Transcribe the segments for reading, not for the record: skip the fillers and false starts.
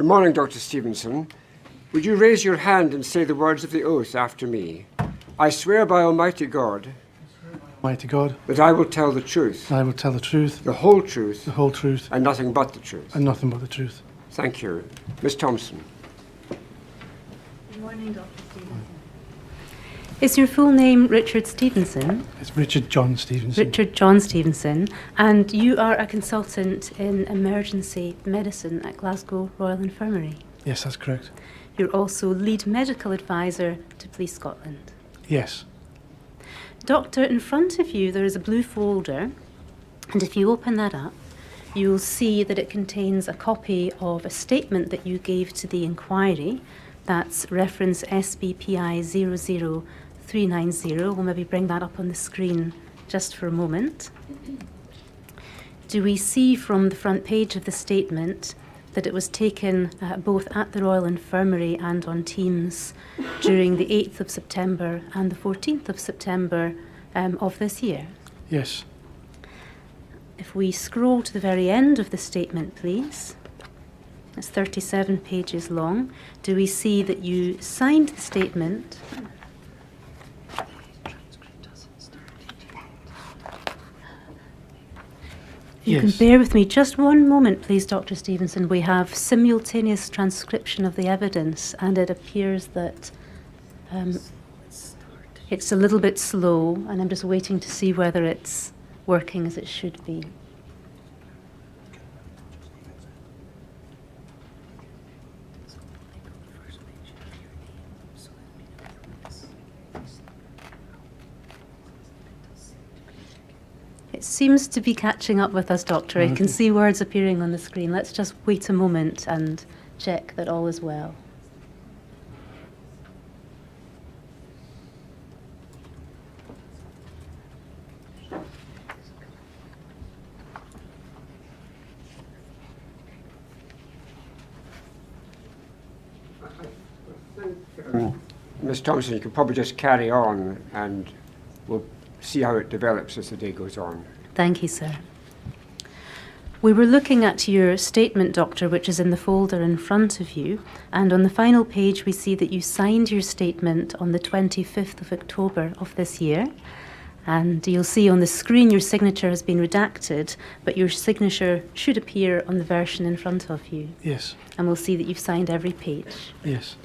Good morning, Dr. Stevenson. Would you raise your hand and say the words of the oath after me? I swear by Almighty God Almighty God, that I will tell the truth, I will tell the truth, the whole truth, the whole truth, and nothing but the truth. and nothing but the truth. Thank you. Ms. Thompson. Good morning, Dr. Stevenson. Is your full name Richard Stevenson? It's Richard John Stevenson. Richard John Stevenson, and you are a consultant in emergency medicine at Glasgow Royal Infirmary. Yes, that's correct. You're also lead medical advisor to Police Scotland. Yes. Doctor, in front of you there is a blue folder, and if you open that up, you'll see that it contains a copy of a statement that you gave to the inquiry. That's reference SBPI 00390. We'll maybe bring that up on the screen just for a moment. Do we see from the front page of the statement that it was taken both at the Royal Infirmary and on Teams during the 8th of September and the 14th of September of this year? Yes. If we scroll to the very end of the statement, please. It's 37 pages long. Do we see that you signed the statement? You can Yes. bear with me just one moment, please, Dr. Stevenson. We have simultaneous transcription of the evidence, and it appears that it's a little bit slow, and I'm just waiting to see whether it's working as it should be. It seems to be catching up with us, Doctor. I can see words appearing on the screen. Let's just wait a moment and check that all is well. Ms. Thompson, you could probably just carry on and we'll see how it develops as the day goes on. Thank you, sir. We were looking at your statement, Doctor, which is in the folder in front of you, and on the final page we see that you signed your statement on the 25th of October of this year, and you'll see on the screen your signature has been redacted, but your signature should appear on the version in front of you. Yes. And we'll see that you've signed every page. Yes.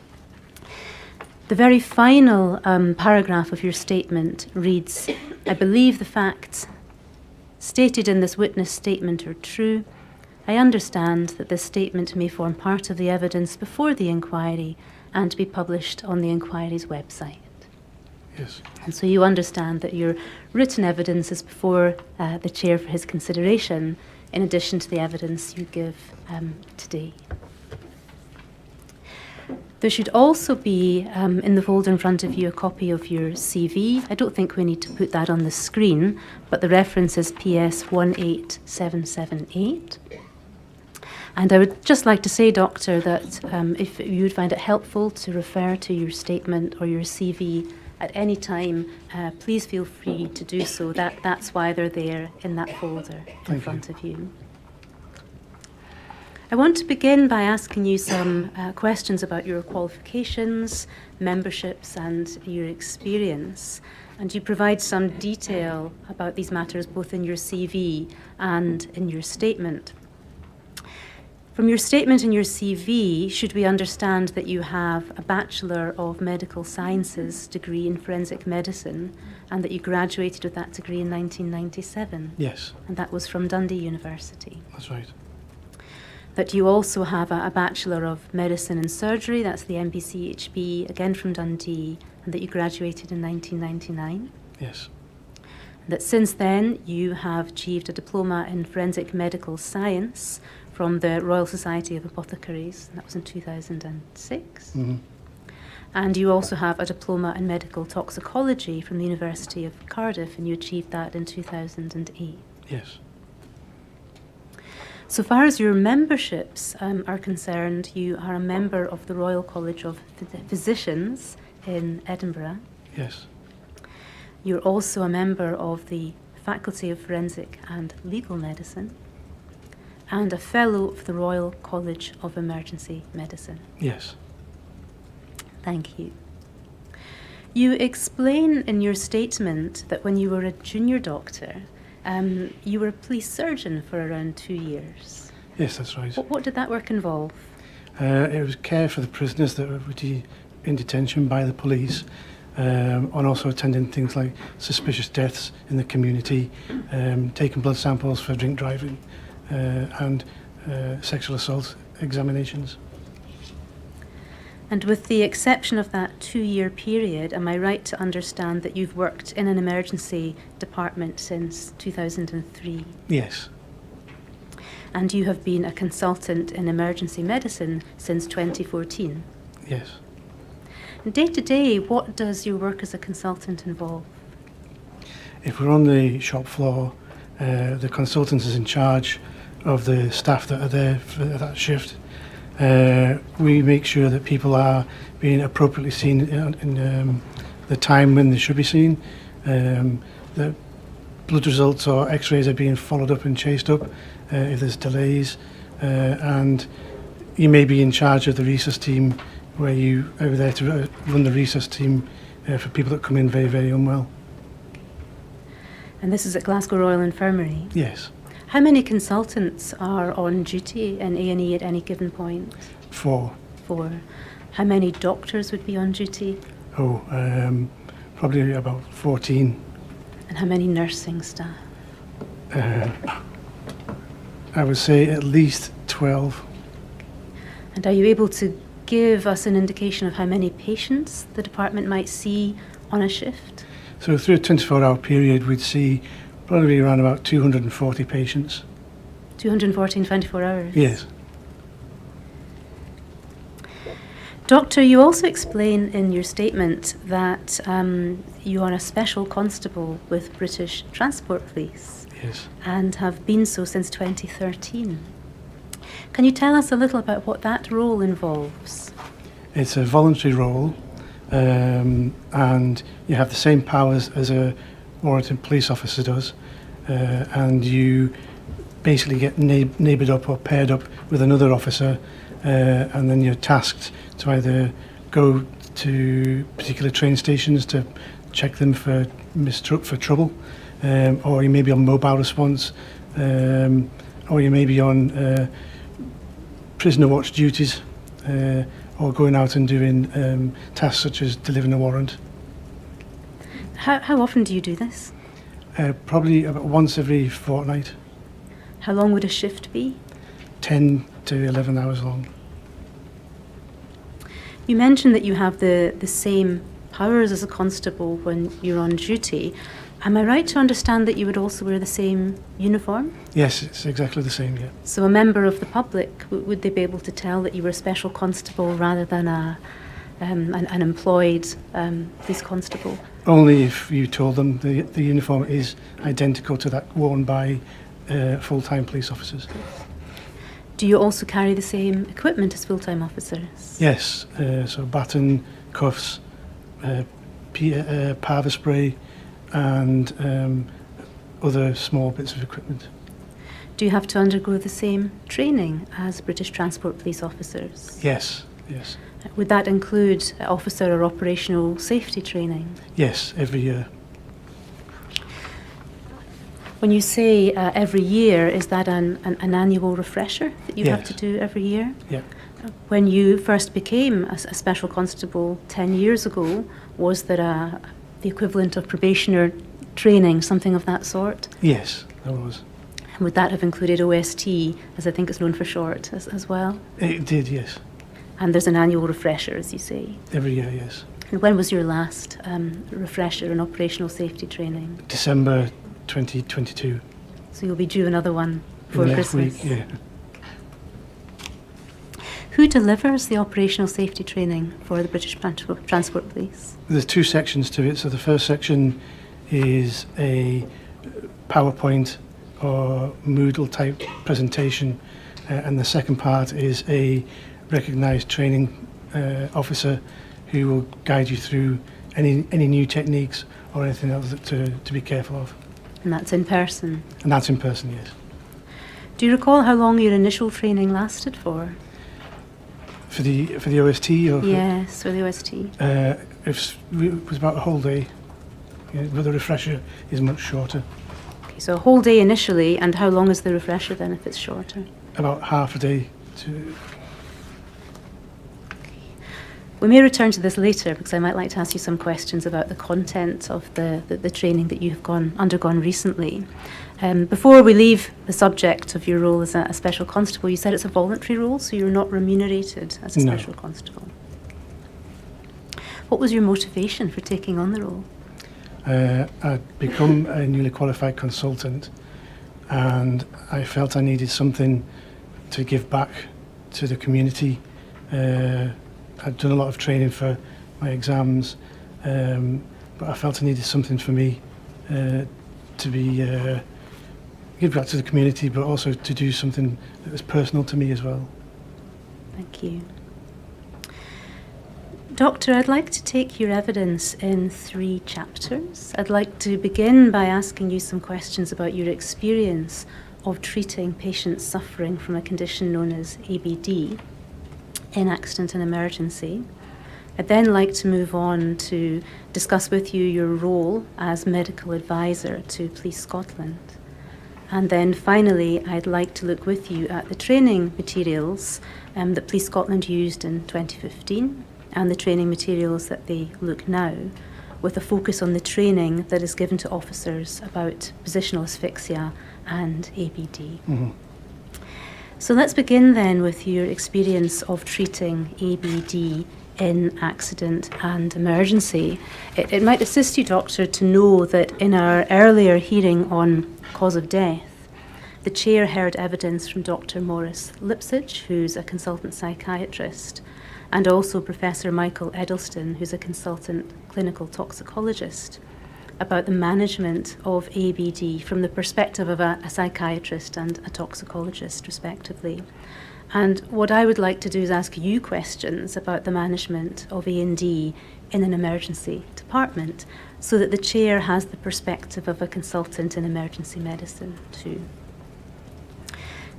The very final paragraph of your statement reads, I believe the facts stated in this witness statement are true. I understand that this statement may form part of the evidence before the inquiry and be published on the inquiry's website. Yes. And so you understand that your written evidence is before the chair for his consideration, in addition to the evidence you give today. There should also be, in the folder in front of you, a copy of your CV. I don't think we need to put that on the screen, but the reference is PS 18778. And I would just like to say, Doctor, that if you would find it helpful to refer to your statement or your CV at any time, please feel free to do so. That's why they're there in that folder in front of you. I want to begin by asking you some questions about your qualifications, memberships, and your experience. And you provide some detail about these matters both in your CV and in your statement. From your statement and your CV, should we understand that you have a Bachelor of Medical Sciences degree in Forensic Medicine and that you graduated with that degree in 1997? Yes. And that was from Dundee University. That's right. That you also have a Bachelor of Medicine and Surgery, that's the MBCHB, again from Dundee, and that you graduated in 1999. Yes. That since then you have achieved a Diploma in Forensic Medical Science from the Royal Society of Apothecaries, and that was in 2006. Mm-hmm. And you also have a Diploma in Medical Toxicology from the University of Cardiff, and you achieved that in 2008. Yes. So far as your memberships are concerned, you are a member of the Royal College of Physicians in Edinburgh. Yes. You're also a member of the Faculty of Forensic and Legal Medicine. and a Fellow of the Royal College of Emergency Medicine. Yes. Thank you. You explain in your statement that when you were a junior doctor, you were a police surgeon for around 2 years. Yes, that's right. What did that work involve? It was care for the prisoners that were in detention by the police, and also attending things like suspicious deaths in the community, taking blood samples for drink driving, and sexual assault examinations. And with the exception of that 2-year period, am I right to understand that you've worked in an emergency department since 2003? Yes. And you have been a consultant in emergency medicine since 2014? Yes. Day to day, what does your work as a consultant involve? If we're on the shop floor, the consultant is in charge of the staff that are there for that shift. We make sure that people are being appropriately seen in the time when they should be seen. The blood results or x-rays are being followed up and chased up if there's delays. And you may be in charge of the resus team, where you are there to run the resus team for people that come in very, very unwell. And this is at Glasgow Royal Infirmary? Yes. How many consultants are on duty in A&E at any given point? 4. 4. How many doctors would be on duty? Probably about 14. And how many nursing staff? I would say at least 12. And are you able to give us an indication of how many patients the department might see on a shift? So through a 24-hour period, we'd see probably around about 240 patients. 240 in 24 hours? Yes. Doctor, you also explain in your statement that you are a special constable with British Transport Police. Yes. And have been so since 2013. Can you tell us a little about what that role involves? It's a voluntary role, and you have the same powers as a warranted police officer does, and you basically get neighboured up or paired up with another officer, and then you're tasked to either go to particular train stations to check them for trouble, or you may be on mobile response, or you may be on prisoner watch duties, or going out and doing tasks such as delivering a warrant. How often do you do this? Probably about once every fortnight. How long would a shift be? 10 to 11 hours long. You mentioned that you have the same powers as a constable when you're on duty. Am I right to understand that you would also wear the same uniform? Yes, it's exactly the same, yeah. So a member of the public, would they be able to tell that you were a special constable rather than an employed police constable? Only if you told them the uniform is identical to that worn by full-time police officers. Do you also carry the same equipment as full-time officers? Yes, so baton, cuffs, powder spray, and other small bits of equipment. Do you have to undergo the same training as British Transport Police officers? Yes, yes. Would that include officer or operational safety training? Yes, every year. When you say every year, is that an annual refresher that you have Yes. to do every year? Yeah. When you first became a special constable 10 years ago, was there the equivalent of probationer training, something of that sort? Yes, there was. Would that have included OST, as I think it's known for short, as well? It did, yes. And there's an annual refresher, as you say. Every year, yes. And when was your last refresher in operational safety training? December 2022. So you'll be due another one In for the next Christmas. week, yeah. Who delivers the operational safety training for the British Transport Police? There's 2 sections to it. So the first section is a PowerPoint or Moodle type presentation, and the second part is a recognised training officer who will guide you through any new techniques or anything else to be careful of. And that's in person. And that's in person, yes. Do you recall how long your initial training lasted for? For the OST, or Yes, for the OST. it was about a whole day. Yeah, but the refresher is much shorter. Okay, so a whole day initially, and how long is the refresher then if it's shorter? About half a day to. We may return to this later because I might like to ask you some questions about the content of the training that you have undergone recently. Before we leave the subject of your role as a special constable, you said it's a voluntary role, so you're not remunerated as a No. special constable. What was your motivation for taking on the role? I'd become a newly qualified consultant, and I felt I needed something to give back to the community. I'd done a lot of training for my exams, but I felt I needed something for me to be give back to the community, but also to do something that was personal to me as well. Thank you. Doctor, I'd like to take your evidence in 3 chapters. I'd like to begin by asking you some questions about your experience of treating patients suffering from a condition known as ABD in accident and emergency. I'd then like to move on to discuss with you your role as medical advisor to Police Scotland. And then finally, I'd like to look with you at the training materials that Police Scotland used in 2015 and the training materials that they look now, with a focus on the training that is given to officers about positional asphyxia and ABD. Mm-hmm. So let's begin then with your experience of treating ABD in accident and emergency. It might assist you, Doctor, to know that in our earlier hearing on cause of death, the chair heard evidence from Dr. Maurice Lipsitch, who's a consultant psychiatrist, and also Professor Michael Edelston, who's a consultant clinical toxicologist, about the management of ABD from the perspective of a psychiatrist and a toxicologist, respectively. And what I would like to do is ask you questions about the management of A&D in an emergency department, so that the chair has the perspective of a consultant in emergency medicine too.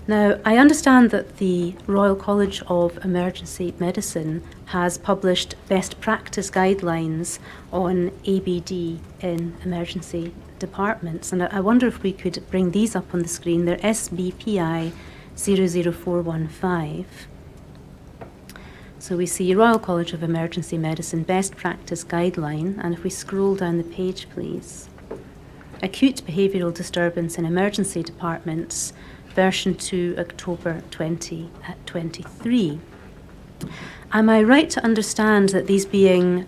Now, I understand that the Royal College of Emergency Medicine has published best practice guidelines on ABD in emergency departments, and I wonder if we could bring these up on the screen. They're SBPI 00415. So we see Royal College of Emergency Medicine best practice guideline, and if we scroll down the page, please. Acute behavioural disturbance in emergency departments, version 2, October 2023. Am I right to understand that these being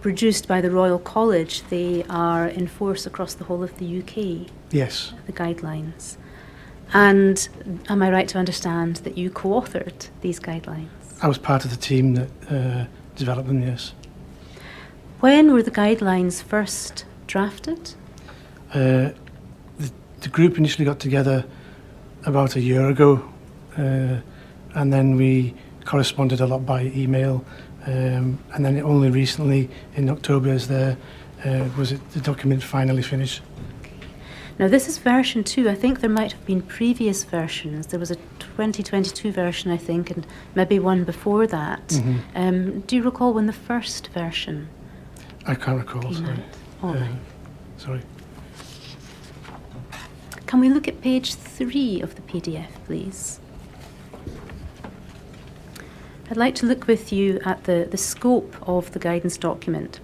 produced by the Royal College, they are in force across the whole of the UK? Yes. The guidelines. And am I right to understand that you co-authored these guidelines? I was part of the team that developed them, yes. When were the guidelines first drafted? The group initially got together about a year ago, and then we corresponded a lot by email, and then only recently, in October, was the document finally finished. Now this is version 2. I think there might have been previous versions. There was a 2022 version, I think, and maybe one before that. Mm-hmm. Do you recall when the first version I can't recall, came sorry. out? All right. Sorry. Can we look at page 3 of the PDF, please? I'd like to look with you at the scope of the guidance document.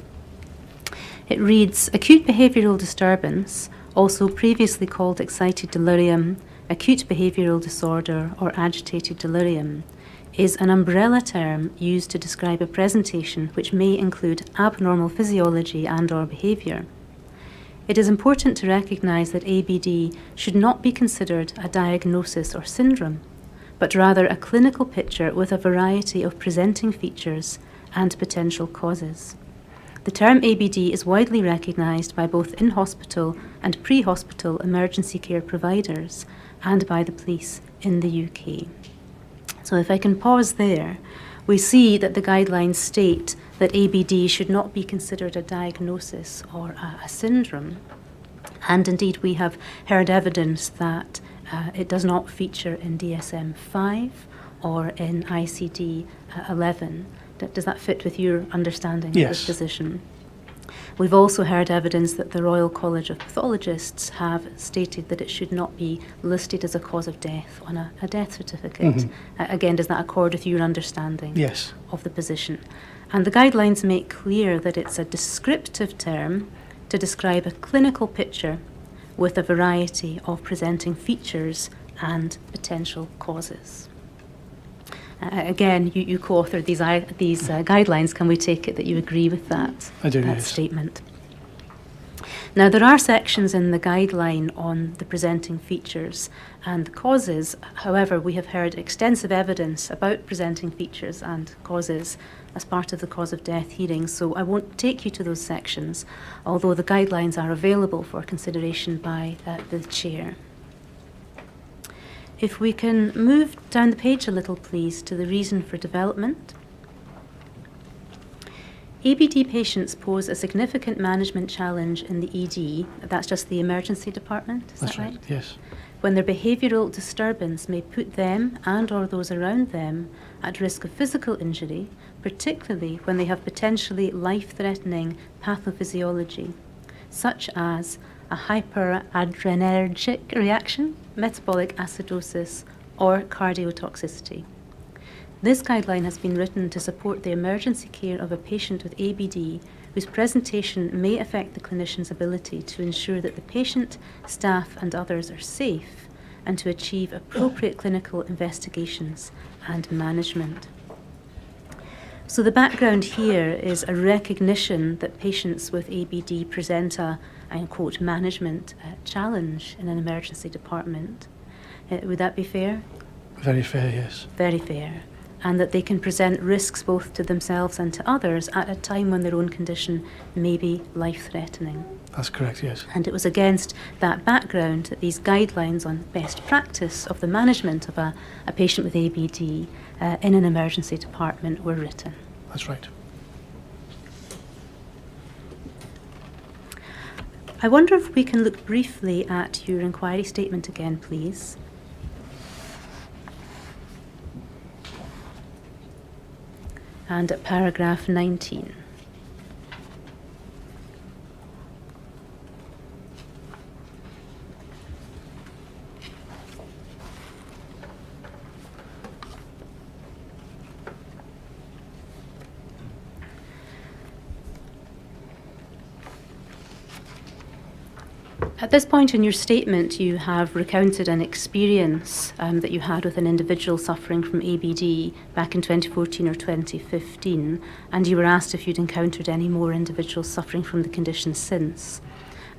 It reads, acute behavioural disturbance, also previously called excited delirium, acute behavioural disorder or agitated delirium, is an umbrella term used to describe a presentation which may include abnormal physiology and/or behaviour. It is important to recognise that ABD should not be considered a diagnosis or syndrome, but rather a clinical picture with a variety of presenting features and potential causes. The term ABD is widely recognised by both in-hospital and pre-hospital emergency care providers and by the police in the UK. So if I can pause there, we see that the guidelines state that ABD should not be considered a diagnosis or a syndrome. And indeed, we have heard evidence that it does not feature in DSM-5 or in ICD-11. Does that fit with your understanding of Yes. this position? We've also heard evidence that the Royal College of Pathologists have stated that it should not be listed as a cause of death on a death certificate. Again, does that accord with your understanding Yes. of the position? And the guidelines make clear that it's a descriptive term to describe a clinical picture with a variety of presenting features and potential causes. Again, you co-authored these guidelines. Can we take it that you agree with that, I do, that yes. statement? Now, there are sections in the guideline on the presenting features and the causes. However, we have heard extensive evidence about presenting features and causes as part of the cause of death hearing, so I won't take you to those sections, although the guidelines are available for consideration by the chair. If we can move down the page a little, please, to the reason for development. ABD patients pose a significant management challenge in the ED, that's just the emergency department, is That's that right. Yes. when their behavioural disturbance may put them and or those around them at risk of physical injury, particularly when they have potentially life-threatening pathophysiology, such as a hyperadrenergic reaction, metabolic acidosis, or cardiotoxicity. This guideline has been written to support the emergency care of a patient with ABD whose presentation may affect the clinician's ability to ensure that the patient, staff and others are safe and to achieve appropriate clinical investigations and management. So the background here is a recognition that patients with ABD present a, I quote, management challenge in an emergency department. Would that be fair? Very fair, yes. Very fair. And that they can present risks both to themselves and to others at a time when their own condition may be life-threatening. That's correct, yes. And it was against that background that these guidelines on best practice of the management of a patient with ABD in an emergency department were written. That's right. I wonder if we can look briefly at your inquiry statement again, please. And at paragraph 19. At this point in your statement, you have recounted an experience that you had with an individual suffering from ABD back in 2014 or 2015, and you were asked if you'd encountered any more individuals suffering from the condition since.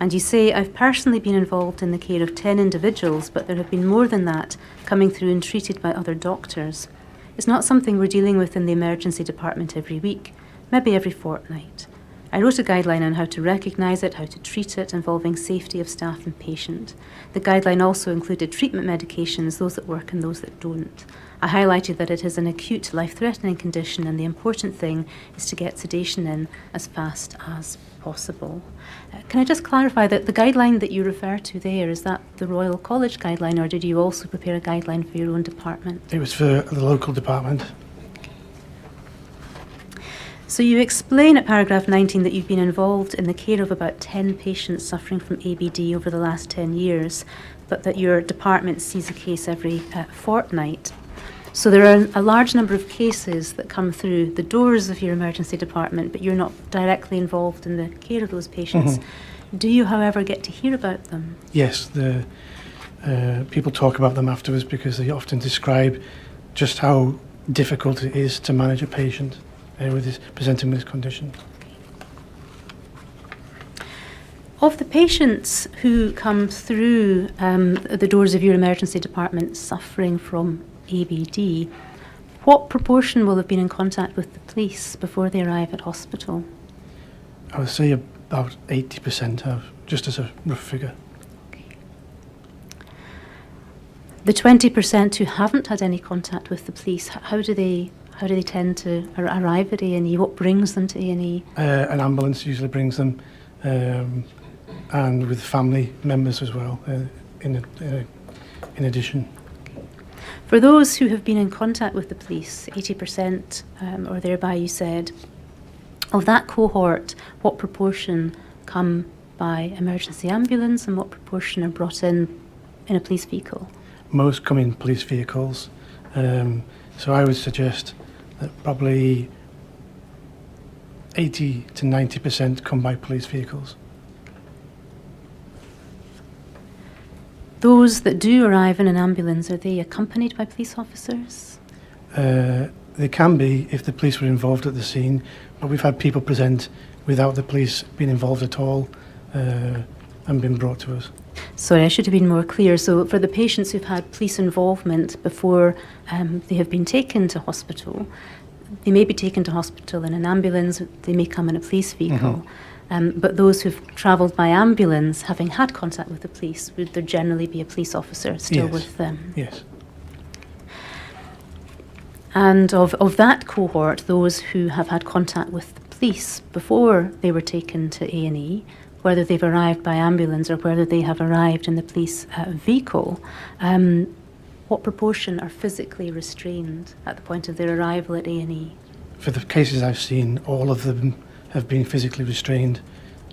And you say, I've personally been involved in the care of 10 individuals, but there have been more than that coming through and treated by other doctors. It's not something we're dealing with in the emergency department every week, maybe every fortnight. I wrote a guideline on how to recognise it, how to treat it, involving safety of staff and patient. The guideline also included treatment medications, those that work and those that don't. I highlighted that it is an acute, life-threatening condition, and the important thing is to get sedation in as fast as possible. Can I just clarify that the guideline that you refer to there, is that the Royal College guideline, or did you also prepare a guideline for your own department? It was for the local department. So you explain at paragraph 19 that you've been involved in the care of about 10 patients suffering from ABD over the last 10 years, but that your department sees a case every fortnight. So there are a large number of cases that come through the doors of your emergency department, but you're not directly involved in the care of those patients. Do you, however, get to hear about them? Yes, the people talk about them afterwards because they often describe just how difficult it is to manage a patient presenting with this condition. Of the patients who come through the doors of your emergency department suffering from ABD, what proportion will have been in contact with the police before they arrive at hospital? I would say about 80% have, just as a rough figure. The 20% who haven't had any contact with the police, how do they tend to arrive at A&E? What brings them to A&E? An ambulance usually brings them. and with family members as well, in addition. For those who have been in contact with the police, 80% or thereby, you said, of that cohort, what proportion come by emergency ambulance and what proportion are brought in a police vehicle? Most come in police vehicles, so I would suggest that probably 80 to 90% come by police vehicles. Those that do arrive in an ambulance, are they accompanied by police officers? They can be if the police were involved at the scene, but we've had people present without the police being involved at all and been brought to us. Sorry, I should have been more clear. So for the patients who've had police involvement before they have been taken to hospital, they may be taken to hospital in an ambulance, they may come in a police vehicle. But those who've travelled by ambulance, having had contact with the police, would there generally be a police officer still Yes. with them? Yes. And of that cohort, those who have had contact with the police before they were taken to A&E, whether they've arrived by ambulance or whether they have arrived in the police vehicle, what proportion are physically restrained at the point of their arrival at A&E? For the cases I've seen, all of them have been physically restrained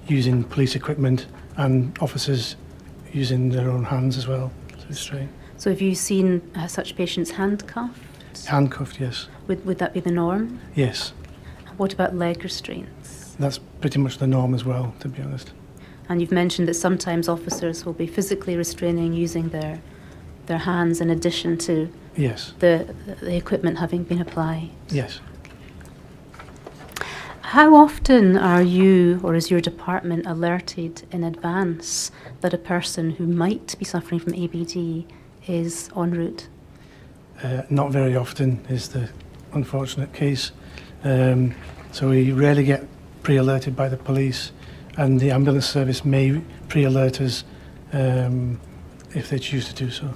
using police equipment and officers using their own hands as well to restrain. So have you seen such patients handcuffed? Handcuffed, yes. Would that be the norm? Yes. What about leg restraints? That's pretty much the norm as well, to be honest. And you've mentioned that sometimes officers will be physically restraining using their hands in addition to Yes. the equipment having been applied. Yes. How often are you or is your department alerted in advance that a person who might be suffering from ABD is en route? Not very often is the unfortunate case. So we rarely get pre-alerted by the police, and the ambulance service may pre-alert us if they choose to do so.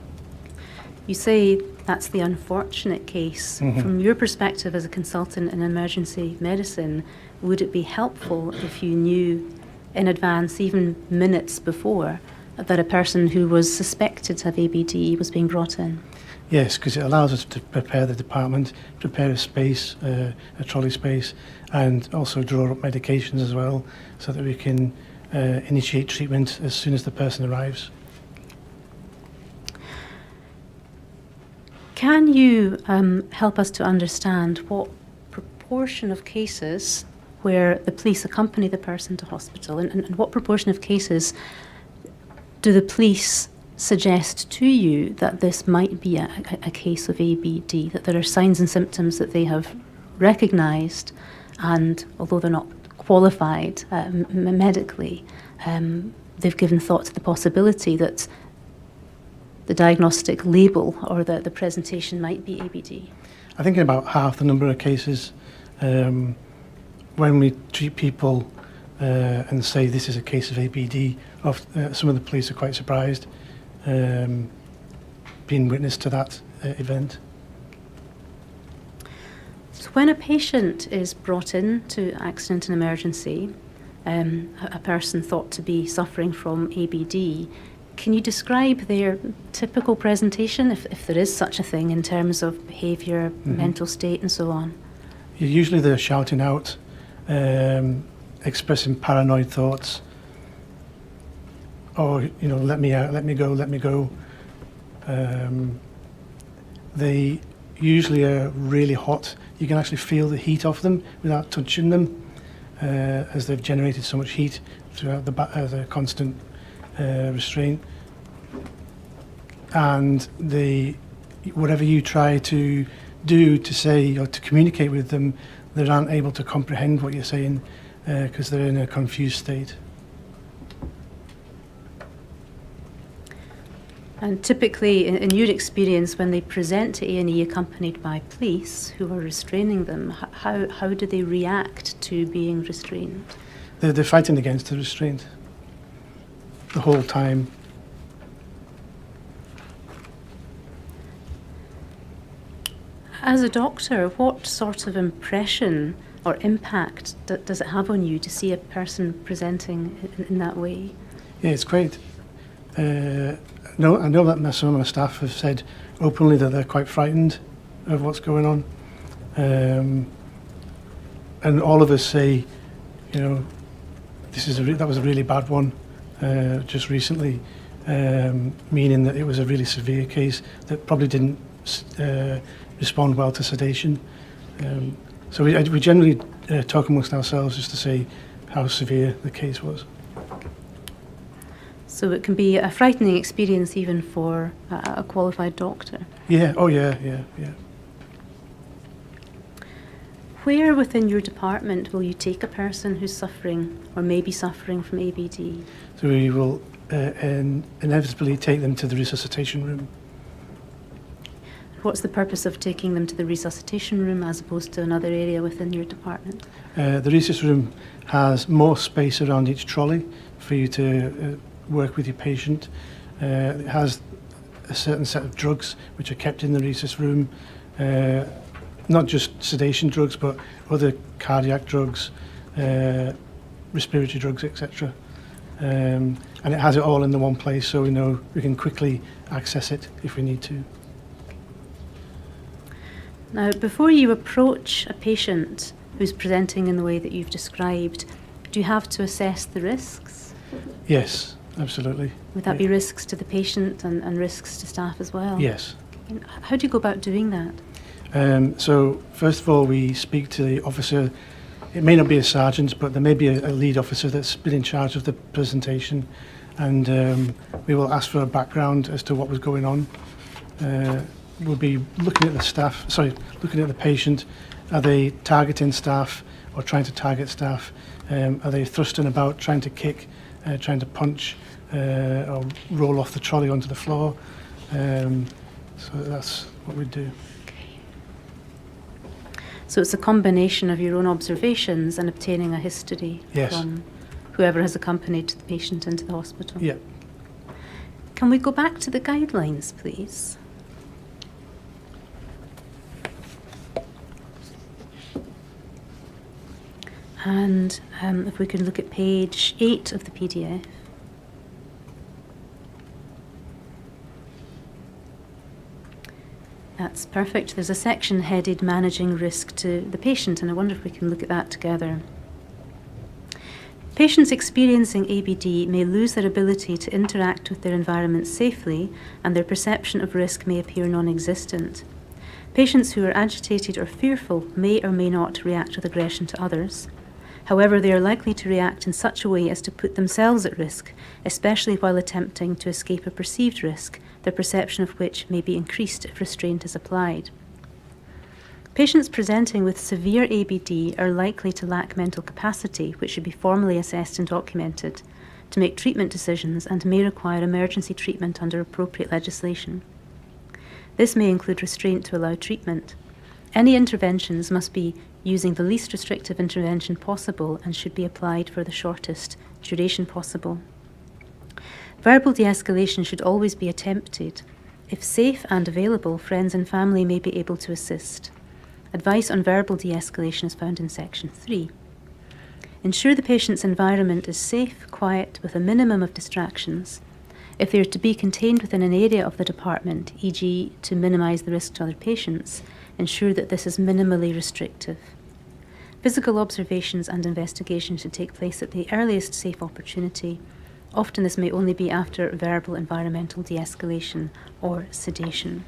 You say that's the unfortunate case. From your perspective as a consultant in emergency medicine, would it be helpful if you knew in advance, even minutes before, that a person who was suspected to have ABD was being brought in? Yes, because it allows us to prepare the department, prepare a space, a trolley space, and also draw up medications as well, so that we can initiate treatment as soon as the person arrives. Can you help us to understand what proportion of cases where the police accompany the person to hospital, and what proportion of cases do the police suggest to you that this might be a case of ABD, that there are signs and symptoms that they have recognised, and although they're not qualified medically, they've given thought to the possibility that the diagnostic label or the presentation might be ABD? I think in about half the number of cases, when we treat people and say this is a case of ABD, some of the police are quite surprised being witness to that event. So when a patient is brought in to accident and emergency, a person thought to be suffering from ABD, can you describe their typical presentation, if there is such a thing, in terms of behaviour, mental state and so on? Usually they're shouting out, expressing paranoid thoughts, or, let me out, let me go, let me go. They usually are really hot. You can actually feel the heat off them without touching them, as they've generated so much heat throughout the constant restraint. And whatever you try to do, to say, or to communicate with them, they aren't able to comprehend what you're saying because they're in a confused state. And typically, in your experience, when they present to A&E accompanied by police who are restraining them, how do they react to being restrained? They're fighting against the restraint the whole time. As a doctor, what sort of impression or impact does it have on you to see a person presenting in that way? Yeah, it's great. No, I know that some of my staff have said openly that they're quite frightened of what's going on. And all of us say, you know, that was a really bad one just recently, meaning that it was a really severe case that probably didn't respond well to sedation. So we generally talk amongst ourselves just to say how severe the case was. So it can be a frightening experience even for a qualified doctor. Yeah, oh yeah. Where within your department will you take a person who's suffering or may be suffering from ABD? So we will inevitably take them to the resuscitation room. What's the purpose of taking them to the resuscitation room as opposed to another area within your department? The resus room has more space around each trolley for you to work with your patient. It has a certain set of drugs which are kept in the resus room, not just sedation drugs but other cardiac drugs, respiratory drugs, etc. And it has it all in the one place, so we know we can quickly access it if we need to. Now, before you approach a patient who's presenting in the way that you've described, do you have to assess the risks? Yes, absolutely. Would that be risks to the patient and risks to staff as well? Yes. How do you go about doing that? So first of all, we speak to the officer. It may not be a sergeant, but there may be a lead officer that's been in charge of the presentation, and we will ask for a background as to what was going on. We'll be looking at looking at the patient. Are they targeting staff or trying to target staff? Are they thrusting about, trying to kick, trying to punch, or roll off the trolley onto the floor? So that's what we do. So it's a combination of your own observations and obtaining a history from whoever has accompanied the patient into the hospital. Yeah. Can we go back to the guidelines, please? And if we can look at page 8 of the PDF. That's perfect. There's a section headed Managing Risk to the Patient, and I wonder if we can look at that together. Patients experiencing ABD may lose their ability to interact with their environment safely, and their perception of risk may appear non-existent. Patients who are agitated or fearful may or may not react with aggression to others. However, they are likely to react in such a way as to put themselves at risk, especially while attempting to escape a perceived risk, their perception of which may be increased if restraint is applied. Patients presenting with severe ABD are likely to lack mental capacity, which should be formally assessed and documented, to make treatment decisions and may require emergency treatment under appropriate legislation. This may include restraint to allow treatment. Any interventions must be using the least restrictive intervention possible and should be applied for the shortest duration possible. Verbal de-escalation should always be attempted. If safe and available, friends and family may be able to assist. Advice on verbal de-escalation is found in section 3. Ensure the patient's environment is safe, quiet, with a minimum of distractions. If they are to be contained within an area of the department, e.g. to minimise the risk to other patients, ensure that this is minimally restrictive. Physical observations and investigation should take place at the earliest safe opportunity. Often this may only be after verbal environmental de-escalation or sedation.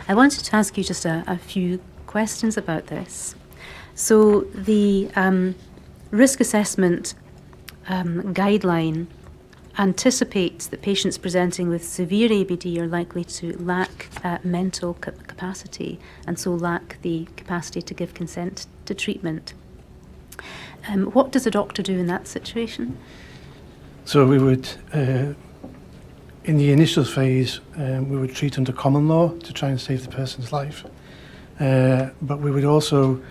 I wanted to ask you just a few questions about this. So the risk assessment guideline anticipates that patients presenting with severe ABD are likely to lack mental capacity and so lack the capacity to give consent to treatment. What does a doctor do in that situation? So we would, in the initial phase, we would treat under common law to try and save the person's life. But we would also,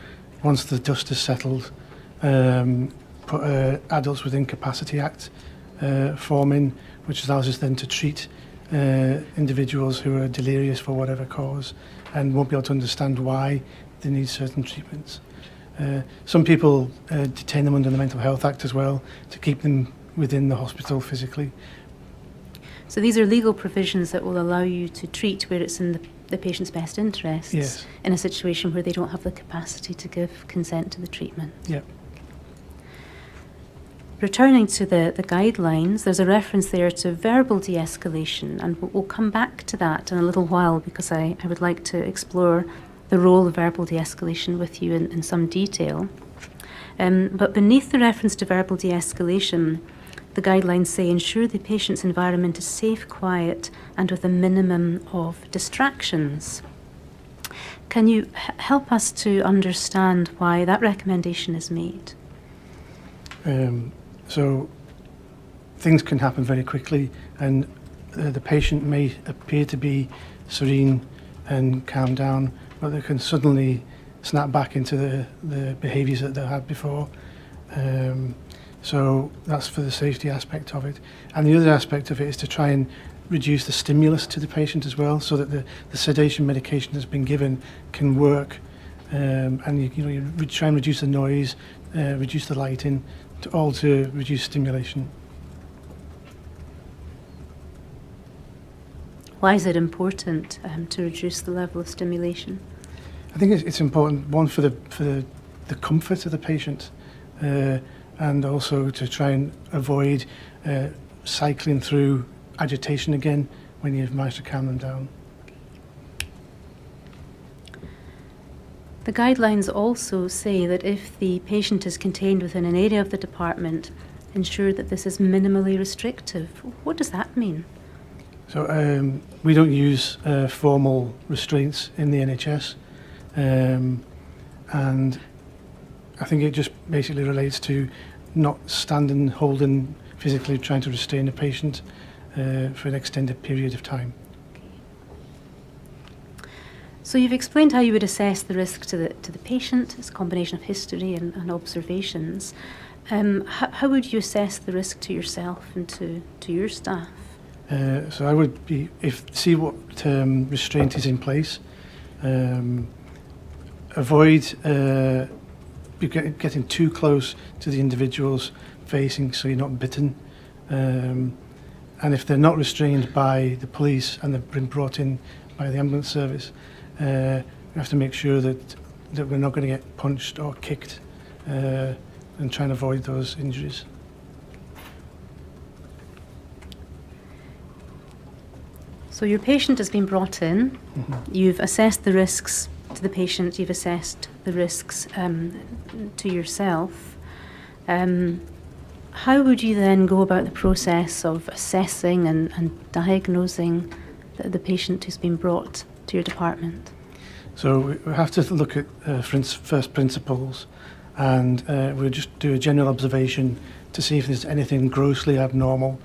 once the dust is settled, put Adults with Incapacity Act form in, which allows us then to treat individuals who are delirious for whatever cause and won't be able to understand why they need certain treatments. Some people detain them under the Mental Health Act as well to keep them within the hospital physically. So these are legal provisions that will allow you to treat where it's in the patient's best interests Yes. in a situation where they don't have the capacity to give consent to the treatment. Yep. Returning to the guidelines, there's a reference there to verbal de-escalation, and we'll come back to that in a little while because I would like to explore the role of verbal de-escalation with you in some detail. But beneath the reference to verbal de-escalation, the guidelines say ensure the patient's environment is safe, quiet, and with a minimum of distractions. Can you help us to understand why that recommendation is made? So things can happen very quickly, and the patient may appear to be serene and calm down, but they can suddenly snap back into the behaviours that they had before. So that's for the safety aspect of it. And the other aspect of it is to try and reduce the stimulus to the patient as well, so that the sedation medication that's been given can work. And you try and reduce the noise, reduce the lighting, to reduce stimulation. Why is it important to reduce the level of stimulation? I think it's important, one, for the comfort of the patient, and also to try and avoid cycling through agitation again when you've managed to calm them down. The guidelines also say that if the patient is contained within an area of the department, ensure that this is minimally restrictive. What does that mean? So we don't use formal restraints in the NHS, and I think it just basically relates to not standing, holding, physically trying to restrain a patient for an extended period of time. So you've explained how you would assess the risk to the patient. It's a combination of history and observations. How would you assess the risk to yourself and to your staff? So I would see what restraint is in place. Avoid getting too close to the individual's facing so you're not bitten. And if they're not restrained by the police and they've been brought in by the ambulance service, we have to make sure that we're not going to get punched or kicked, and try and avoid those injuries. So your patient has been brought in. Mm-hmm. You've assessed the risks to the patient. You've assessed the risks to yourself. How would you then go about the process of assessing and diagnosing the patient who's been brought to your department? So we have to look at first principles, and we'll just do a general observation to see if there's anything grossly abnormal,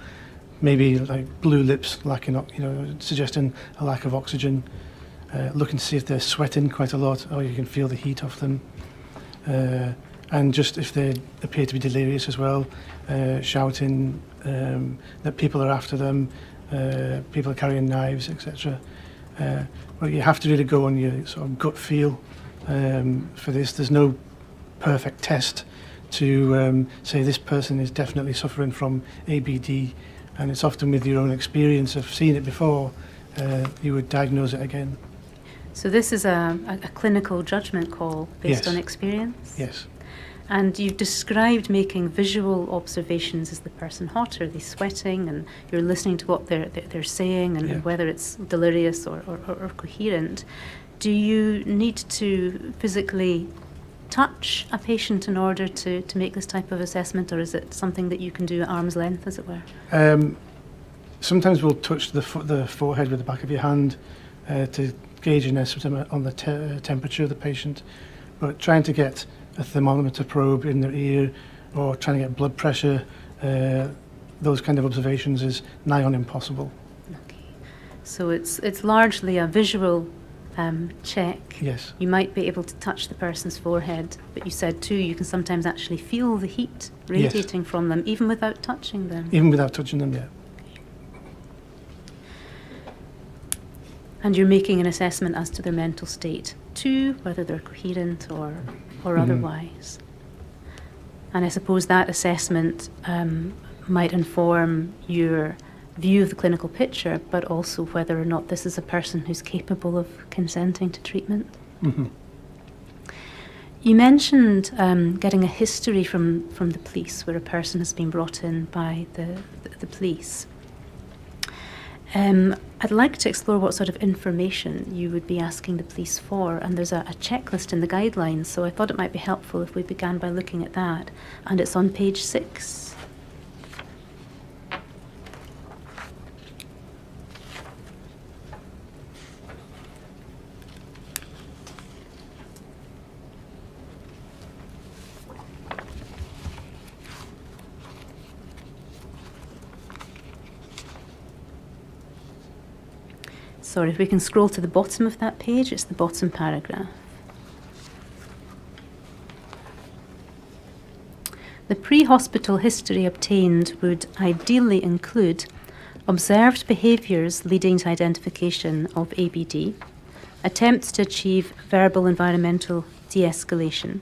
maybe like blue lips lacking, suggesting a lack of oxygen. Looking to see if they're sweating quite a lot, or you can feel the heat off them. And just if they appear to be delirious as well, shouting that people are after them, people are carrying knives, etc. Well, you have to really go on your sort of gut feel for this. There's no perfect test to say this person is definitely suffering from ABD, and it's often with your own experience of seeing it before, you would diagnose it again. So this is a clinical judgment call based on experience? Yes. And you've described making visual observations. Is the person hot? Are they sweating? And you're listening to what they're saying and whether it's delirious or coherent. Do you need to physically touch a patient in order to make this type of assessment, or is it something that you can do at arm's length, as it were? Sometimes we'll touch the forehead with the back of your hand to gauge an estimate on the temperature of the patient, but trying to get a thermometer probe in their ear or trying to get blood pressure, those kind of observations is nigh on impossible. Okay. So it's largely a visual check. Yes. You might be able to touch the person's forehead, but you said too you can sometimes actually feel the heat radiating from them even without touching them. Even without touching them, yeah. And you're making an assessment as to their mental state too, whether they're coherent or otherwise. And I suppose that assessment might inform your view of the clinical picture, but also whether or not this is a person who's capable of consenting to treatment. Mm-hmm. You mentioned getting a history from the police where a person has been brought in by the police. I'd like to explore what sort of information you would be asking the police for, and there's a checklist in the guidelines, so I thought it might be helpful if we began by looking at that, and it's on page 6. Sorry, if we can scroll to the bottom of that page, it's the bottom paragraph. The pre-hospital history obtained would ideally include observed behaviours leading to identification of ABD, attempts to achieve verbal environmental de-escalation,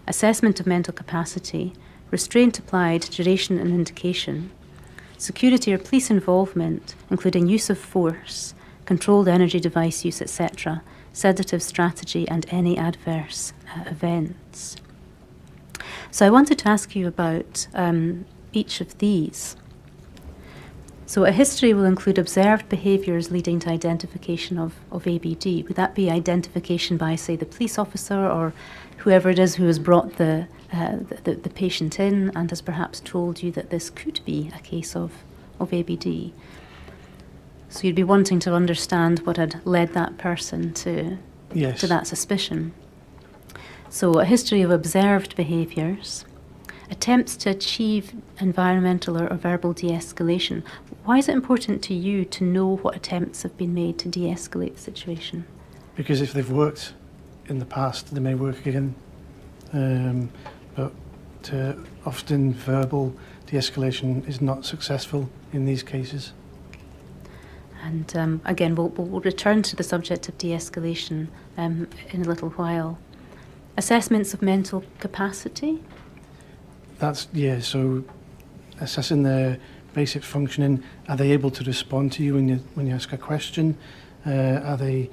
assessment of mental capacity, restraint applied, duration and indication, security or police involvement, including use of force, controlled energy device use, etc., sedative strategy, and any adverse events. So I wanted to ask you about each of these. So a history will include observed behaviours leading to identification of ABD. Would that be identification by, say, the police officer or whoever it is who has brought the patient in and has perhaps told you that this could be a case of ABD? So you'd be wanting to understand what had led that person to that suspicion. So a history of observed behaviours, attempts to achieve environmental or verbal de-escalation. Why is it important to you to know what attempts have been made to de-escalate the situation? Because if they've worked in the past, they may work again. But often verbal de-escalation is not successful in these cases. And again, we'll return to the subject of de-escalation in a little while. Assessments of mental capacity? So assessing their basic functioning. Are they able to respond to you when you ask a question? Are they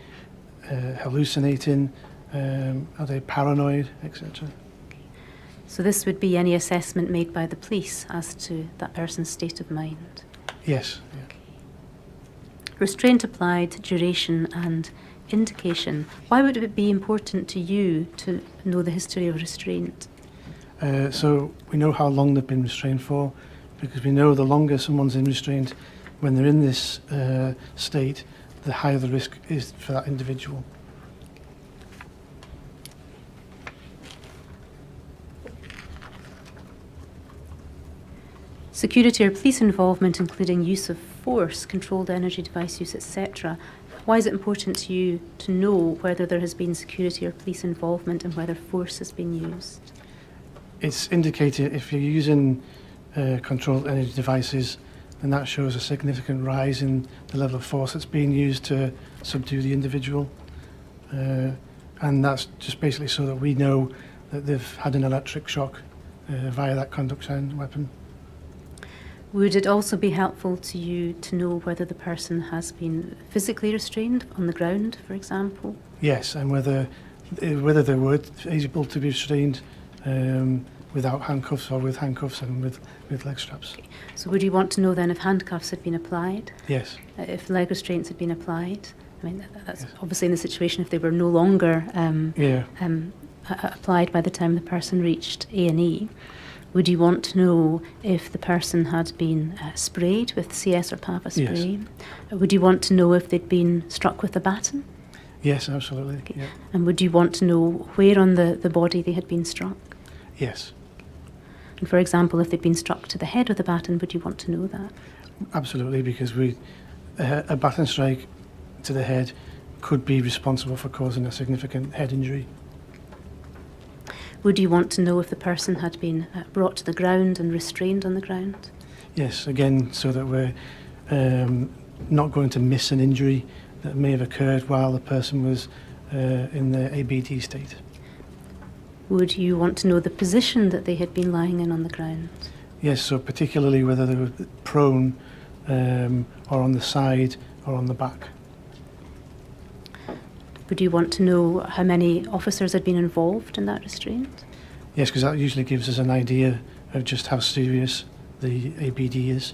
hallucinating? Are they paranoid, etc.? So this would be any assessment made by the police as to that person's state of mind? Yes. Yeah. Okay. Restraint applied, duration and indication. Why would it be important to you to know the history of restraint? So we know how long they've been restrained for, because we know the longer someone's in restraint, when they're in this state, the higher the risk is for that individual. Security or police involvement, including use of force, controlled energy device use, etc. Why is it important to you to know whether there has been security or police involvement and whether force has been used? It's indicated if you're using controlled energy devices, then that shows a significant rise in the level of force that's being used to subdue the individual. And that's just basically so that we know that they've had an electric shock via that conduction weapon. Would it also be helpful to you to know whether the person has been physically restrained on the ground, for example? Yes, and whether they were able to be restrained without handcuffs or with handcuffs and with leg straps. Okay. So would you want to know then if handcuffs had been applied? Yes. If leg restraints had been applied? I mean, that's Yes. obviously in the situation if they were no longer applied by the time the person reached A&E. Would you want to know if the person had been sprayed with CS or PAVA spray? Yes. Would you want to know if they'd been struck with a baton? Yes, absolutely. Okay. Yeah. And would you want to know where on the body they had been struck? Yes. And for example, if they'd been struck to the head with a baton, would you want to know that? Absolutely, because a baton strike to the head could be responsible for causing a significant head injury. Would you want to know if the person had been brought to the ground and restrained on the ground? Yes, again, so that we're not going to miss an injury that may have occurred while the person was in the ABD state. Would you want to know the position that they had been lying in on the ground? Yes, so particularly whether they were prone or on the side or on the back. Would you want to know how many officers had been involved in that restraint? Yes, because that usually gives us an idea of just how serious the ABD is.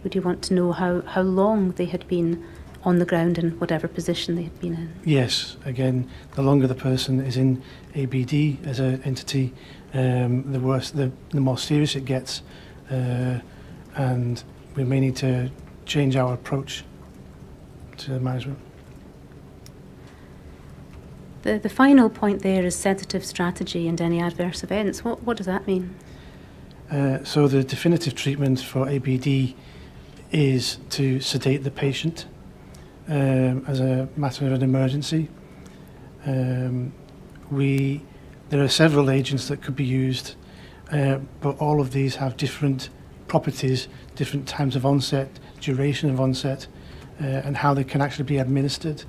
Would you want to know how long they had been on the ground in whatever position they had been in? Yes, again, the longer the person is in ABD as an entity, the worse, the more serious it gets, and we may need to change our approach to the management. The final point there is sedative strategy and any adverse events. What does that mean? So the definitive treatment for ABD is to sedate the patient as a matter of an emergency. There are several agents that could be used, but all of these have different properties, different times of onset, duration of onset, and how they can actually be administered.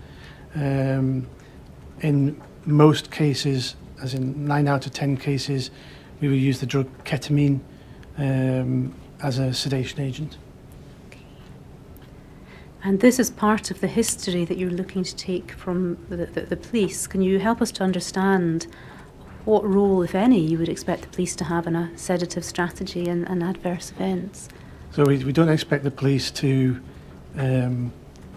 In most cases, as in 9 out of 10 cases, we will use the drug ketamine as a sedation agent. And this is part of the history that you're looking to take from the police. Can you help us to understand what role, if any, you would expect the police to have in a sedative strategy and adverse events? So we don't expect the police to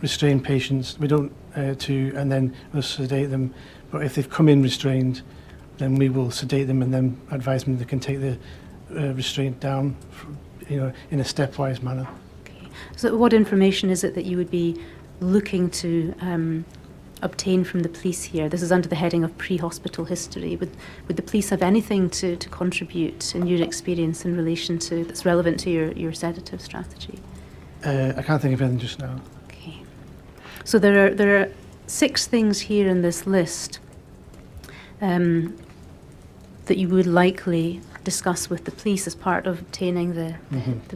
restrain patients. We don't and then we'll sedate them. But if they've come in restrained, then we will sedate them and then advise them they can take the restraint down, in a stepwise manner. Okay. So what information is it that you would be looking to obtain from the police here? This is under the heading of pre-hospital history. Would the police have anything to contribute in your experience in relation to that's relevant to your sedative strategy? I can't think of anything just now. Okay. So there are 6 things here in this list that you would likely discuss with the police as part of obtaining the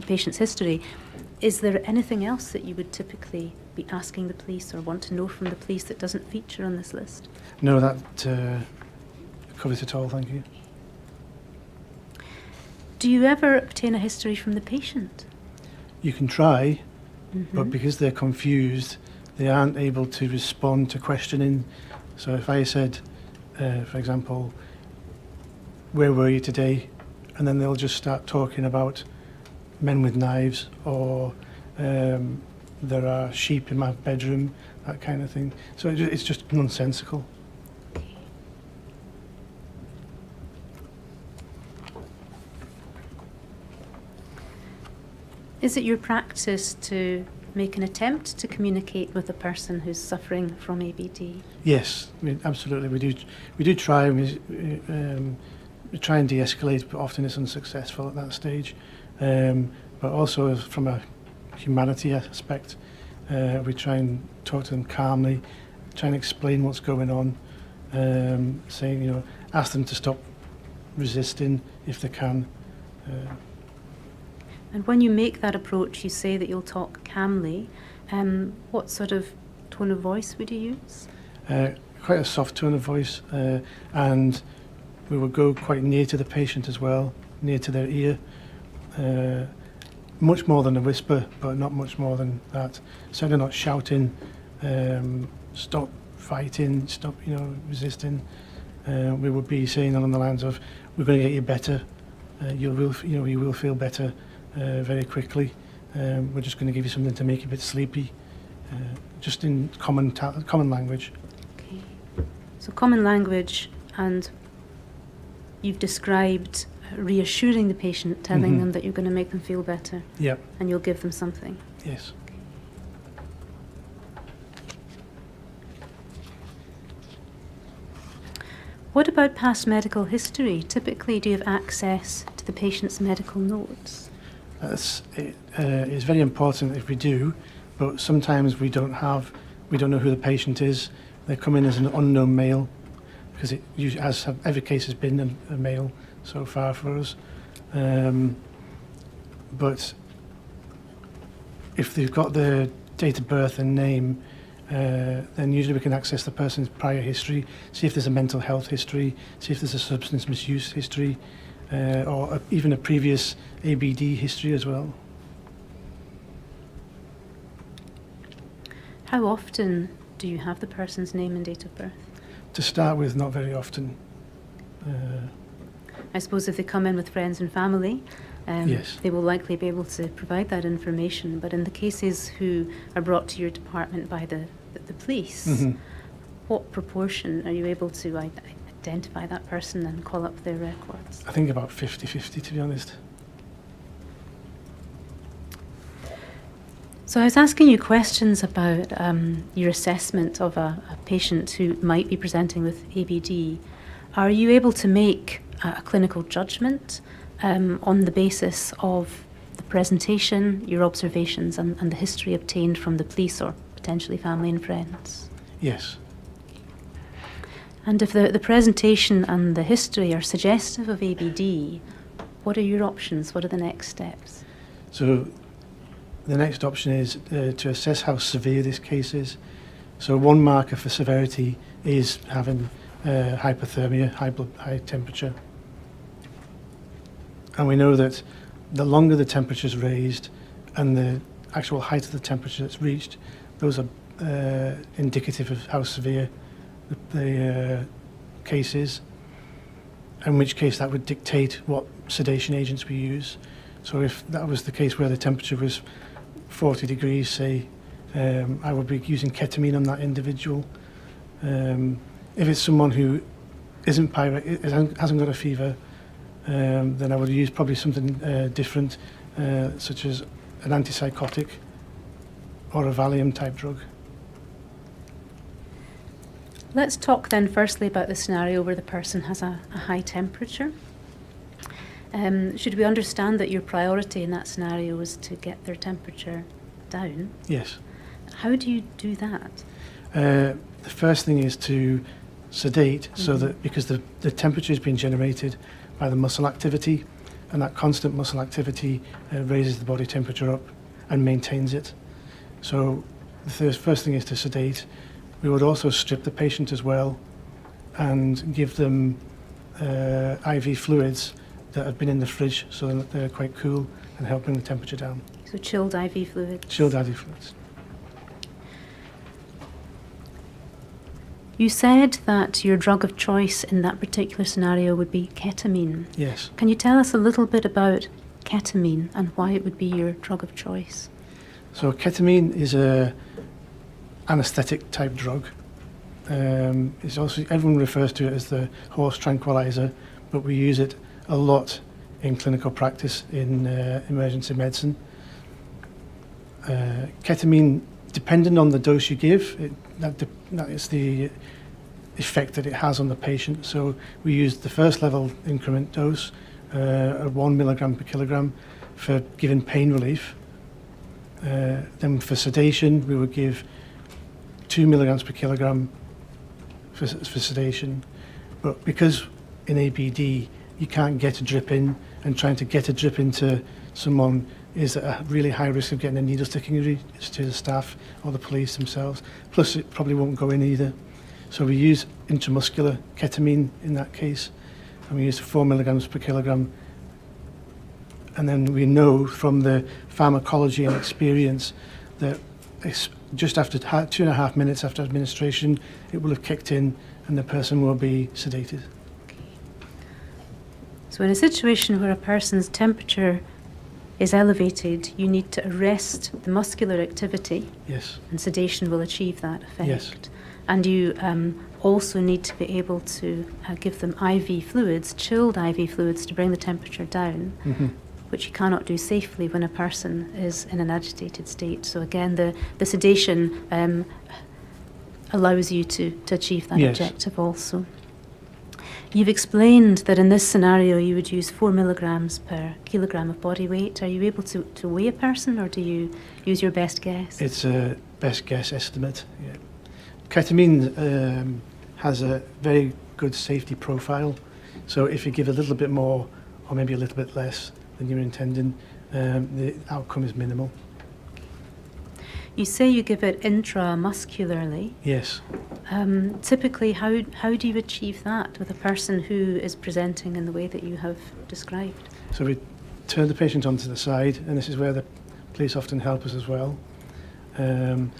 patient's history. Is there anything else that you would typically be asking the police or want to know from the police that doesn't feature on this list? No, that covers it all, thank you. Do you ever obtain a history from the patient? You can try, but because they're confused, they aren't able to respond to questioning. So if I said, for example, where were you today? And then they'll just start talking about men with knives, or there are sheep in my bedroom, that kind of thing. So it's just nonsensical. Is it your practice to make an attempt to communicate with a person who's suffering from ABD? Yes, absolutely. We do try. We try and de-escalate, but often it's unsuccessful at that stage. But also from a humanity aspect, we try and talk to them calmly, try and explain what's going on, saying, ask them to stop resisting if they can. And when you make that approach, you say that you'll talk calmly. What sort of tone of voice would you use? Quite a soft tone of voice, and we will go quite near to the patient as well, near to their ear. Much more than a whisper, but not much more than that. Certainly not shouting, stop fighting, stop, resisting. We would be saying along the lines of, we're going to get you better. You will feel better very quickly. We're just going to give you something to make you a bit sleepy, just in common language. Okay. So common language, and you've described reassuring the patient, telling them that you're going to make them feel better. Yep. And you'll give them something. Yes. What about past medical history? Typically, do you have access to the patient's medical notes? It's very important if we do, but sometimes we don't know who the patient is. They come in as an unknown male, because it usually, as every case has been a male so far for us. But if they've got their date of birth and name, then usually we can access the person's prior history, see if there's a mental health history, see if there's a substance misuse history, or even a previous ABD history as well. How often do you have the person's name and date of birth? To start with, not very often. I suppose if they come in with friends and family, Yes. they will likely be able to provide that information. But in the cases who are brought to your department by the police, Mhm. what proportion are you able to identify that person and call up their records? I think about 50-50, to be honest. So I was asking you questions about your assessment of a patient who might be presenting with ABD. Are you able to make a clinical judgment on the basis of the presentation, your observations, and the history obtained from the police or potentially family and friends? Yes. And if the presentation and the history are suggestive of ABD, what are your options? What are the next steps? So the next option is to assess how severe this case is. So one marker for severity is having hypothermia, high temperature. And we know that the longer the temperature is raised and the actual height of the temperature that's reached, those are indicative of how severe the case is, in which case that would dictate what sedation agents we use. So if that was the case where the temperature was 40 degrees, say, I would be using ketamine on that individual. If it's someone who hasn't got a fever, then I would use probably something different, such as an antipsychotic or a Valium type drug. Let's talk then firstly about the scenario where the person has a high temperature. Should we understand that your priority in that scenario is to get their temperature down? Yes. How do you do that? The first thing is to sedate, so that because the temperature is being generated by the muscle activity, and that constant muscle activity raises the body temperature up and maintains it. So the first thing is to sedate. We would also strip the patient as well and give them IV fluids that have been in the fridge so that they're quite cool and help bring the temperature down. So chilled IV fluid. Chilled IV fluids. You said that your drug of choice in that particular scenario would be ketamine. Yes. Can you tell us a little bit about ketamine and why it would be your drug of choice? So ketamine is a anesthetic type drug. It's also, everyone refers to it as the horse tranquilizer, but we use it a lot in clinical practice in emergency medicine. Ketamine, depending on the dose you give, that is the effect that it has on the patient. So we use the first level increment dose, 1 milligram per kilogram, for giving pain relief. Then for sedation, we would give 2 milligrams per kilogram for sedation. But because in ABD you can't get a drip in, and trying to get a drip into someone is at a really high risk of getting a needle sticking injury to the staff or the police themselves. Plus it probably won't go in either. So we use intramuscular ketamine in that case, and we use 4 milligrams per kilogram. And then we know from the pharmacology and experience that it's just after 2.5 minutes after administration, it will have kicked in and the person will be sedated. So in a situation where a person's temperature is elevated, you need to arrest the muscular activity, Yes. and sedation will achieve that effect. Yes. And you also need to be able to give them IV fluids, chilled IV fluids, to bring the temperature down, which you cannot do safely when a person is in an agitated state. So again, the sedation allows you to achieve that Yes. objective also. You've explained that in this scenario you would use 4 milligrams per kilogram of body weight. Are you able to weigh a person, or do you use your best guess? It's a best guess estimate. Yeah. Ketamine has a very good safety profile. So if you give a little bit more or maybe a little bit less than you're intending, the outcome is minimal. You say you give it intramuscularly. Yes. Typically, how do you achieve that with a person who is presenting in the way that you have described? So we turn the patient onto the side, and this is where the police often help us as well. And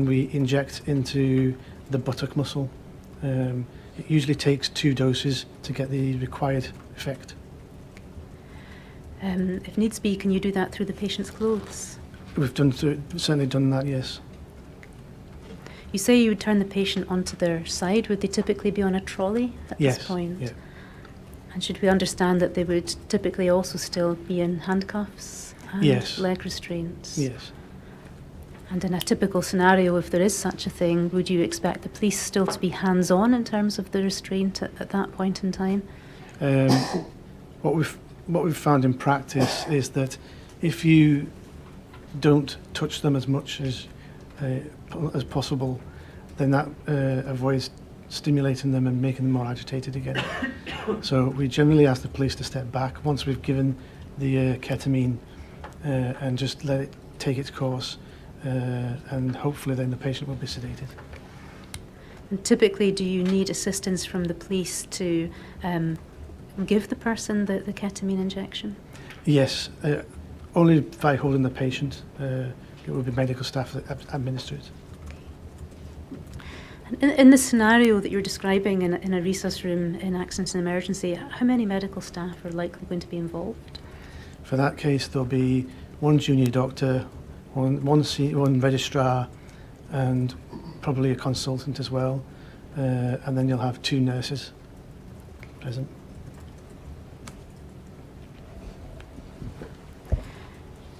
we inject into the buttock muscle. It usually takes 2 doses to get the required effect. If needs be, can you do that through the patient's clothes? We've certainly done that, yes. You say you would turn the patient onto their side. Would they typically be on a trolley at Yes. this point? Yeah. And should we understand that they would typically also still be in handcuffs and Yes. leg restraints? Yes. And in a typical scenario, if there is such a thing, would you expect the police still to be hands-on in terms of the restraint at that point in time? What we've found in practice is that if you don't touch them as much as possible, then that avoids stimulating them and making them more agitated again. So we generally ask the police to step back once we've given the ketamine and just let it take its course, and hopefully then the patient will be sedated. And typically, do you need assistance from the police to give the person the ketamine injection? Yes, only by holding the patient. It will be medical staff that administer it. In the scenario that you're describing in a resus room in accident and emergency, how many medical staff are likely going to be involved? For that case, there'll be 1 junior doctor, one registrar, and probably a consultant as well. And then you'll have 2 nurses present.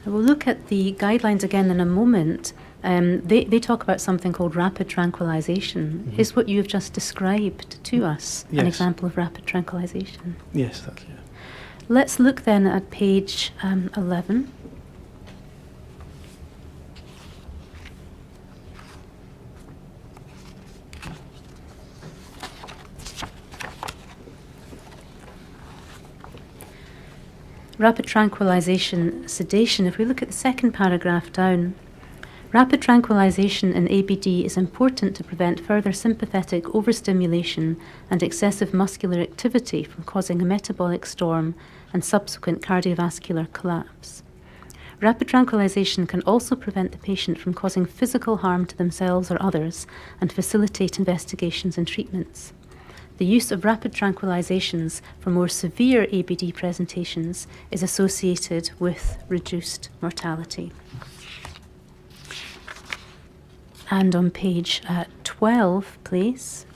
We'll look at the guidelines again in a moment. They talk about something called rapid tranquilization. Mm-hmm. Is what you have just described to us an Yes. example of rapid tranquilization? Yes, that's it. Let's look then at page 11. Rapid tranquilization, sedation. If we look at the second paragraph down, rapid tranquilization in ABD is important to prevent further sympathetic overstimulation and excessive muscular activity from causing a metabolic storm and subsequent cardiovascular collapse. Rapid tranquilization can also prevent the patient from causing physical harm to themselves or others and facilitate investigations and treatments. The use of rapid tranquilizations for more severe ABD presentations is associated with reduced mortality. And on page 12, please.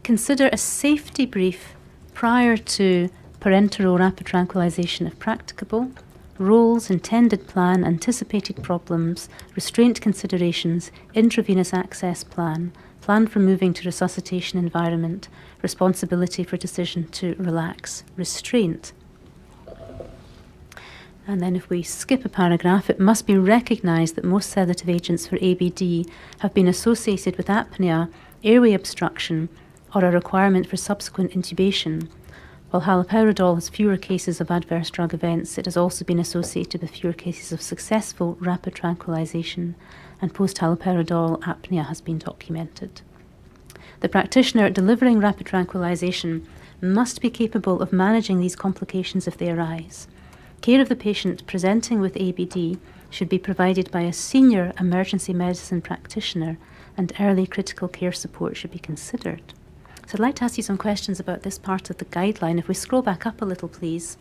Consider a safety brief prior to parenteral rapid tranquilization if practicable. Roles, intended plan, anticipated problems, restraint considerations, intravenous access plan, plan for moving to resuscitation environment, responsibility for decision to relax, restraint. And then if we skip a paragraph, it must be recognised that most sedative agents for ABD have been associated with apnea, airway obstruction, or a requirement for subsequent intubation. While haloperidol has fewer cases of adverse drug events, it has also been associated with fewer cases of successful rapid tranquilization, and post-haloperidol apnea has been documented. The practitioner delivering rapid tranquilization must be capable of managing these complications if they arise. Care of the patient presenting with ABD should be provided by a senior emergency medicine practitioner, and early critical care support should be considered. So I'd like to ask you some questions about this part of the guideline. If we scroll back up a little, please.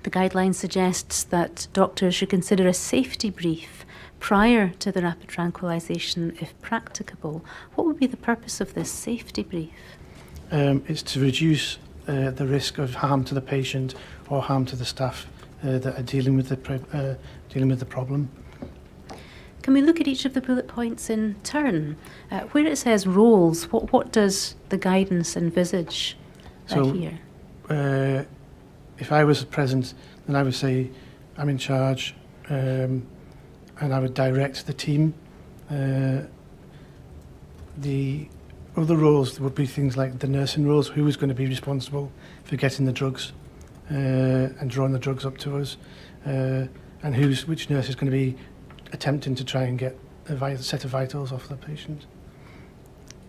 The guideline suggests that doctors should consider a safety brief prior to the rapid tranquilization if practicable. What would be the purpose of this safety brief? It's to reduce the risk of harm to the patient or harm to the staff that are dealing with the problem. Can we look at each of the bullet points in turn? Where it says roles, what does the guidance envisage here? If I was present, then I would say I'm in charge, and I would direct the team. The other roles would be things like the nursing roles, who is going to be responsible for getting the drugs and drawing the drugs up to us, and which nurse is going to be attempting to try and get a set of vitals off the patient.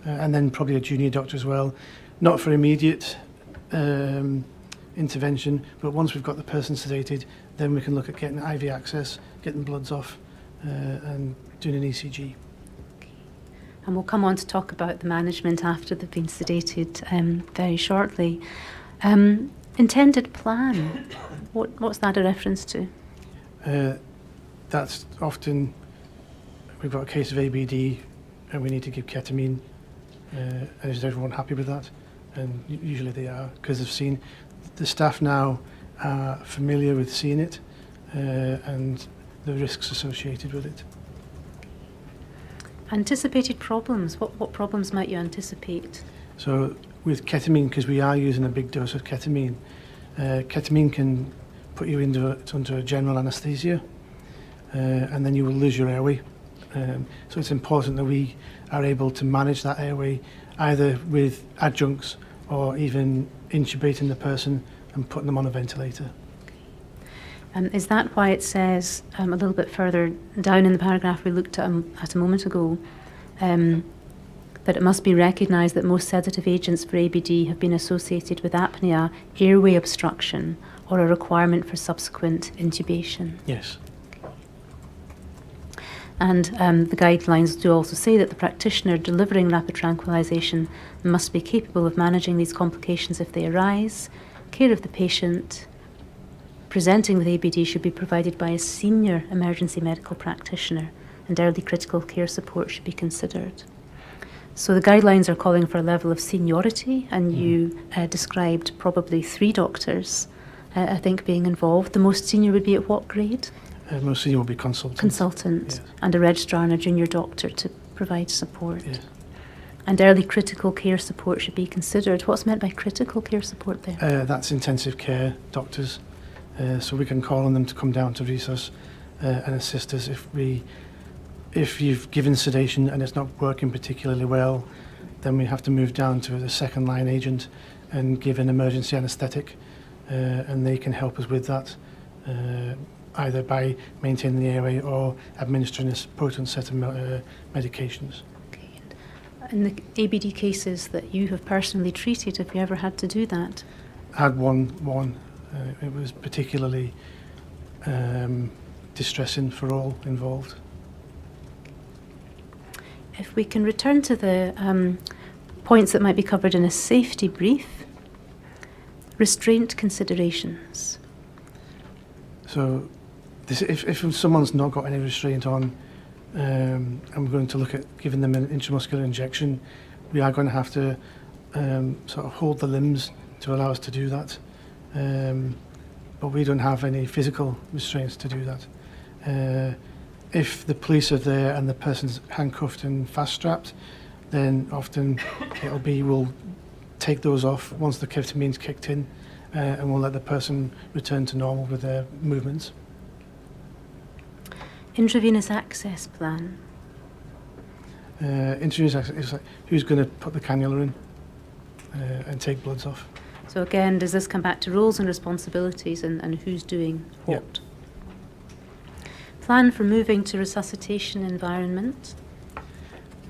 And then probably a junior doctor as well, not for immediate intervention, but once we've got the person sedated, then we can look at getting IV access, getting bloods off, and doing an ECG. And we'll come on to talk about the management after they've been sedated very shortly. Intended plan, what's that a reference to? That's often, we've got a case of ABD and we need to give ketamine, and is everyone happy with that? And usually they are, because they've seen, the staff now are familiar with seeing it and the risks associated with it. Anticipated problems, what problems might you anticipate? So with ketamine, because we are using a big dose of ketamine, ketamine can put you under a general anaesthesia, and then you will lose your airway. So it's important that we are able to manage that airway either with adjuncts or even intubating the person and putting them on a ventilator. Is that why it says a little bit further down in the paragraph we looked at a moment ago, that it must be recognised that most sedative agents for ABD have been associated with apnea, airway obstruction, or a requirement for subsequent intubation? Yes. And the guidelines do also say that the practitioner delivering rapid tranquilization must be capable of managing these complications if they arise. Care of the patient presenting with ABD should be provided by a senior emergency medical practitioner, and early critical care support should be considered. So the guidelines are calling for a level of seniority, and you described probably 3 doctors, I think, being involved. The most senior would be at what grade? Most senior will be consultant. Consultant, yes. And a registrar and a junior doctor to provide support. Yes. And early critical care support should be considered. What's meant by critical care support there? That's intensive care doctors. So we can call on them to come down to resus and assist us if you've given sedation and it's not working particularly well, then we have to move down to the second line agent and give an emergency anaesthetic, and they can help us with that, either by maintaining the airway or administering a potent set of medications. Okay. And the ABD cases that you have personally treated, have you ever had to do that? I had one. It was particularly distressing for all involved. If we can return to the points that might be covered in a safety brief, restraint considerations. So if someone's not got any restraint on, and we're going to look at giving them an intramuscular injection, we are going to have to sort of hold the limbs to allow us to do that. But we don't have any physical restraints to do that. If the police are there and the person's handcuffed and fast-strapped, then often it'll be we'll take those off once the ketamine's kicked in, and we'll let the person return to normal with their movements. Intravenous access plan. Intravenous access is like who's going to put the cannula in and take bloods off. So again, does this come back to roles and responsibilities and who's doing what? Yep. Plan for moving to resuscitation environment.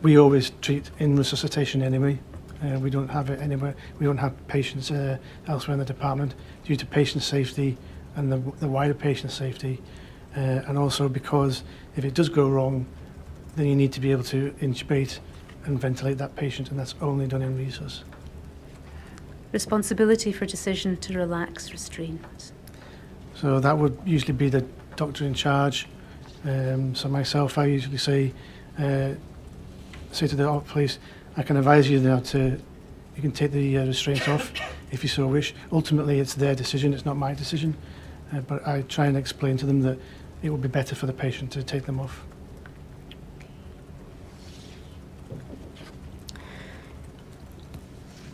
We always treat in resuscitation anyway. We don't have it anywhere. We don't have patients elsewhere in the department due to patient safety and the wider patient safety, and also because if it does go wrong, then you need to be able to intubate and ventilate that patient, and that's only done in resus. Responsibility for decision to relax restraint. So that would usually be the doctor in charge. So myself, I usually say to the police, I can advise you now you can take the restraints off if you so wish. Ultimately, it's their decision, it's not my decision. But I try and explain to them that it would be better for the patient to take them off.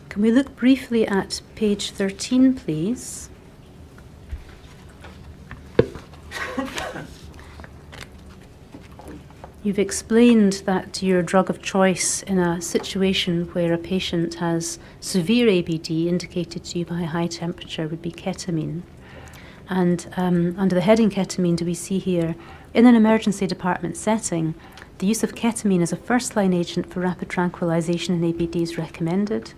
Can we look briefly at page 13, please? You've explained that your drug of choice in a situation where a patient has severe ABD indicated to you by a high temperature would be ketamine. And under the heading ketamine, do we see here, in an emergency department setting, the use of ketamine as a first-line agent for rapid tranquilization in ABD is recommended.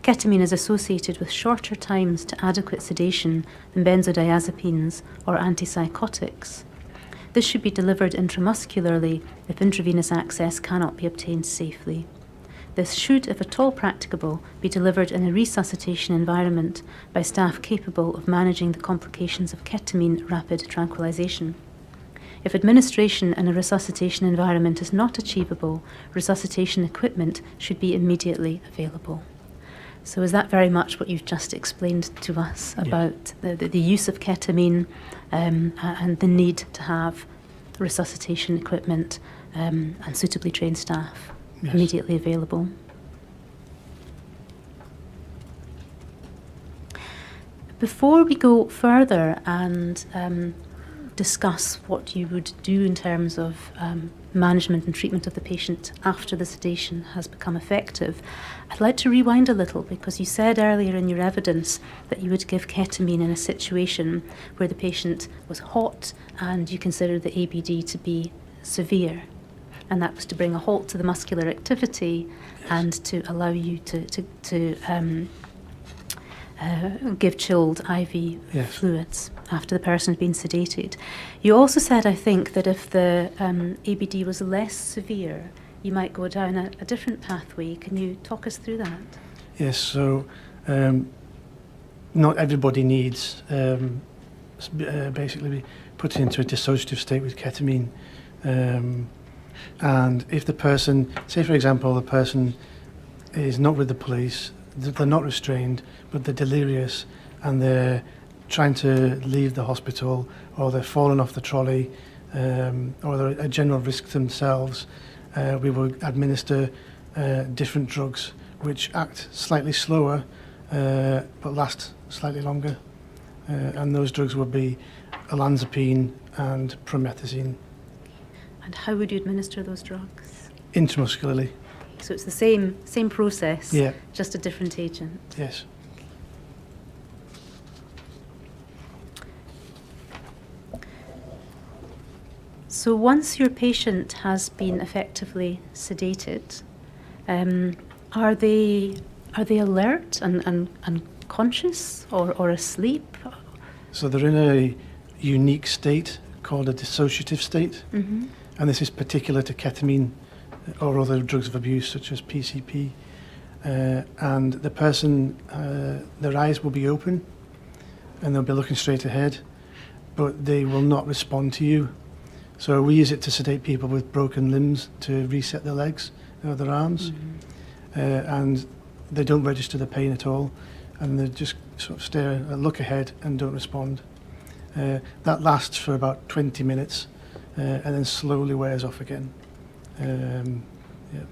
Ketamine is associated with shorter times to adequate sedation than benzodiazepines or antipsychotics. This should be delivered intramuscularly if intravenous access cannot be obtained safely. This should, if at all practicable, be delivered in a resuscitation environment by staff capable of managing the complications of ketamine rapid tranquilization. If administration in a resuscitation environment is not achievable, resuscitation equipment should be immediately available. So is that very much what you've just explained to us about the use of ketamine and the need to have resuscitation equipment and suitably trained staff immediately available? Before we go further and discuss what you would do in terms of management and treatment of the patient after the sedation has become effective, I'd like to rewind a little, because you said earlier in your evidence that you would give ketamine in a situation where the patient was hot and you considered the ABD to be severe, and that was to bring a halt to the muscular activity and to allow you to give chilled IV fluids after the person had been sedated. You also said, I think, that if the ABD was less severe, you might go down a different pathway. Can you talk us through that? Yes, so not everybody needs basically put into a dissociative state with ketamine. And if the person, say for example, the person is not with the police, they're not restrained, but they're delirious and they're trying to leave the hospital, or they're falling off the trolley, or they're at general risk themselves, we will administer different drugs which act slightly slower but last slightly longer. And those drugs would be olanzapine and promethazine. And how would you administer those drugs? Intramuscularly. So it's the same process, Yeah. just a different agent. Yes. So once your patient has been effectively sedated, are they alert and conscious or asleep? So they're in a unique state called a dissociative state, Mm-hmm. and this is particular to ketamine or other drugs of abuse such as PCP. And the person, their eyes will be open and they'll be looking straight ahead, but they will not respond to you. So we use it to sedate people with broken limbs to reset their legs or their arms. Mm-hmm. And they don't register the pain at all, and they just sort of stare, look ahead and don't respond. That lasts for about 20 minutes and then slowly wears off again. Yeah.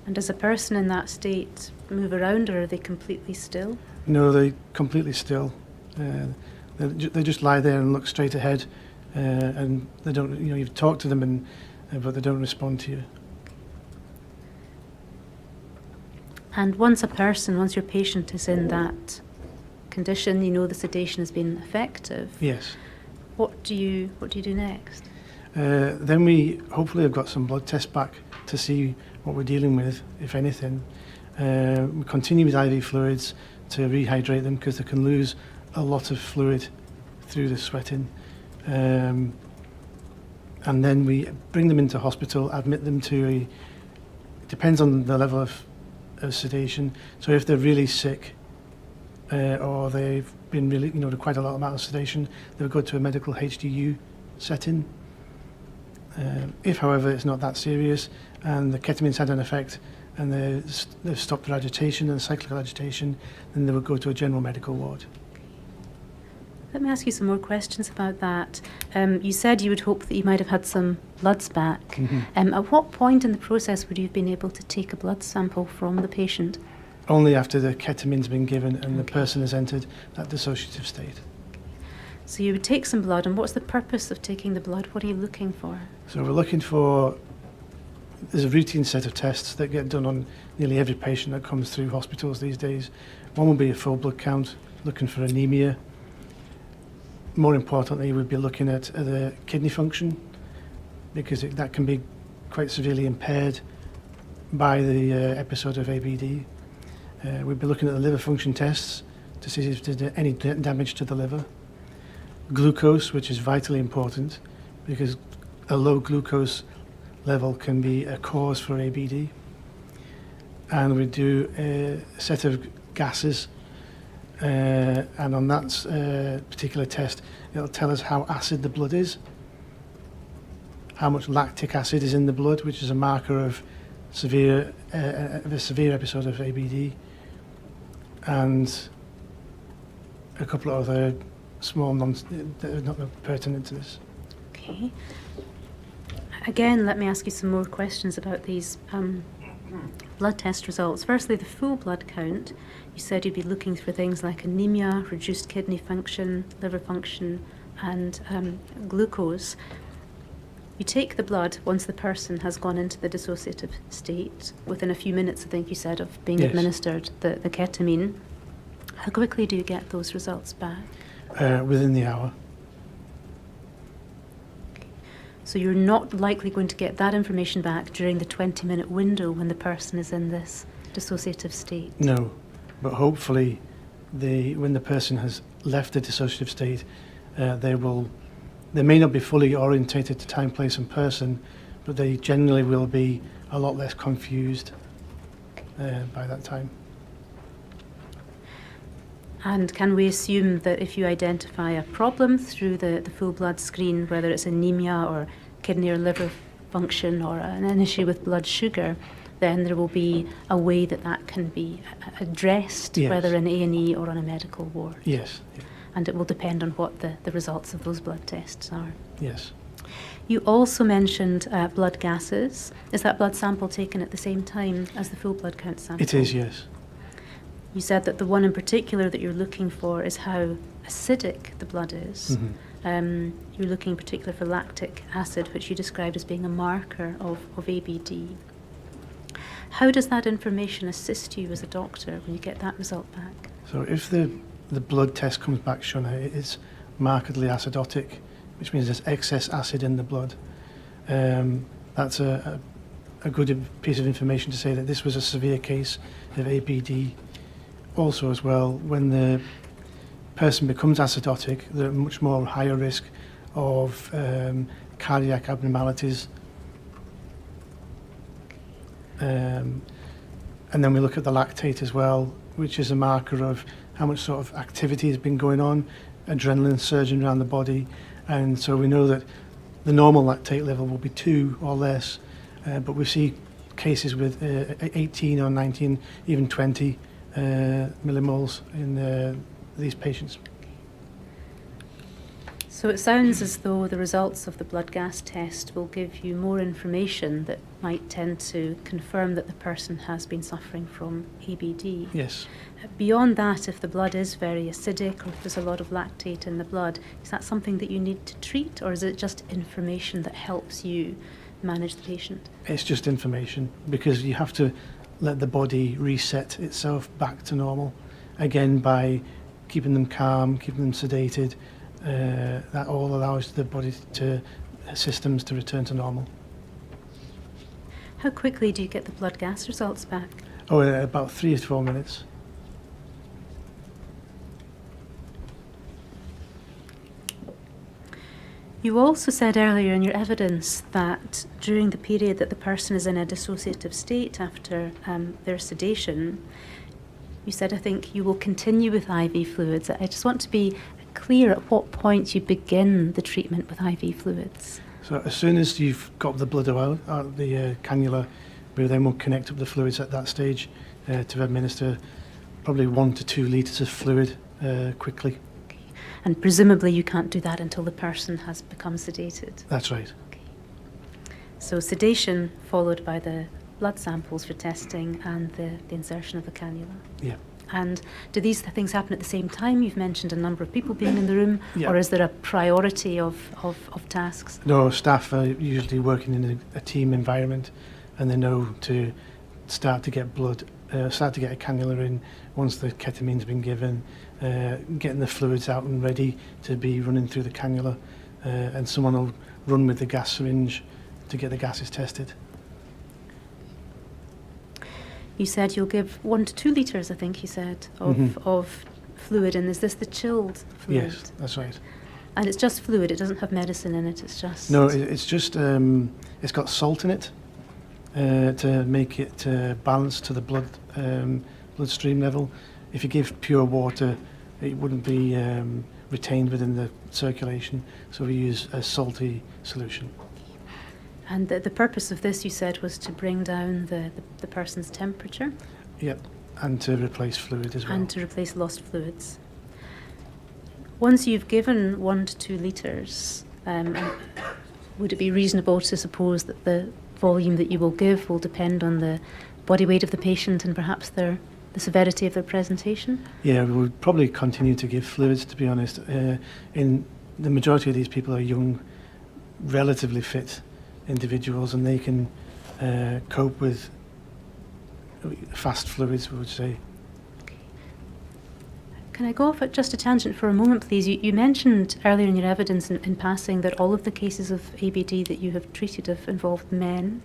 And does a person in that state move around, or are they completely still? No, they're completely still. They just lie there and look straight ahead, and they don't. You know, you've talked to them, but they don't respond to you. And once your patient is in that condition, you know the sedation has been effective. Yes. What do you do next? Then we hopefully have got some blood tests back to see what we're dealing with, if anything. We continue with IV fluids to rehydrate them, because they can lose a lot of fluid through the sweating. And then we bring them into hospital, admit them to it depends on the level of sedation. So if they're really sick, or they've been really, to quite a lot amount of sedation, they'll go to a medical HDU setting. If, however, it's not that serious and the ketamine's had an effect and they've stopped their agitation and cyclical agitation, then they would go to a general medical ward. Let me ask you some more questions about that. You said you would hope that you might have had some bloods back. Mm-hmm. At what point in the process would you have been able to take a blood sample from the patient? Only after the ketamine's been given and the person has entered that dissociative state. So you would take some blood, and what's the purpose of taking the blood? What are you looking for? So we're looking for, there's a routine set of tests that get done on nearly every patient that comes through hospitals these days. One will be a full blood count, looking for anemia. More importantly, we'd be looking at the kidney function, because that can be quite severely impaired by the episode of ABD. We'd be looking at the liver function tests to see if there's any damage to the liver. Glucose, which is vitally important, because a low glucose level can be a cause for ABD. And we do a set of gases, and on that particular test, it'll tell us how acid the blood is, how much lactic acid is in the blood, which is a marker of a severe episode of ABD, and a couple of other small that are not pertinent to this. Okay. Again, let me ask you some more questions about these blood test results. Firstly, the full blood count. You said you'd be looking for things like anemia, reduced kidney function, liver function, and glucose. You take the blood once the person has gone into the dissociative state, within a few minutes, I think you said, of being Yes. administered the ketamine. How quickly do you get those results back? Within the hour. So you're not likely going to get that information back during the 20-minute window when the person is in this dissociative state? No, but hopefully when the person has left the dissociative state, they may not be fully orientated to time, place and person, but they generally will be a lot less confused by that time. And can we assume that if you identify a problem through the full blood screen, whether it's anemia or kidney or liver function or an issue with blood sugar, then there will be a way that that can be addressed, Yes. whether in A&E or on a medical ward? Yes, And it will depend on what the results of those blood tests are. yes. You also mentioned blood gases. Is that blood sample taken at the same time as the full blood count sample? It is, yes. You said that the one in particular that you're looking for is how acidic the blood is. You're looking in particular for lactic acid, which you described as being a marker of ABD. How does that information assist you as a doctor when you get that result back? So if the blood test comes back showing that it's markedly acidotic, which means there's excess acid in the blood, that's a good piece of information to say that this was a severe case of ABD. Also as well, when the person becomes acidotic, they're at much more higher risk of cardiac abnormalities. And then we look at the lactate as well, which is a marker of how much sort of activity has been going on, adrenaline surging around the body. And so we know that the normal lactate level will be 2 or less, but we see cases with 18 or 19, even 20 millimoles in these patients. So it sounds as though the results of the blood gas test will give you more information that might tend to confirm that the person has been suffering from ABD. Yes. Beyond that, if the blood is very acidic or if there's a lot of lactate in the blood, is that something that you need to treat, or is it just information that helps you manage the patient? It's just information, because you have to let the body reset itself back to normal, again by keeping them calm, keeping them sedated. That all allows the body systems to return to normal. How quickly do you get the blood gas results back? Oh, about 3 to 4 minutes. You also said earlier in your evidence that during the period that the person is in a dissociative state after their sedation, you said, I think, you will continue with IV fluids. I just want to be clear at what point you begin the treatment with IV fluids. So as soon as you've got the blood out of the cannula, we then will connect up the fluids at that stage to administer probably 1 to 2 litres of fluid quickly. Okay. And presumably you can't do that until the person has become sedated. That's right. Okay. So sedation followed by the blood samples for testing and the insertion of the cannula. Yeah. And do these things happen at the same time? You've mentioned a number of people being in the room, Yeah. or is there a priority of tasks? No, staff are usually working in a team environment, and they know to start to get blood, start to get a cannula in once the ketamine's been given, getting the fluids out and ready to be running through the cannula, and someone will run with the gas syringe to get the gases tested. You said you'll give 1 to 2 litres, I think you said, of fluid, and is this the chilled fluid? Yes, that's right. And it's just fluid, it doesn't have medicine in it, it's just... No, it's just, it's got salt in it to make it balanced to the bloodstream level. If you give pure water, it wouldn't be retained within the circulation, so we use a salty solution. And the purpose of this, you said, was to bring down the person's temperature? Yep, and to replace fluid as well. And to replace lost fluids. Once you've given 1 to 2 litres, would it be reasonable to suppose that the volume that you will give will depend on the body weight of the patient and perhaps the severity of their presentation? Yeah, we would probably continue to give fluids, to be honest. In the majority of these people are young, relatively fit individuals, and they can cope with fast fluids, we would say. Can I go off at just a tangent for a moment, please? You mentioned earlier in your evidence in passing that all of the cases of ABD that you have treated have involved men.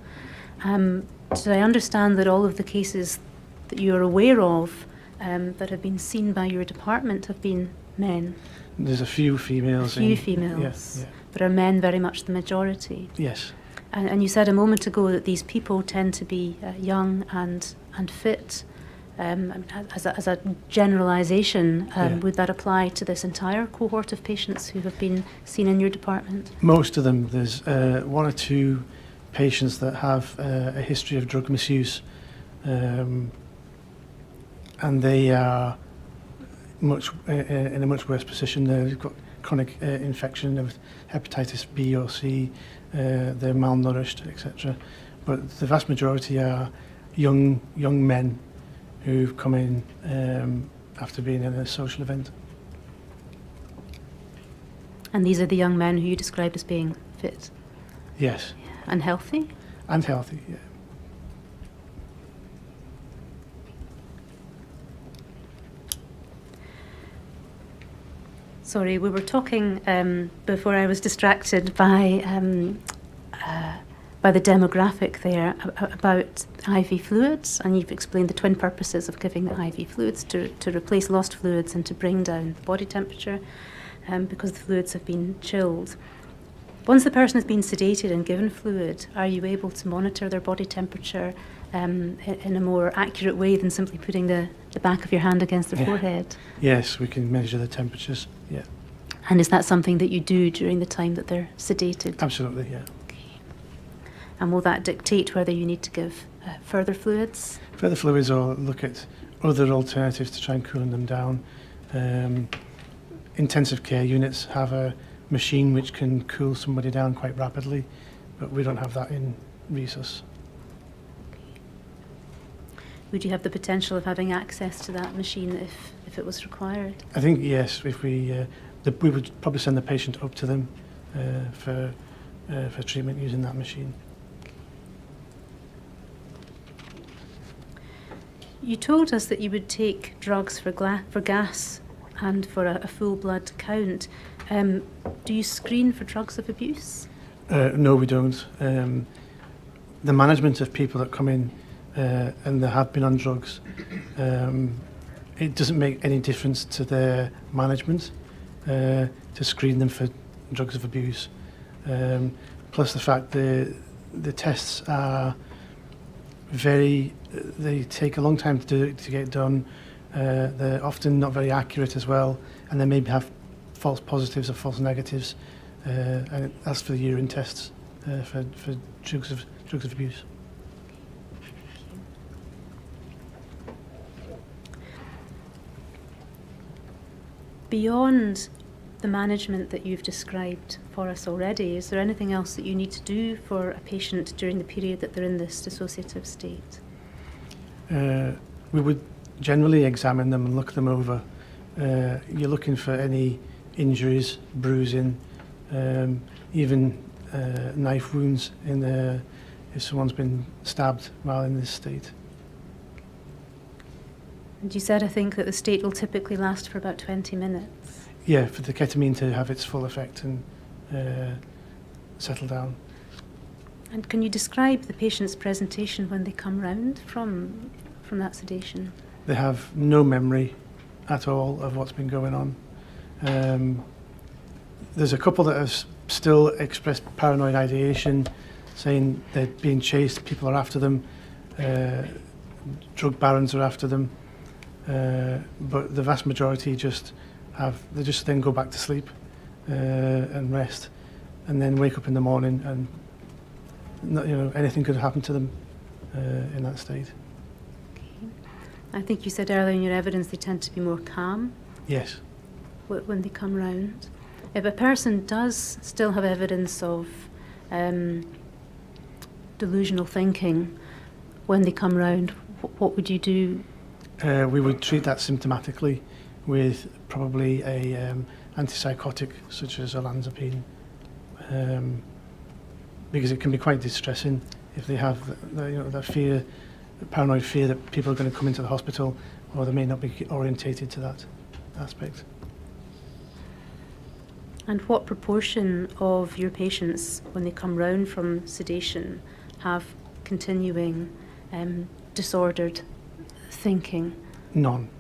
Did I understand that all of the cases that you're aware of that have been seen by your department have been men? There's a few females. A few females, but are men very much the majority? Yes. And you said a moment ago that these people tend to be young and fit. As a generalisation, would that apply to this entire cohort of patients who have been seen in your department? Most of them. There's 1 or 2 patients that have a history of drug misuse, and they are in a much worse position. They've got chronic infection of hepatitis B or C, they're malnourished, etc. But the vast majority are young men who've come in after being in a social event. And these are the young men who you described as being fit? Yes. And healthy? And healthy, yeah. Sorry, we were talking before I was distracted by the demographic there about IV fluids, and you've explained the twin purposes of giving the IV fluids to replace lost fluids and to bring down the body temperature because the fluids have been chilled. Once the person has been sedated and given fluid, are you able to monitor their body temperature in a more accurate way than simply putting the back of your hand against their forehead? Yes, we can measure the temperatures, yeah. And is that something that you do during the time that they're sedated? Absolutely, yeah. Okay. And will that dictate whether you need to give further fluids? Further fluids, or look at other alternatives to try and cooling them down. Intensive care units have a machine which can cool somebody down quite rapidly, but we don't have that in resus. Would you have the potential of having access to that machine if it was required? I think yes, if we would probably send the patient up to them for treatment using that machine. You told us that you would take drugs for gas and for a full blood count. Do you screen for drugs of abuse? No, we don't. The management of people that come in and they have been on drugs, it doesn't make any difference to their management to screen them for drugs of abuse. Plus the fact the tests are they take a long time to get done. They're often not very accurate as well, and they maybe have false positives or false negatives. And that's for the urine tests for drugs of abuse. Beyond the management that you've described for us already, is there anything else that you need to do for a patient during the period that they're in this dissociative state? We would generally examine them and look them over. You're looking for any injuries, bruising, even knife wounds if someone's been stabbed while in this state. And you said, I think, that the state will typically last for about 20 minutes. Yeah, for the ketamine to have its full effect and settle down. And can you describe the patient's presentation when they come round from that sedation? They have no memory at all of what's been going on. There's a couple that have still expressed paranoid ideation, saying they're being chased, people are after them, drug barons are after them, but the vast majority they just then go back to sleep and rest, and then wake up in the morning and anything could happen to them in that state. Okay. I think you said earlier in your evidence they tend to be more calm. Yes. When they come round. If a person does still have evidence of delusional thinking when they come round, what would you do? We would treat that symptomatically with probably a antipsychotic such as olanzapine, because it can be quite distressing if they have that fear, the paranoid fear that people are going to come into the hospital, or they may not be orientated to that aspect. And what proportion of your patients, when they come round from sedation, have continuing disordered thinking? None.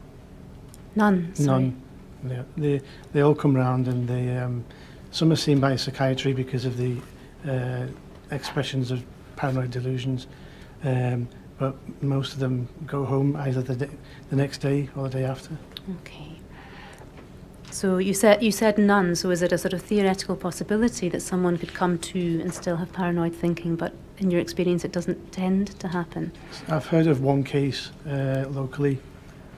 None, sorry. None. Yeah. They all come round, and some are seen by psychiatry because of the expressions of paranoid delusions, but most of them go home either the next day or the day after. Okay. So you said none, so is it a sort of theoretical possibility that someone could come to and still have paranoid thinking, but in your experience it doesn't tend to happen? I've heard of one case locally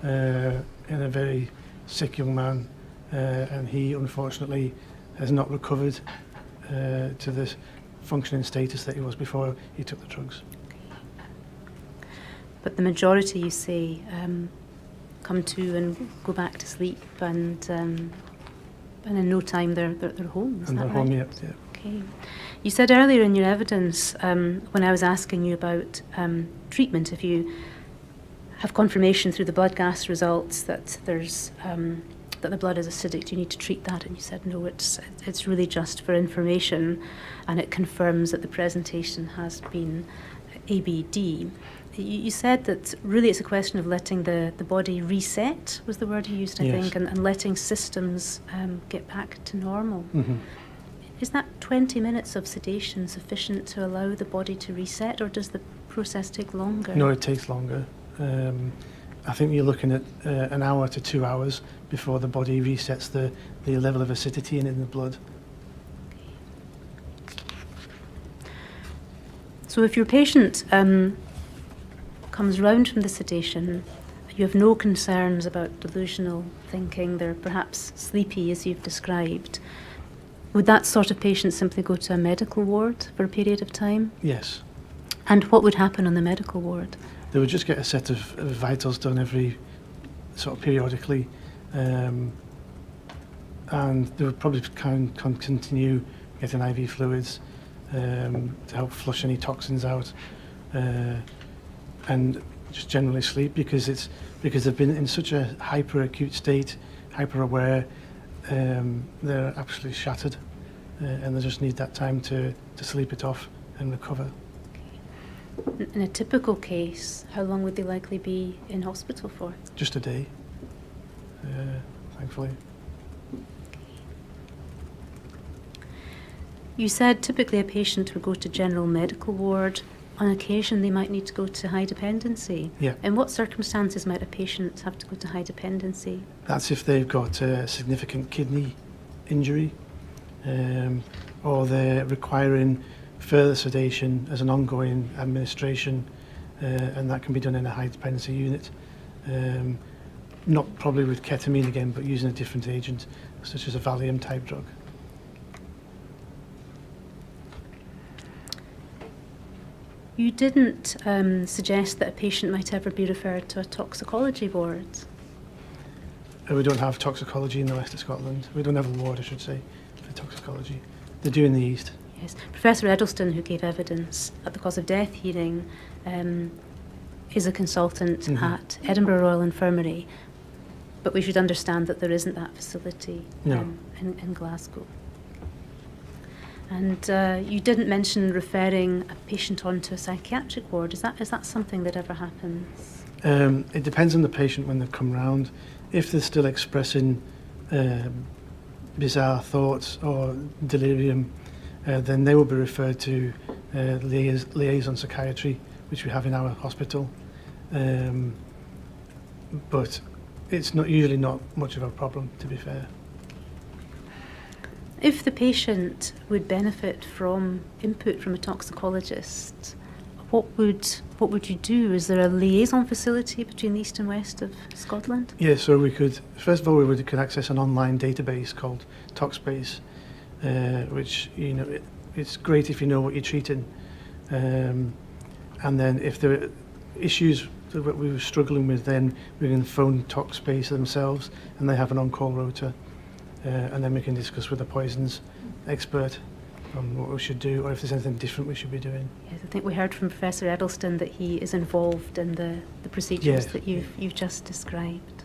in a very sick young man, and he unfortunately has not recovered to this functioning status that he was before he took the drugs. But the majority, you say, come to and go back to sleep, and in no time they're home. Is And that they're right? home, yeah. Okay. You said earlier in your evidence, when I was asking you about treatment, if you have confirmation through the blood gas results that there's that the blood is acidic, do you need to treat that? And you said no, it's really just for information, and it confirms that the presentation has been ABD. You said that really it's a question of letting the body reset, was the word you used, I Yes. think, and letting systems get back to normal. Mm-hmm. Is that 20 minutes of sedation sufficient to allow the body to reset, or does the process take longer? No, it takes longer. I think you're looking at an hour to 2 hours before the body resets the level of acidity in the blood. So if your patient comes round from the sedation, you have no concerns about delusional thinking, they're perhaps sleepy as you've described, would that sort of patient simply go to a medical ward for a period of time? Yes. And what would happen on the medical ward? They would just get a set of vitals done every sort of periodically, and they would probably continue getting IV fluids to help flush any toxins out, and just generally sleep because they've been in such a hyper-acute state, hyper-aware. They're absolutely shattered, and they just need that time to sleep it off and recover. In a typical case, how long would they likely be in hospital for? Just a day, thankfully. You said typically a patient would go to general medical ward. On occasion, they might need to go to high dependency. Yeah. In what circumstances might a patient have to go to high dependency? That's if they've got a significant kidney injury, or they're requiring further sedation as an ongoing administration, and that can be done in a high dependency unit. Not probably with ketamine again, but using a different agent, such as a Valium type drug. You didn't suggest that a patient might ever be referred to a toxicology ward. We don't have toxicology in the west of Scotland. We don't have a ward, I should say, for toxicology. They do in the east. Yes. Professor Eddleston, who gave evidence at the cause of death hearing, is a consultant at Edinburgh Royal Infirmary, but we should understand that there isn't that facility in Glasgow. And you didn't mention referring a patient onto a psychiatric ward. Is that something that ever happens? It depends on the patient when they come round. If they're still expressing bizarre thoughts or delirium, then they will be referred to liaison psychiatry, which we have in our hospital. But it's usually not much of a problem, to be fair. If the patient would benefit from input from a toxicologist, what would you do? Is there a liaison facility between the east and west of Scotland? Yeah, so we could, first of all, we could access an online database called ToxBase, which, it's great if you know what you're treating. And then if there are issues that we were struggling with, then we can phone ToxBase themselves, and they have an on-call rota. And then we can discuss with the poisons expert on what we should do, or if there's anything different we should be doing. Yes, I think we heard from Professor Eddleston that he is involved in the procedures that you've just described.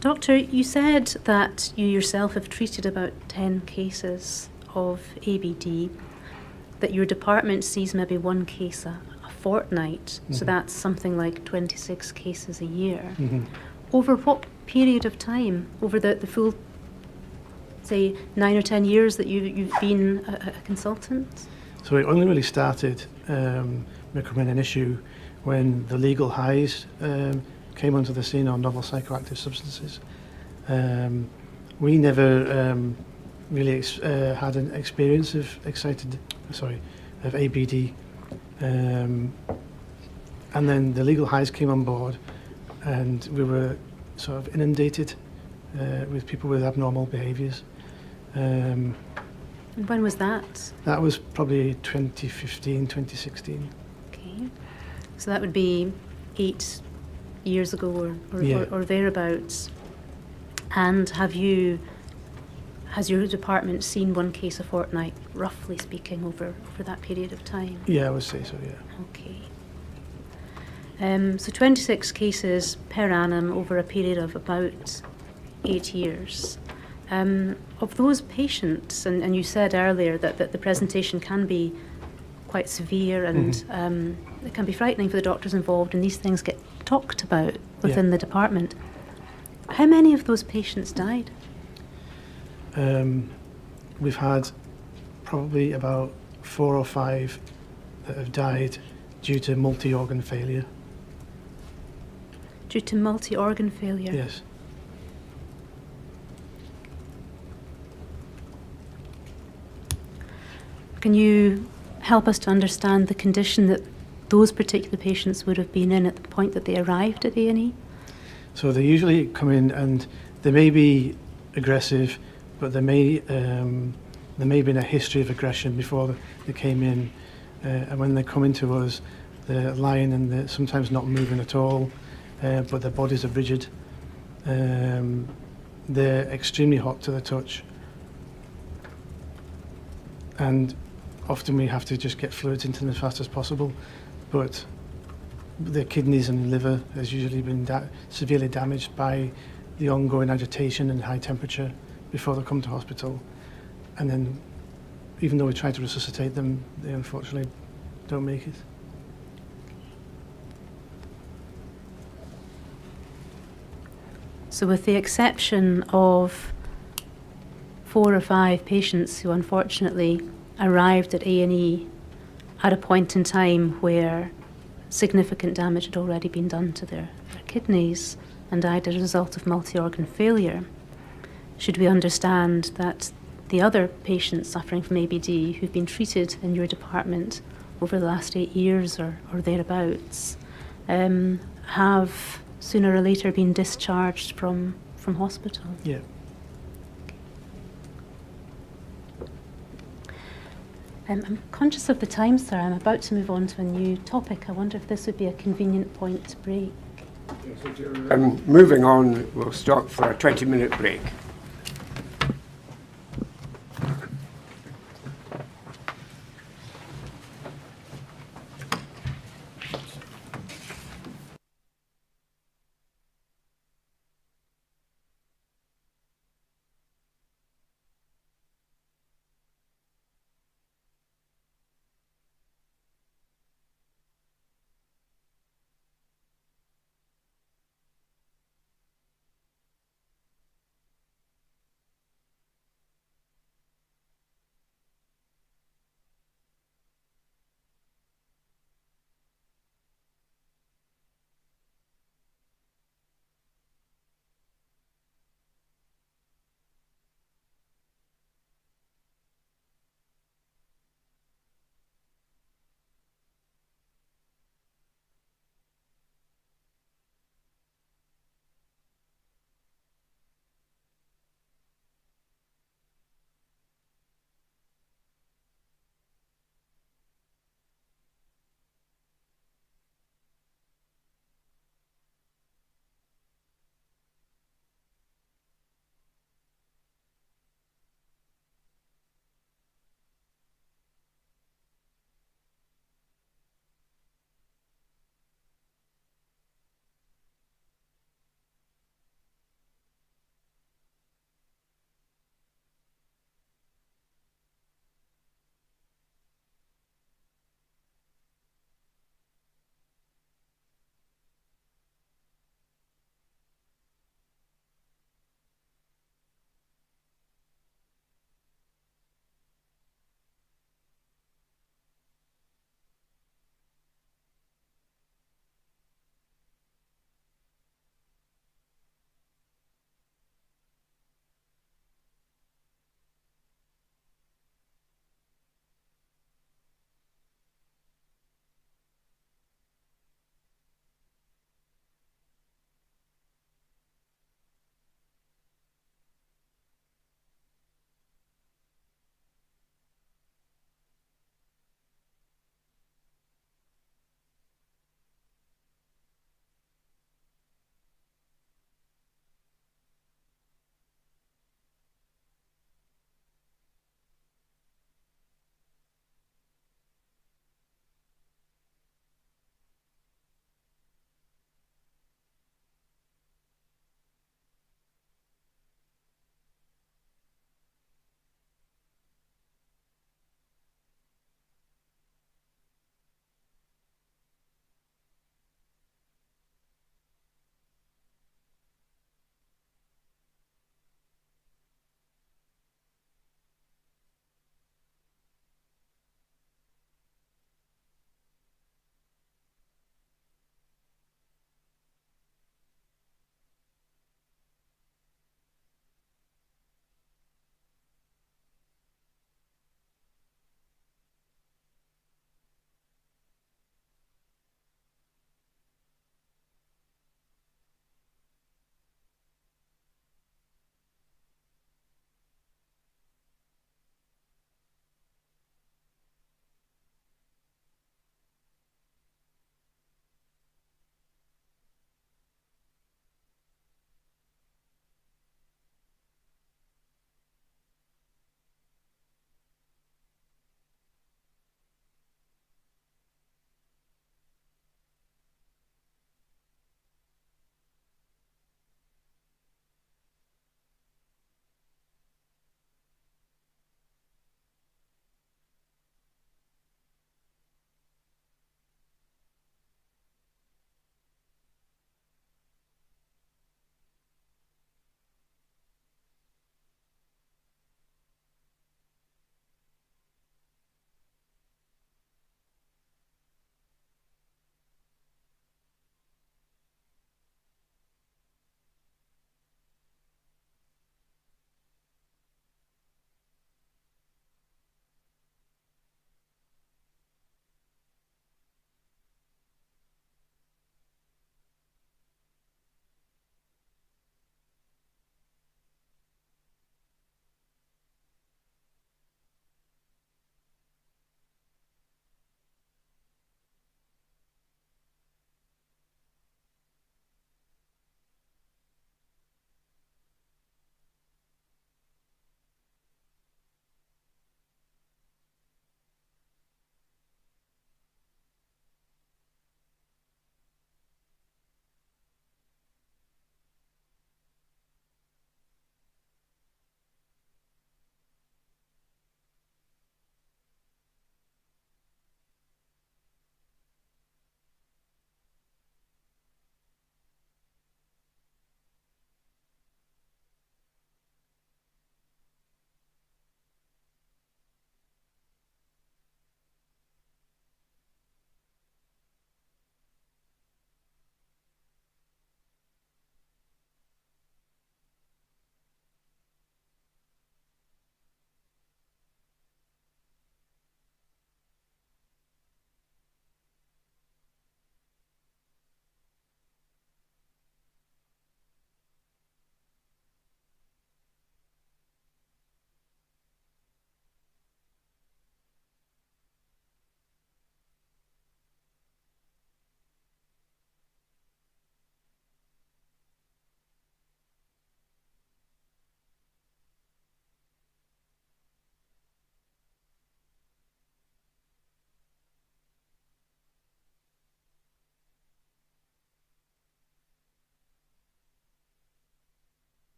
Doctor, you said that you yourself have treated about 10 cases of ABD, that your department sees maybe one case a fortnight, so that's something like 26 cases a year. Over what period of time? Over the full, say, 9 or 10 years that you've been a consultant? So it only really started becoming an issue when the legal highs came onto the scene on novel psychoactive substances. We never really had an experience of ABD. And then the legal highs came on board, and we were sort of inundated with people with abnormal behaviours. And when was that? That was probably 2015, 2016. Okay. So that would be 8 years ago or thereabouts. And has your department seen one case a fortnight, roughly speaking, over that period of time? Yeah, I would say so, yeah. Okay. So 26 cases per annum over a period of about 8 years. Of those patients, and you said earlier that the presentation can be quite severe and it can be frightening for the doctors involved, and these things get talked about within the department. How many of those patients died? We've had probably about 4 or 5 that have died due to multi-organ failure. Due to multi-organ failure? Yes. Can you help us to understand the condition that those particular patients would have been in at the point that they arrived at A&E? So they usually come in and they may be aggressive, but there may have been a history of aggression before they came in. And when they come into us, they're lying and they're sometimes not moving at all, but their bodies are rigid. They're extremely hot to the touch. And often we have to just get fluids into them as fast as possible, but their kidneys and liver has usually been severely damaged by the ongoing agitation and high temperature before they come to hospital. And then, even though we try to resuscitate them, they unfortunately don't make it. So with the exception of 4 or 5 patients who unfortunately arrived at A&E at a point in time where significant damage had already been done to their kidneys and died as a result of multi-organ failure, should we understand that the other patients suffering from ABD who've been treated in your department over the last 8 years or thereabouts have sooner or later been discharged from hospital? Yeah. I'm conscious of the time, sir. I'm about to move on to a new topic. I wonder if this would be a convenient point to break. Moving on, we'll stop for a 20-minute break.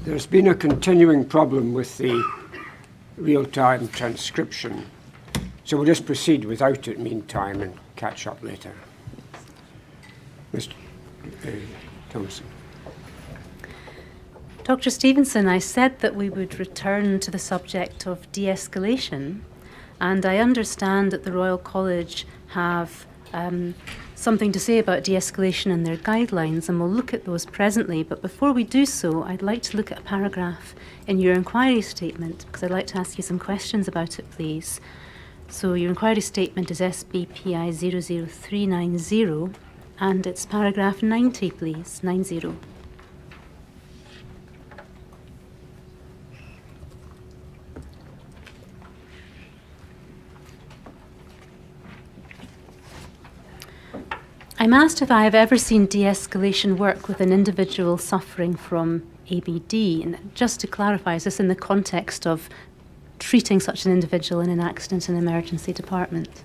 There's been a continuing problem with the real-time transcription, so we'll just proceed without it meantime and catch up later. Mr. Thompson. Dr. Stevenson, I said that we would return to the subject of de-escalation, and I understand that the Royal College have something to say about de-escalation in their guidelines, and we'll look at those presently. But before we do so, I'd like to look at a paragraph in your inquiry statement, because I'd like to ask you some questions about it, please. So your inquiry statement is SBPI 00390, and it's paragraph 90, please, 90. I'm asked if I have ever seen de-escalation work with an individual suffering from ABD. And just to clarify, is this in the context of treating such an individual in an accident and emergency department?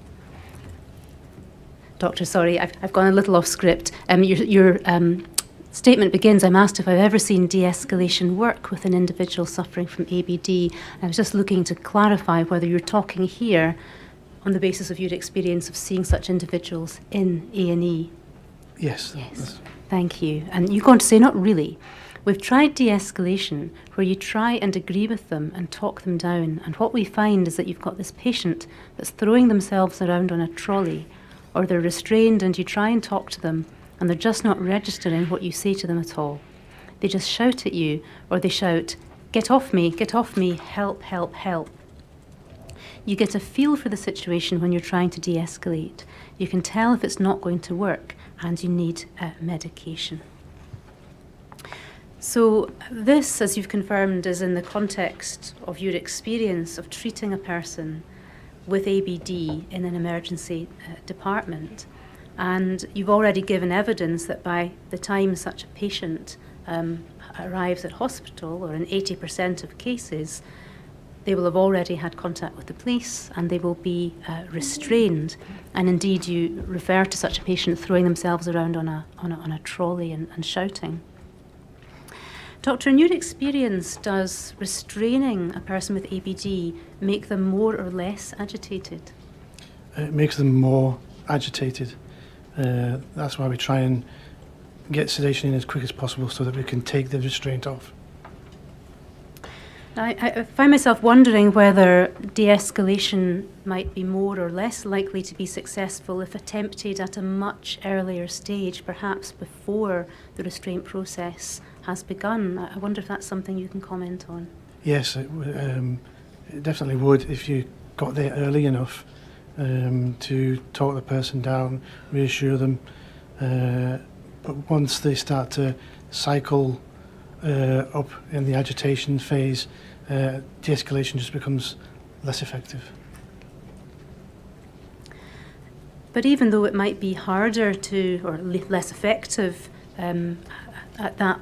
Doctor, sorry, I've gone a little off script. Your statement begins, I'm asked if I've ever seen de-escalation work with an individual suffering from ABD. I was just looking to clarify whether you're talking here on the basis of your experience of seeing such individuals in A&E. Yes. Yes, thank you. And you go on to say, not really. We've tried de-escalation where you try and agree with them and talk them down. And what we find is that you've got this patient that's throwing themselves around on a trolley, or they're restrained and you try and talk to them and they're just not registering what you say to them at all. They just shout at you, or they shout, get off me, help, help, help. You get a feel for the situation when you're trying to de-escalate. You can tell if it's not going to work and you need medication. So this, as you've confirmed, is in the context of your experience of treating a person with ABD in an emergency department. And you've already given evidence that by the time such a patient arrives at hospital, or in 80% of cases, they will have already had contact with the police and they will be restrained. And indeed, you refer to such a patient throwing themselves around on a trolley and shouting. Doctor, in your experience, does restraining a person with ABD make them more or less agitated? It makes them more agitated. That's why we try and get sedation in as quick as possible so that we can take the restraint off. I find myself wondering whether de-escalation might be more or less likely to be successful if attempted at a much earlier stage, perhaps before the restraint process has begun. I wonder if that's something you can comment on. Yes, it definitely would if you got there early enough to talk the person down, reassure them. But once they start to cycle up in the agitation phase, de-escalation just becomes less effective. But even though it might be harder to, or less effective at that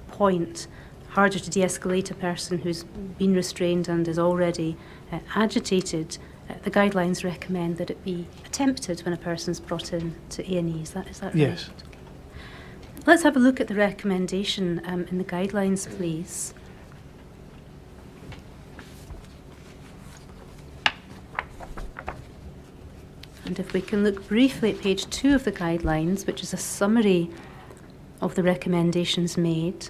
point, harder to de-escalate a person who's been restrained and is already agitated, the guidelines recommend that it be attempted when a person's brought in to A&E. Is that right? Yes. Let's have a look at the recommendation in the guidelines, please. And if we can look briefly at page 2 of the guidelines, which is a summary of the recommendations made.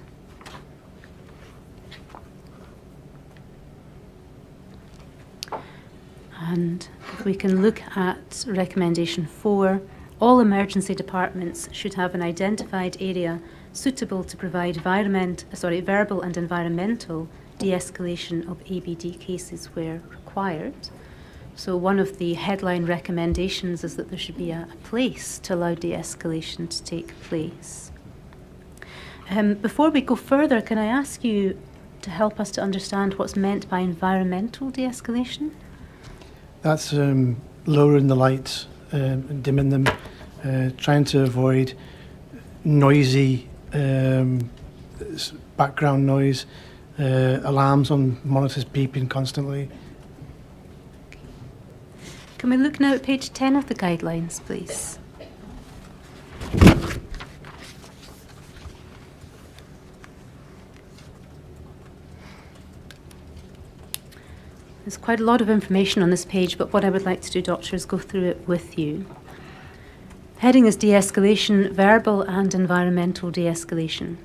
And if we can look at recommendation 4, all emergency departments should have an identified area suitable to provide verbal and environmental de-escalation of ABD cases where required. So one of the headline recommendations is that there should be a place to allow de-escalation to take place. Before we go further, can I ask you to help us to understand what's meant by environmental de-escalation? That's lowering the lights, dimming them, trying to avoid noisy background noise, alarms on monitors beeping constantly. Can we look now at page 10 of the guidelines, please? There's quite a lot of information on this page, but what I would like to do, Doctor, is go through it with you. Heading is de-escalation, verbal and environmental de-escalation.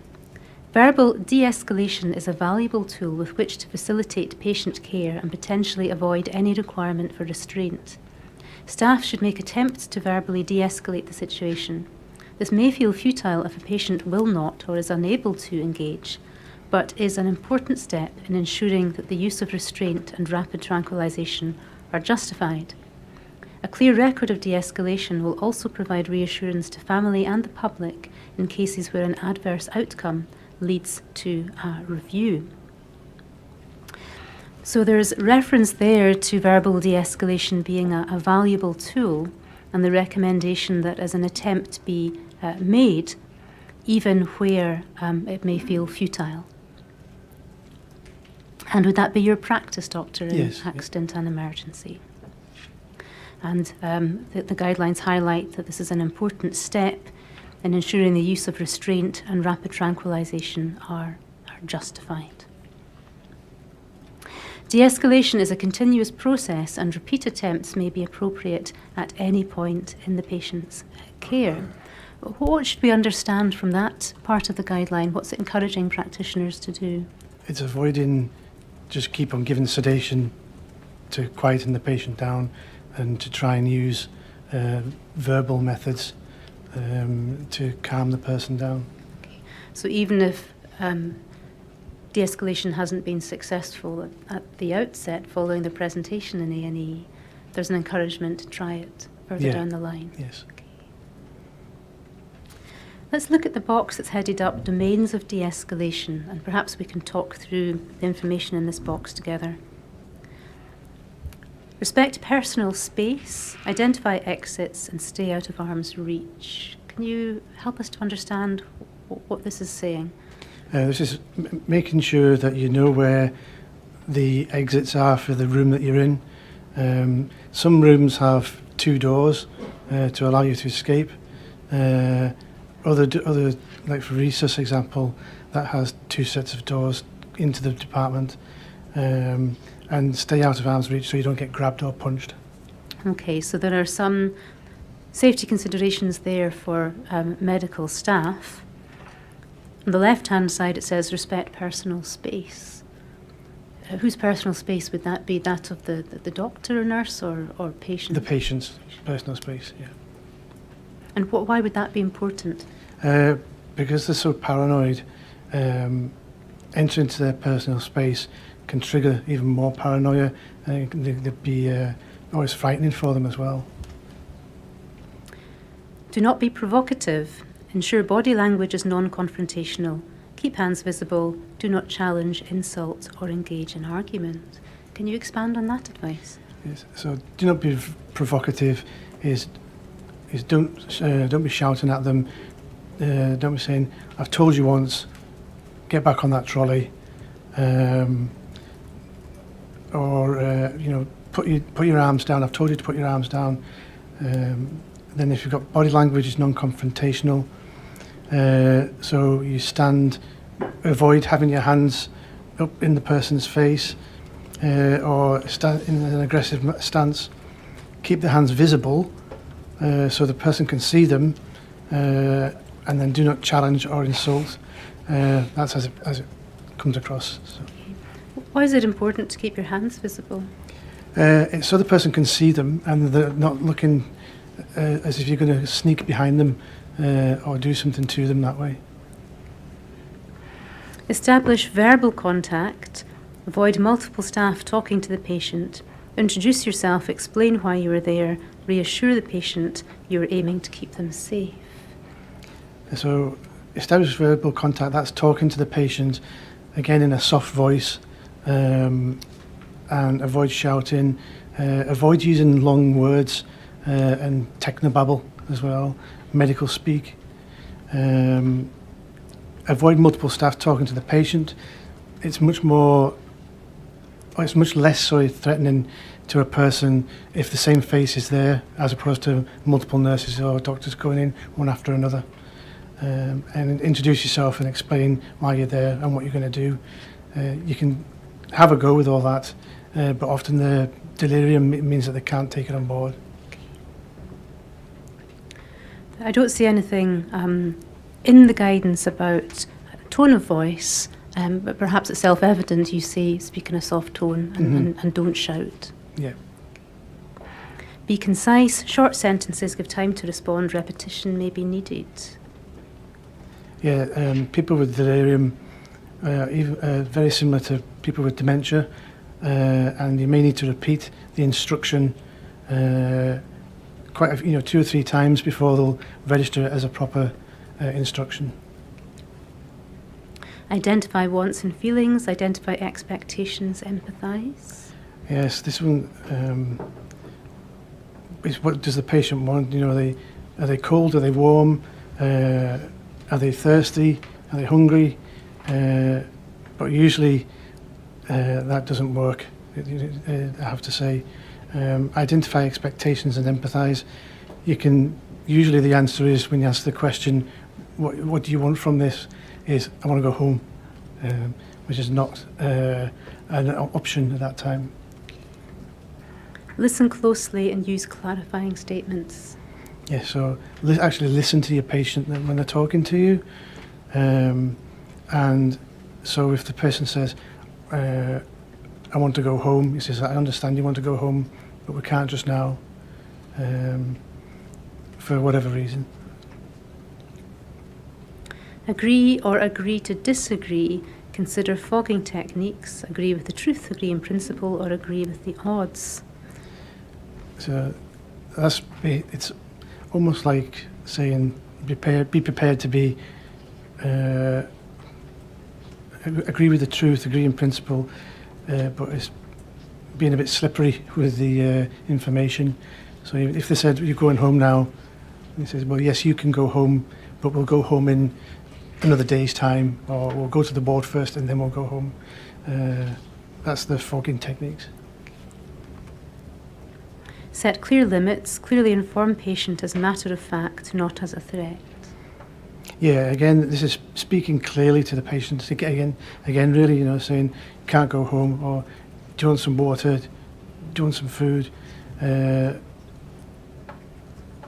Verbal de-escalation is a valuable tool with which to facilitate patient care and potentially avoid any requirement for restraint. Staff should make attempts to verbally de-escalate the situation. This may feel futile if a patient will not or is unable to engage, but is an important step in ensuring that the use of restraint and rapid tranquilization are justified. A clear record of de-escalation will also provide reassurance to family and the public in cases where an adverse outcome leads to a review. So there's reference there to verbal de-escalation being a valuable tool, and the recommendation that as an attempt be made, even where it may feel futile. And would that be your practice, Doctor, in Yes, accident and emergency? And the guidelines highlight that this is an important step in ensuring the use of restraint and rapid tranquilization are justified. De-escalation is a continuous process, and repeat attempts may be appropriate at any point in the patient's care. What should we understand from that part of the guideline? What's it encouraging practitioners to do? It's avoiding just keep on giving sedation to quieten the patient down, and to try and use verbal methods to calm the person down. Okay. So even if de-escalation hasn't been successful at the outset following the presentation in A&E, there's an encouragement to try it further down the line. Yes. Okay. Let's look at the box that's headed up Domains of De-escalation, and perhaps we can talk through the information in this box together. Respect personal space, identify exits, and stay out of arm's reach. Can you help us to understand what this is saying? This is making sure that you know where the exits are for the room that you're in. Some rooms have 2 doors to allow you to escape. Other, like for resus example, that has 2 sets of doors into the department. And stay out of arm's reach so you don't get grabbed or punched. Okay, so there are some safety considerations there for medical staff. On the left-hand side it says respect personal space. Whose personal space would that be? That of the doctor or nurse or patient? The patient's personal space, yeah. And why would that be important? Because they're so paranoid, entering into their personal space can trigger even more paranoia, and they'd be always frightening for them as well. Do not be provocative. Ensure body language is non-confrontational. Keep hands visible. Do not challenge, insult, or engage in argument. Can you expand on that advice? Yes. So, do not be provocative. Is don't be shouting at them. Don't be saying, "I've told you once. Get back on that trolley." Put your arms down. I've told you to put your arms down. Then if you've got body language, it's non-confrontational. So you stand, avoid having your hands up in the person's face or stand in an aggressive stance. Keep the hands visible so the person can see them, and then do not challenge or insult. That's as it comes across. So. Why is it important to keep your hands visible? So the person can see them and they're not looking as if you're going to sneak behind them or do something to them that way. Establish verbal contact. Avoid multiple staff talking to the patient. Introduce yourself, explain why you are there, reassure the patient you are aiming to keep them safe. So establish verbal contact, that's talking to the patient, again in a soft voice, and avoid shouting, avoid using long words and technobabble as well, medical speak. Avoid multiple staff talking to the patient. It's much less threatening to a person if the same face is there, as opposed to multiple nurses or doctors going in one after another. And introduce yourself and explain why you're there and what you're going to do. You can have a go with all that, but often the delirium means that they can't take it on board. I don't see anything in the guidance about tone of voice, but perhaps it's self-evident. You say speak in a soft tone and don't shout. Yeah. Be concise, short sentences, give time to respond, repetition may be needed. Yeah, people with delirium, very similar to people with dementia, and you may need to repeat the instruction quite 2 or 3 times before they'll register it as a proper instruction. Identify wants and feelings, identify expectations, empathise. Yes, this one is what does the patient want? Are they cold? Are they warm? Are they thirsty? Are they hungry? But usually that doesn't work, I have to say. Identify expectations and empathise. Usually the answer is, when you ask the question, what do you want from this, is I want to go home, which is not an option at that time. Listen closely and use clarifying statements. Yeah, so actually listen to your patient when they're talking to you. And so if the person says, I want to go home, he says, I understand you want to go home, but we can't just now, for whatever reason. Agree or agree to disagree. Consider fogging techniques. Agree with the truth, agree in principle, or agree with the odds. So it's almost like saying be prepared to be agree with the truth, agree in principle, but it's being a bit slippery with the information. So if they said you're going home now, he says, well, yes, you can go home, but we'll go home in another day's time, or we'll go to the ward first and then we'll go home. That's the fogging techniques. Set clear limits, clearly inform patient as matter of fact, not as a threat. Yeah, again, this is speaking clearly to the patient. Again, really, saying, you can't go home, or do you want some water? Do you want some food?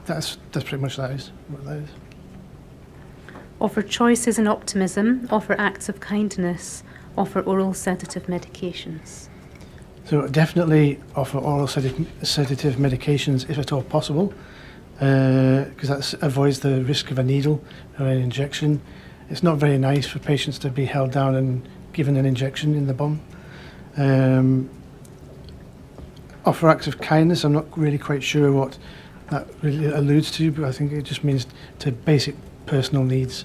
That's pretty much what that is. Offer choices and optimism, offer acts of kindness, offer oral sedative medications. So definitely offer oral sedative medications if at all possible, because that avoids the risk of a needle or an injection. It's not very nice for patients to be held down and given an injection in the bum. Offer acts of kindness. I'm not really quite sure what that really alludes to, but I think it just means to basic personal needs.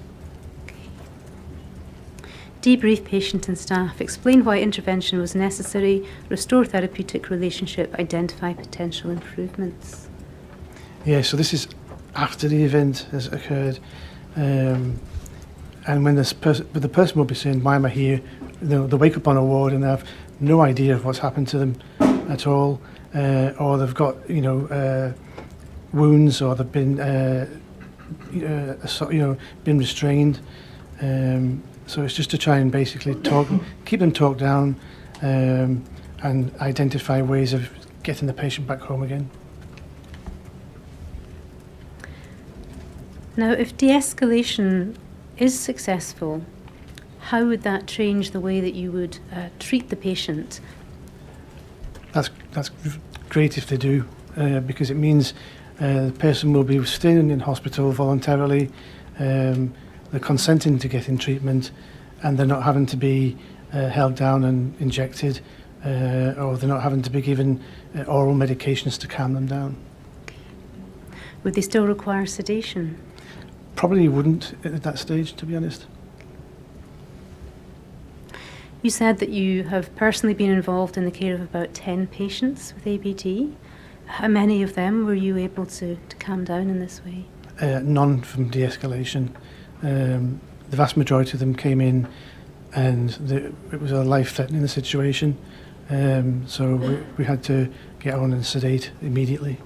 Debrief patient and staff. Explain why intervention was necessary. Restore therapeutic relationship. Identify potential improvements. Yeah, so this is after the event has occurred, and when the person will be saying, "Why am I here?" They wake up on a ward and they have no idea of what's happened to them at all, or they've got wounds, or they've been been restrained. So it's just to try and basically keep them talked down, and identify ways of getting the patient back home again. Now, if de-escalation is successful, how would that change the way that you would treat the patient? That's great if they do, because it means the person will be staying in hospital voluntarily. They're consenting to getting treatment, and they're not having to be held down and injected, or they're not having to be given oral medications to calm them down. Would they still require sedation? Probably wouldn't at that stage, to be honest. You said that you have personally been involved in the care of about 10 patients with ABD. How many of them were you able to calm down in this way? None from de-escalation. The vast majority of them came in and it was a life-threatening situation. So we had to get on and sedate immediately.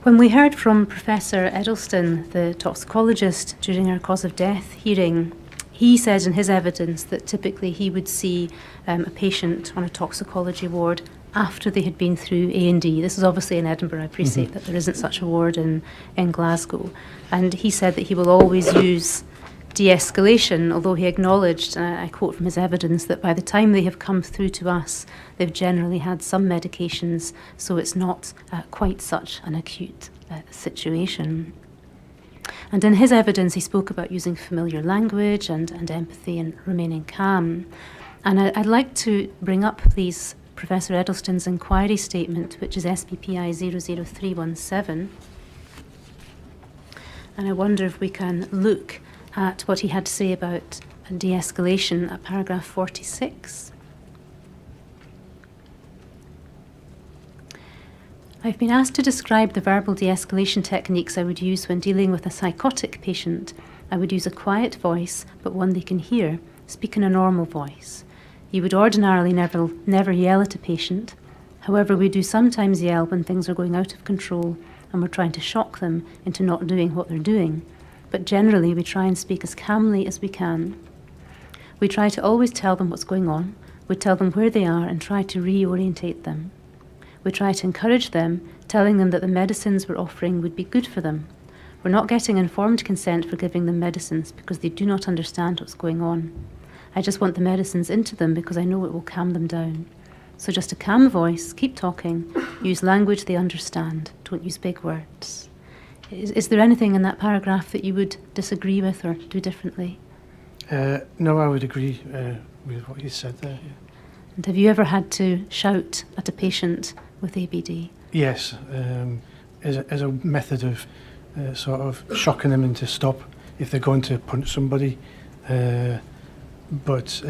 When we heard from Professor Edelsten, the toxicologist, during our cause of death hearing, he said in his evidence that typically he would see a patient on a toxicology ward after they had been through A&D. This is obviously in Edinburgh. I appreciate that there isn't such a ward in Glasgow. And he said that he will always use de-escalation, although he acknowledged, and I quote from his evidence, that by the time they have come through to us, they've generally had some medications, so it's not quite such an acute situation. And in his evidence, he spoke about using familiar language and empathy and remaining calm. And I'd like to bring up, please, Professor Edelsten's inquiry statement, which is SBPI 00317. And I wonder if we can look at what he had to say about de-escalation at paragraph 46. I've been asked to describe the verbal de-escalation techniques I would use when dealing with a psychotic patient. I would use a quiet voice, but one they can hear, speak in a normal voice. You would ordinarily never yell at a patient. However, we do sometimes yell when things are going out of control and we're trying to shock them into not doing what they're doing. But generally, we try and speak as calmly as we can. We try to always tell them what's going on. We tell them where they are and try to reorientate them. We try to encourage them, telling them that the medicines we're offering would be good for them. We're not getting informed consent for giving them medicines because they do not understand what's going on. I just want the medicines into them because I know it will calm them down. So just a calm voice, keep talking, use language they understand, don't use big words. Is there anything in that paragraph that you would disagree with or do differently? No, I would agree with what you said there. Yeah. And have you ever had to shout at a patient with ABD? Yes, as a method of sort of shocking them into stop if they're going to punch somebody. But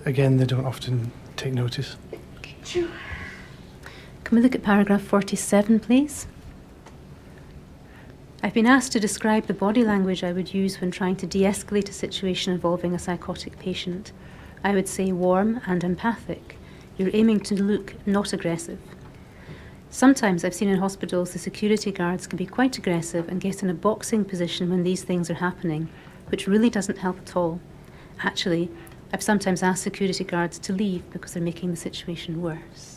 again, they don't often take notice. Can we look at paragraph 47, please? I've been asked to describe the body language I would use when trying to de-escalate a situation involving a psychotic patient. I would say warm and empathic. You're aiming to look not aggressive. Sometimes I've seen in hospitals the security guards can be quite aggressive and get in a boxing position when these things are happening, which really doesn't help at all. Actually, I've sometimes asked security guards to leave because they're making the situation worse.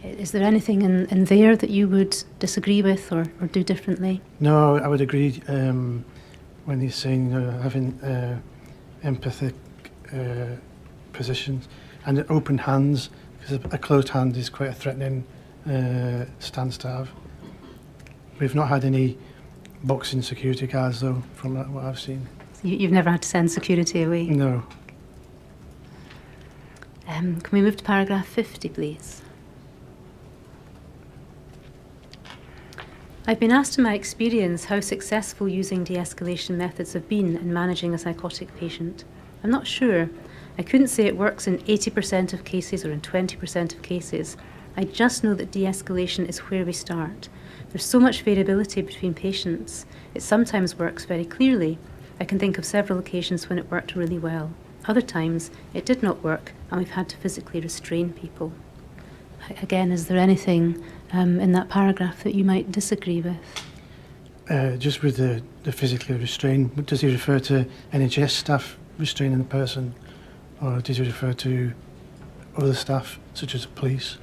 Is there anything in there that you would disagree with or do differently? No, I would agree when he's saying having empathic positions and open hands, because a closed hand is quite a threatening stance to have. We've not had any boxing security guards though, from what I've seen. You've never had to send security away? No. Can we move to paragraph 50, please? I've been asked in my experience how successful using de-escalation methods have been in managing a psychotic patient. I'm not sure. I couldn't say it works in 80% of cases or in 20% of cases. I just know that de-escalation is where we start. There's so much variability between patients. It sometimes works very clearly. I can think of several occasions when it worked really well. Other times it did not work and we've had to physically restrain people. Again, is there anything in that paragraph that you might disagree with? Just with the physically restrain, does he refer to NHS staff restraining the person, or does he refer to other staff, such as police?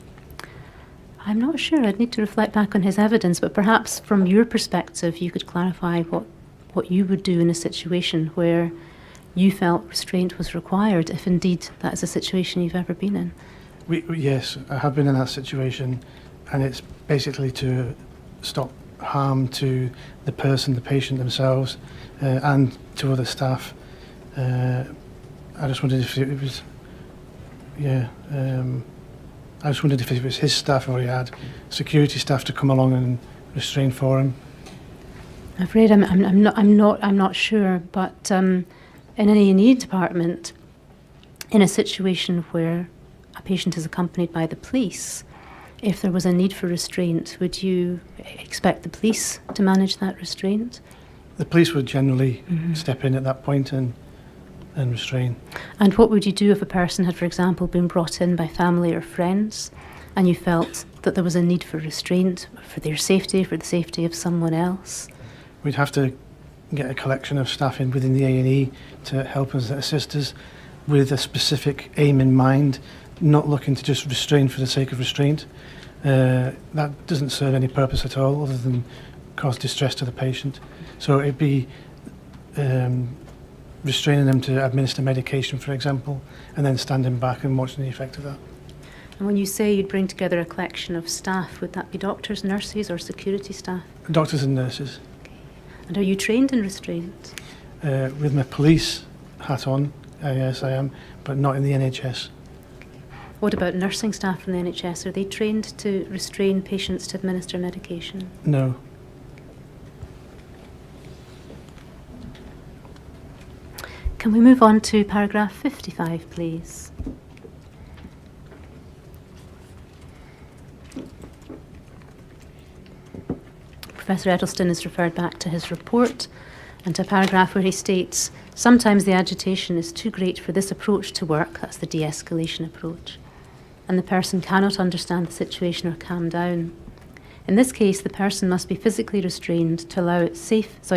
I'm not sure. I'd need to reflect back on his evidence, but perhaps from your perspective you could clarify what you would do in a situation where you felt restraint was required, if indeed that is a situation you've ever been in. Yes, I have been in that situation, and it's basically to stop harm to the person, the patient themselves, and to other staff. I just wondered if it was, I just wondered if it was his staff or he had security staff to come along and restrain for him. I'm afraid I'm not sure, but in an A&E department, in a situation where a patient is accompanied by the police, if there was a need for restraint, would you expect the police to manage that restraint? The police would generally step in at that point and restrain. And what would you do if a person had, for example, been brought in by family or friends and you felt that there was a need for restraint for their safety, for the safety of someone else? We'd have to get a collection of staff in within the A&E to help us, assist us, with a specific aim in mind, not looking to just restrain for the sake of restraint. That doesn't serve any purpose at all other than cause distress to the patient. So it'd be restraining them to administer medication, for example, and then standing back and watching the effect of that. And when you say you'd bring together a collection of staff, would that be doctors, nurses or security staff? Doctors and nurses. Okay. And are you trained in restraint? With my police hat on, yes I am, but not in the NHS. What about nursing staff from the NHS? Are they trained to restrain patients to administer medication? No. Can we move on to paragraph 55, please? Professor Edelsten is referred back to his report and to a paragraph where he states, sometimes the agitation is too great for this approach to work, that's the de-escalation approach, and the person cannot understand the situation or calm down. In this case, the person must be physically restrained to allow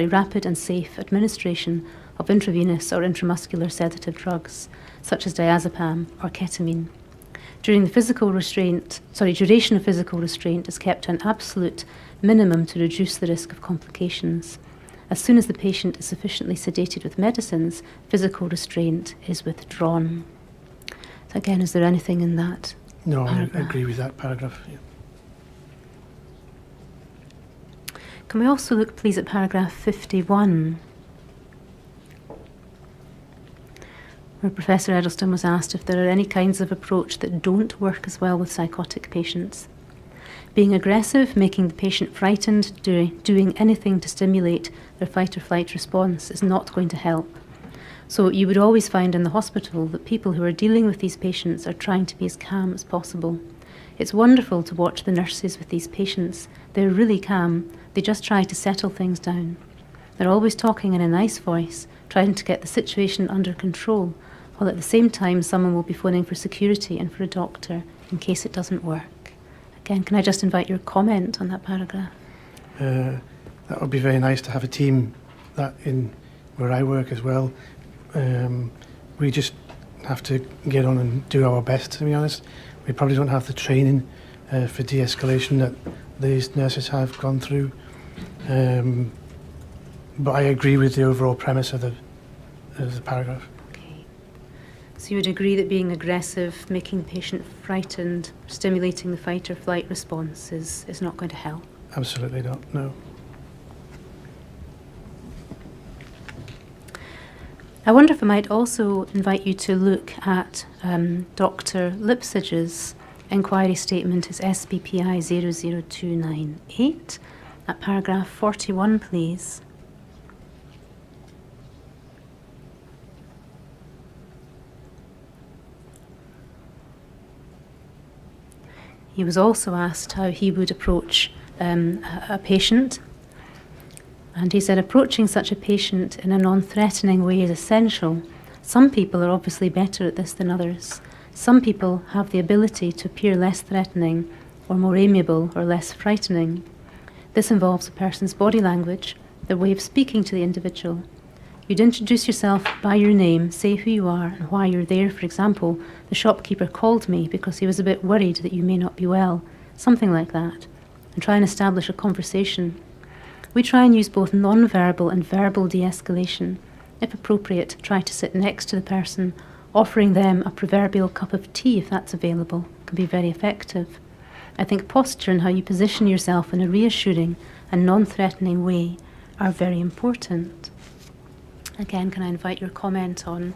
rapid and safe administration of intravenous or intramuscular sedative drugs, such as diazepam or ketamine. Duration of physical restraint is kept to an absolute minimum to reduce the risk of complications. As soon as the patient is sufficiently sedated with medicines, physical restraint is withdrawn. So again, is there anything in that paragraph? I agree with that paragraph. Yeah. Can we also look, please, at paragraph 51, where Professor Edelsten was asked if there are any kinds of approach that don't work as well with psychotic patients. Being aggressive, making the patient frightened, doing anything to stimulate their fight or flight response is not going to help. So you would always find in the hospital that people who are dealing with these patients are trying to be as calm as possible. It's wonderful to watch the nurses with these patients. They're really calm. They just try to settle things down. They're always talking in a nice voice, trying to get the situation under control, while at the same time someone will be phoning for security and for a doctor in case it doesn't work. Again, can I just invite your comment on that paragraph? That would be very nice to have a team that in where I work as well. We just have to get on and do our best, to be honest. We probably don't have the training for de-escalation that these nurses have gone through. But I agree with the overall premise of the paragraph. Okay. So you would agree that being aggressive, making the patient frightened, stimulating the fight or flight response is not going to help? Absolutely not, no. I wonder if I might also invite you to look at Dr Lipsage's inquiry statement, his SBPI 00298, at paragraph 41, please. He was also asked how he would approach a patient. And he said, approaching such a patient in a non-threatening way is essential. Some people are obviously better at this than others. Some people have the ability to appear less threatening or more amiable or less frightening. This involves a person's body language, their way of speaking to the individual. You'd introduce yourself by your name, say who you are and why you're there. For example, the shopkeeper called me because he was a bit worried that you may not be well, something like that, and try and establish a conversation. We try and use both non-verbal and verbal de-escalation. If appropriate, try to sit next to the person, offering them a proverbial cup of tea if that's available, can be very effective. I think posture and how you position yourself in a reassuring and non-threatening way are very important. Again, can I invite your comment on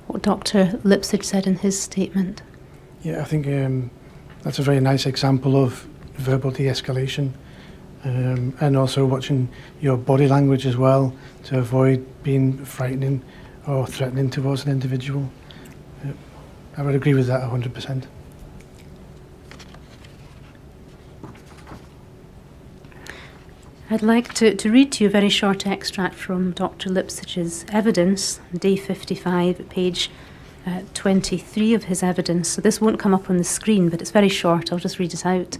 what Dr Lipsage said in his statement? Yeah, I think that's a very nice example of verbal de-escalation. And also watching your body language as well to avoid being frightening or threatening towards an individual. I would agree with that 100%. I'd like to read to you a very short extract from Dr Lipsich's evidence, day 55, page 23 of his evidence. So this won't come up on the screen, but it's very short. I'll just read it out.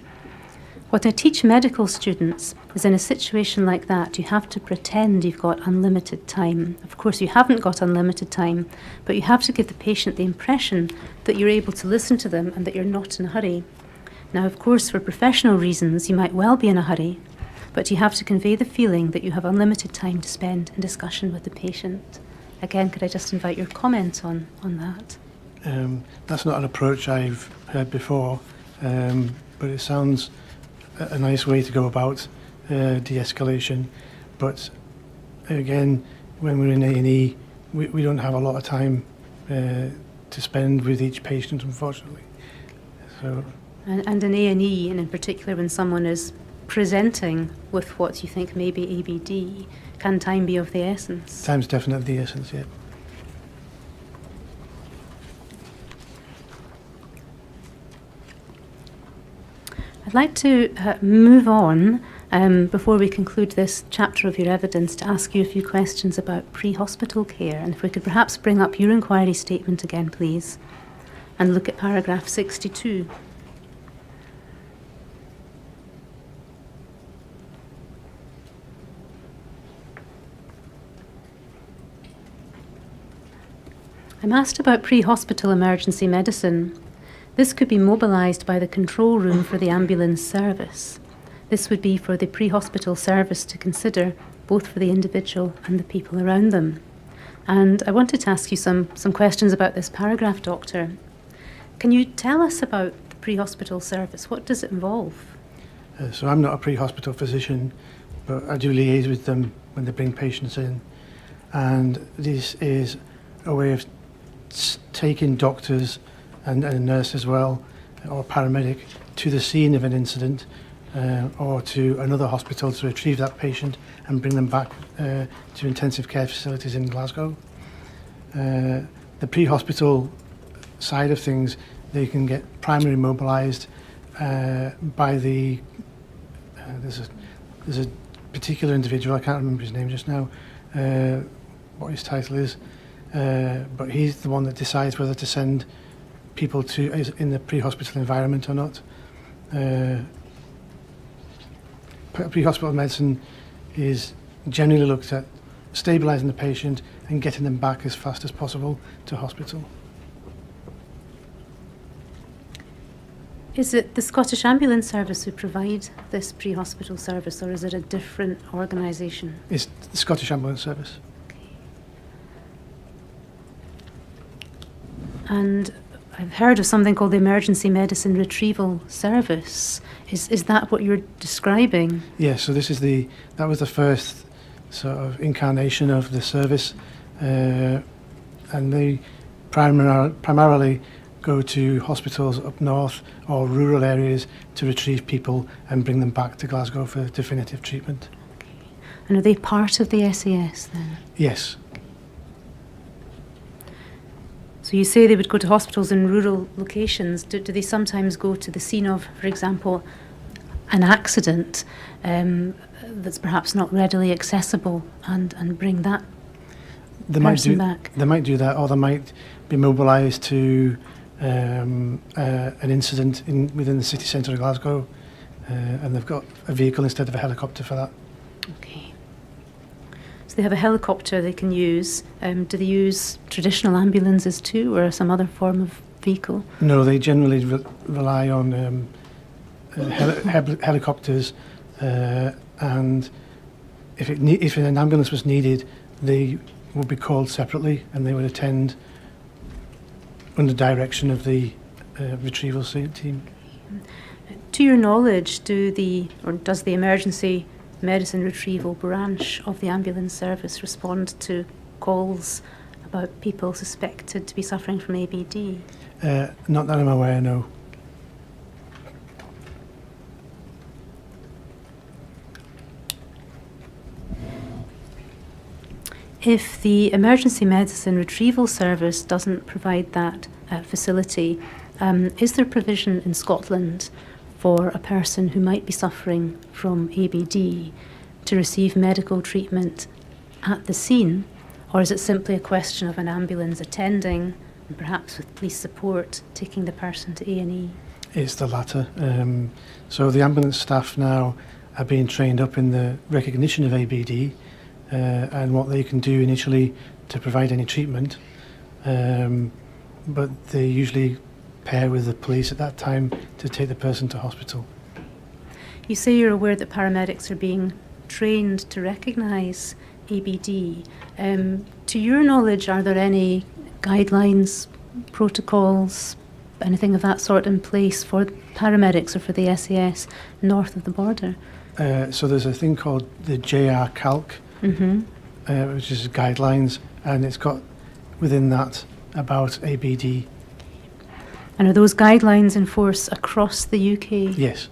What I teach medical students is in a situation like that, you have to pretend you've got unlimited time. Of course, you haven't got unlimited time, but you have to give the patient the impression that you're able to listen to them and that you're not in a hurry. Now, of course, for professional reasons, you might well be in a hurry, but you have to convey the feeling that you have unlimited time to spend in discussion with the patient. Again, could I just invite your comment on that? That's not an approach I've heard before, but it sounds a nice way to go about de-escalation. But again, when we're in A&E, we don't have a lot of time to spend with each patient, unfortunately. So. And in A&E, and in particular when someone is presenting with what you think may be ABD, can time be of the essence? Time's definitely the essence, yeah. I'd like to move on, before we conclude this chapter of your evidence, to ask you a few questions about pre-hospital care. And if we could perhaps bring up your inquiry statement again, please, and look at paragraph 62. I'm asked about pre-hospital emergency medicine. This could be mobilised by the control room for the ambulance service. This would be for the pre-hospital service to consider, both for the individual and the people around them. And I wanted to ask you some questions about this paragraph, Doctor. Can you tell us about the pre-hospital service? What does it involve? So I'm not a pre-hospital physician, but I do liaise with them when they bring patients in. And this is a way of taking doctors and a nurse as well, or a paramedic, to the scene of an incident or to another hospital to retrieve that patient and bring them back to intensive care facilities in Glasgow. The pre-hospital side of things, they can get primary mobilised by the... there's a particular individual, I can't remember his name just now, what his title is, but he's the one that decides whether to send people to in the pre-hospital environment or not. Pre-hospital medicine is generally looked at stabilising the patient and getting them back as fast as possible to hospital. Is it the Scottish Ambulance Service who provide this pre-hospital service, or is it a different organisation? It's the Scottish Ambulance Service. And I've heard of something called the Emergency Medicine Retrieval Service. Is that what you're describing? Yes, so this is that was the first sort of incarnation of the service, and they primarily go to hospitals up north or rural areas to retrieve people and bring them back to Glasgow for definitive treatment. Okay. And are they part of the SAS then? Yes. So you say they would go to hospitals in rural locations. Do they sometimes go to the scene of, for example, an accident that's perhaps not readily accessible and bring that person back? They might do that, or they might be mobilised to an incident within the city centre of Glasgow, and they've got a vehicle instead of a helicopter for that. Okay. So they have a helicopter they can use. Do they use traditional ambulances too, or some other form of vehicle? No, they generally rely on helicopters, and if an ambulance was needed, they would be called separately and they would attend under direction of the retrieval team. To your knowledge, does the emergency medicine retrieval branch of the ambulance service respond to calls about people suspected to be suffering from ABD? Not that I'm aware, no. If the emergency medicine retrieval service doesn't provide that facility, is there provision in Scotland for a person who might be suffering from ABD to receive medical treatment at the scene, or is it simply a question of an ambulance attending and perhaps with police support taking the person to A&E? It's the latter. So the ambulance staff now are being trained up in the recognition of ABD and what they can do initially to provide any treatment. But they usually pair with the police at that time to take the person to hospital. You say you're aware that paramedics are being trained to recognise ABD. To your knowledge, are there any guidelines, protocols, anything of that sort in place for paramedics or for the SAS north of the border? So there's a thing called the JR Calc, which is guidelines, and it's got within that about ABD. And are those guidelines in force across the UK? Yes.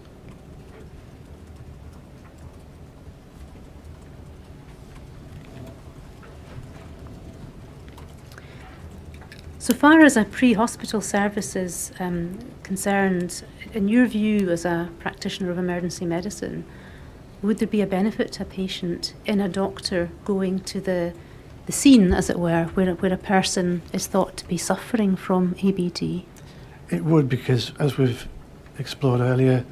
So far as a pre-hospital service is concerned, in your view as a practitioner of emergency medicine, would there be a benefit to a patient in a doctor going to the scene, as it were, where a person is thought to be suffering from ABD? It would, because as we've explored earlier,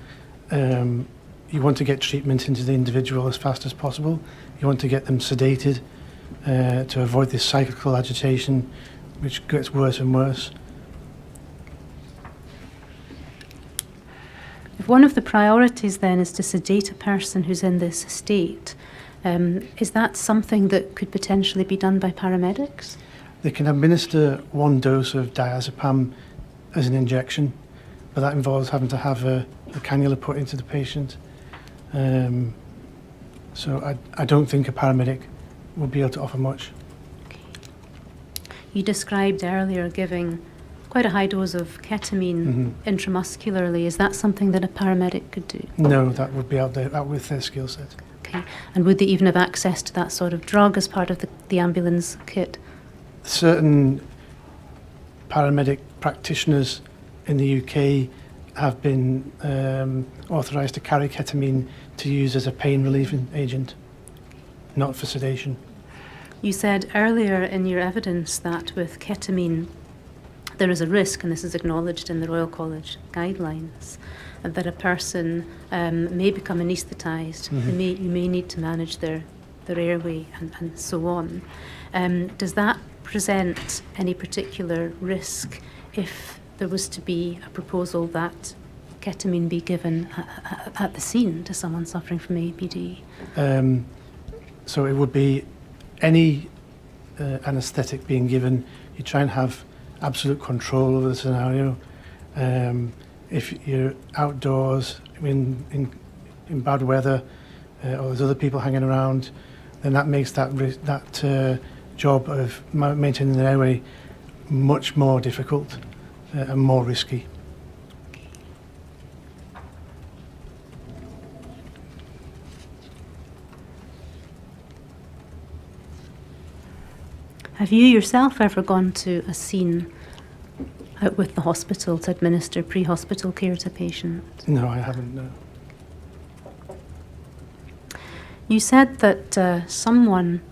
you want to get treatment into the individual as fast as possible. You want to get them sedated to avoid this cyclical agitation which gets worse and worse. If one of the priorities then is to sedate a person who's in this state, is that something that could potentially be done by paramedics? They can administer one dose of diazepam as an injection, but that involves having to have a cannula put into the patient. So I don't think a paramedic will be able to offer much. You described earlier giving quite a high dose of ketamine intramuscularly. Is that something that a paramedic could do? No, that would be out with their skill set. Okay. And would they even have access to that sort of drug as part of the ambulance kit? Certain paramedic practitioners in the UK have been authorised to carry ketamine to use as a pain relieving agent, not for sedation. You said earlier in your evidence that with ketamine there is a risk, and this is acknowledged in the Royal College guidelines, that a person may become anaesthetised. You may need to manage their airway and so on. Does that present any particular risk if there was to be a proposal that ketamine be given at the scene to someone suffering from ABD? So it would be any anaesthetic being given, you try and have absolute control over the scenario. If you're outdoors in bad weather or there's other people hanging around, then that makes that job of maintaining the airway much more difficult and more risky. Have you yourself ever gone to a scene out with the hospital to administer pre-hospital care to patients? No, I haven't, no. You said that someone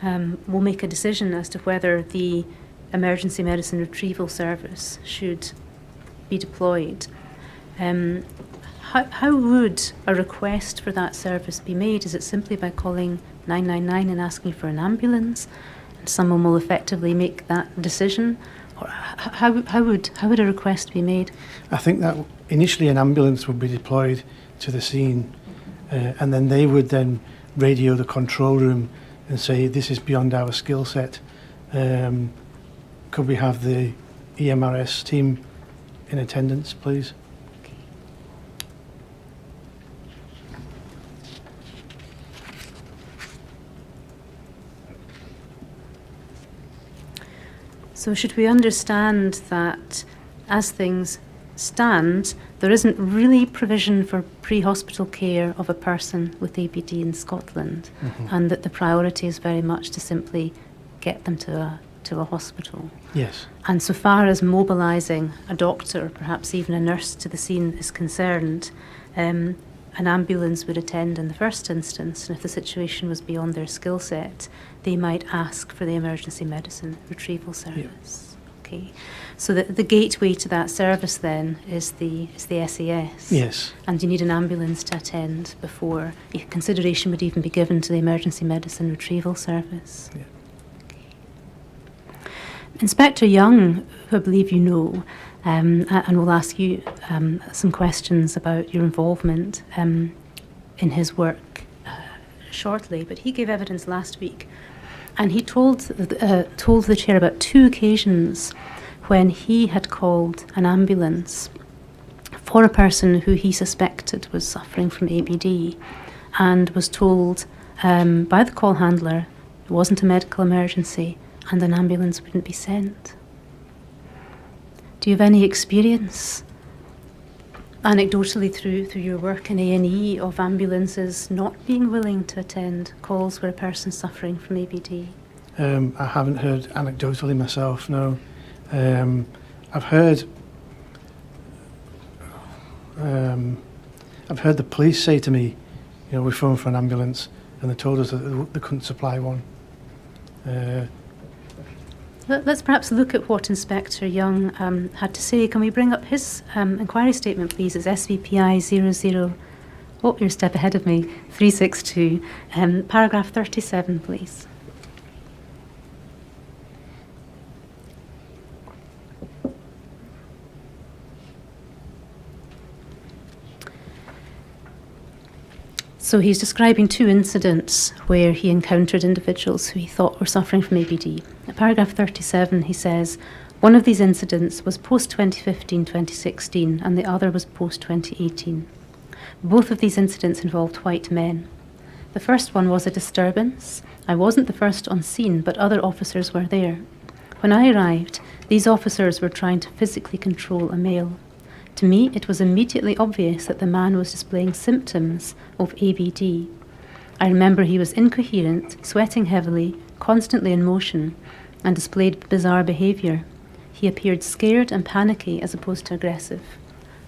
will make a decision as to whether the emergency medicine retrieval service should be deployed. How would a request for that service be made? Is it simply by calling 999 and asking for an ambulance? Someone will effectively make that decision? Or how would a request be made? I think that initially an ambulance would be deployed to the scene and then they would then radio the control room and say, this is beyond our skill set. Could we have the EMRS team in attendance, please? So should we understand that as things stand, there isn't really provision for pre-hospital care of a person with ABD in Scotland, and that the priority is very much to simply get them to a hospital? Yes. And so far as mobilising a doctor, perhaps even a nurse to the scene is concerned, an ambulance would attend in the first instance, and if the situation was beyond their skill set, they might ask for the emergency medicine retrieval service. Okay, so the gateway to that service then is the SAS. Yes. And you need an ambulance to attend before consideration would even be given to the emergency medicine retrieval service. Yeah. Inspector Young, who I believe you know, and we'll ask you some questions about your involvement in his work shortly, but he gave evidence last week, and he told the chair about 2 occasions when he had called an ambulance for a person who he suspected was suffering from ABD, and was told by the call handler it wasn't a medical emergency and an ambulance wouldn't be sent. Do you have any experience, anecdotally through your work in A&E, of ambulances not being willing to attend calls where a person's suffering from ABD? I haven't heard anecdotally myself, no. I've heard the police say to me, we phoned for an ambulance, and they told us that they couldn't supply one. Let's perhaps look at what Inspector Young had to say. Can we bring up his inquiry statement, please? It's SVPI 00... Oh, you're a step ahead of me. 362. Paragraph 37, please. So he's describing 2 incidents where he encountered individuals who he thought were suffering from ABD. At paragraph 37, he says, one of these incidents was post-2015-2016 and the other was post-2018. Both of these incidents involved white men. The first one was a disturbance. I wasn't the first on scene, but other officers were there. When I arrived, these officers were trying to physically control a male. To me, it was immediately obvious that the man was displaying symptoms of ABD. I remember he was incoherent, sweating heavily, constantly in motion, and displayed bizarre behaviour. He appeared scared and panicky as opposed to aggressive.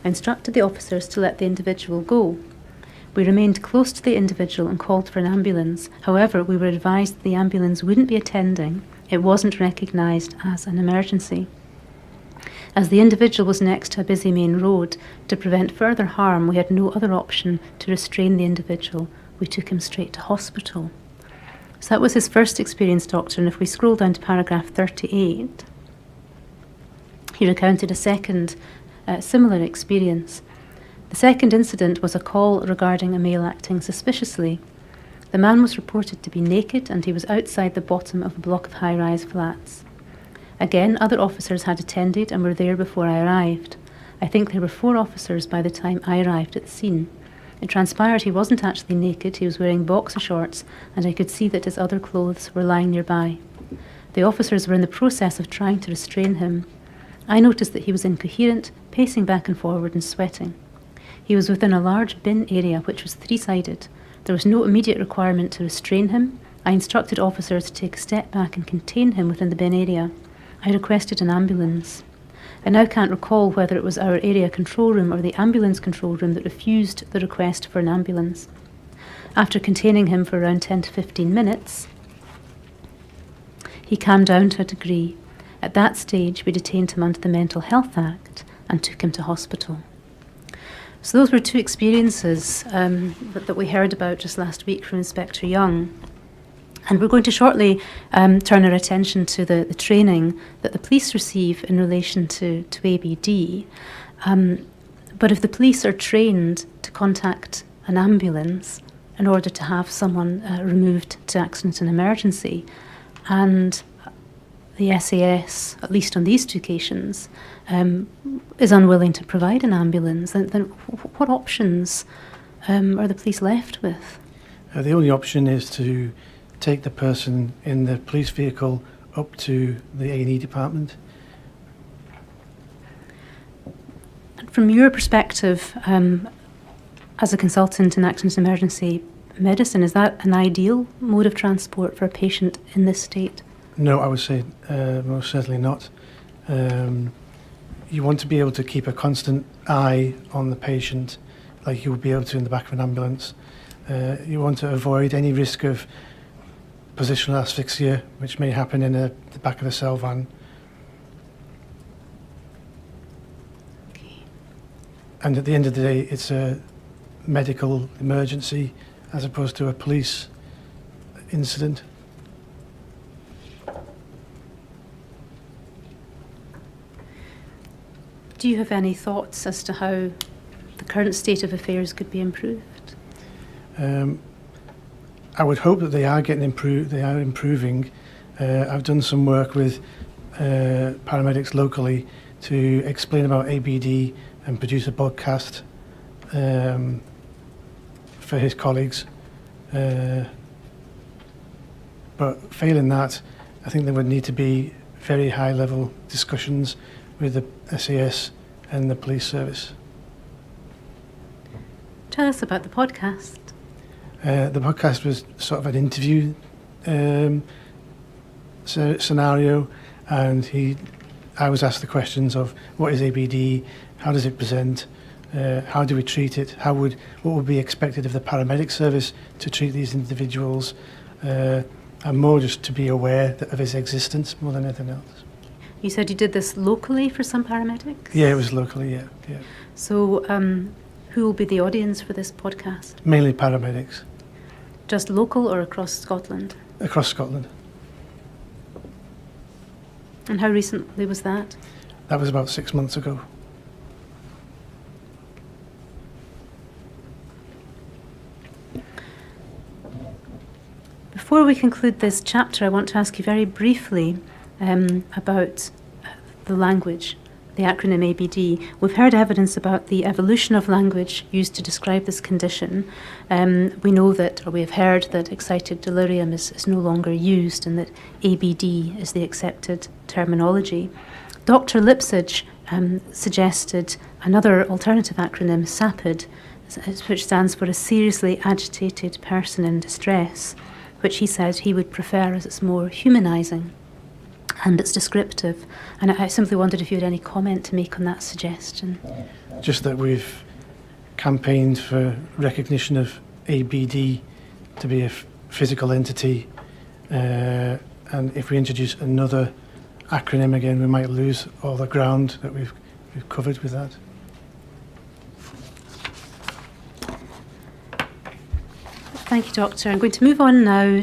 I instructed the officers to let the individual go. We remained close to the individual and called for an ambulance. However, we were advised that the ambulance wouldn't be attending. It wasn't recognised as an emergency. As the individual was next to a busy main road, to prevent further harm, we had no other option to restrain the individual. We took him straight to hospital. So that was his first experience, Doctor, and if we scroll down to paragraph 38, he recounted a second similar experience. The second incident was a call regarding a male acting suspiciously. The man was reported to be naked and he was outside the bottom of a block of high-rise flats. Again, other officers had attended and were there before I arrived. I think there were 4 officers by the time I arrived at the scene. It transpired he wasn't actually naked, he was wearing boxer shorts, and I could see that his other clothes were lying nearby. The officers were in the process of trying to restrain him. I noticed that he was incoherent, pacing back and forward and sweating. He was within a large bin area which was 3-sided. There was no immediate requirement to restrain him. I instructed officers to take a step back and contain him within the bin area. I requested an ambulance. I now can't recall whether it was our area control room or the ambulance control room that refused the request for an ambulance. After containing him for around 10 to 15 minutes, he calmed down to a degree. At that stage, we detained him under the Mental Health Act and took him to hospital. So those were 2 experiences that we heard about just last week from Inspector Young. And we're going to shortly turn our attention to the training that the police receive in relation to ABD. But if the police are trained to contact an ambulance in order to have someone removed to accident and emergency, and the SAS, at least on these 2 occasions, is unwilling to provide an ambulance, then what options are the police left with? The only option is to take the person in the police vehicle up to the A&E department. From your perspective, as a consultant in accident and emergency medicine, is that an ideal mode of transport for a patient in this state? No, I would say most certainly not. You want to be able to keep a constant eye on the patient, like you would be able to in the back of an ambulance. You want to avoid any risk of positional asphyxia, which may happen in the back of a cell van. Okay. And at the end of the day, it's a medical emergency as opposed to a police incident. Do you have any thoughts as to how the current state of affairs could be improved? I would hope that they are getting improved. They are improving. I've done some work with paramedics locally to explain about ABD and produce a podcast for his colleagues. But failing that, I think there would need to be very high-level discussions with the SAS and the police service. Tell us about the podcast. The podcast was sort of an interview scenario, and I was asked the questions of what is ABD, how does it present, how do we treat it, what would be expected of the paramedic service to treat these individuals, and more just to be aware of his existence more than anything else. You said you did this locally for some paramedics? Yeah, it was locally, yeah. So who will be the audience for this podcast? Mainly paramedics. Just local or across Scotland? Across Scotland. And how recently was that? That was about 6 months ago. Before we conclude this chapter, I want to ask you very briefly about the language, the acronym ABD. We've heard evidence about the evolution of language used to describe this condition. We know that, or we have heard that excited delirium is no longer used and that ABD is the accepted terminology. Dr. Lipsage suggested another alternative acronym, SAPID, which stands for a seriously agitated person in distress, which he said he would prefer as it's more humanising and it's descriptive. And I simply wondered if you had any comment to make on that suggestion. Just that we've campaigned for recognition of ABD to be a physical entity, and if we introduce another acronym again, we might lose all the ground that we've covered with that. Thank you, Doctor. I'm going to move on now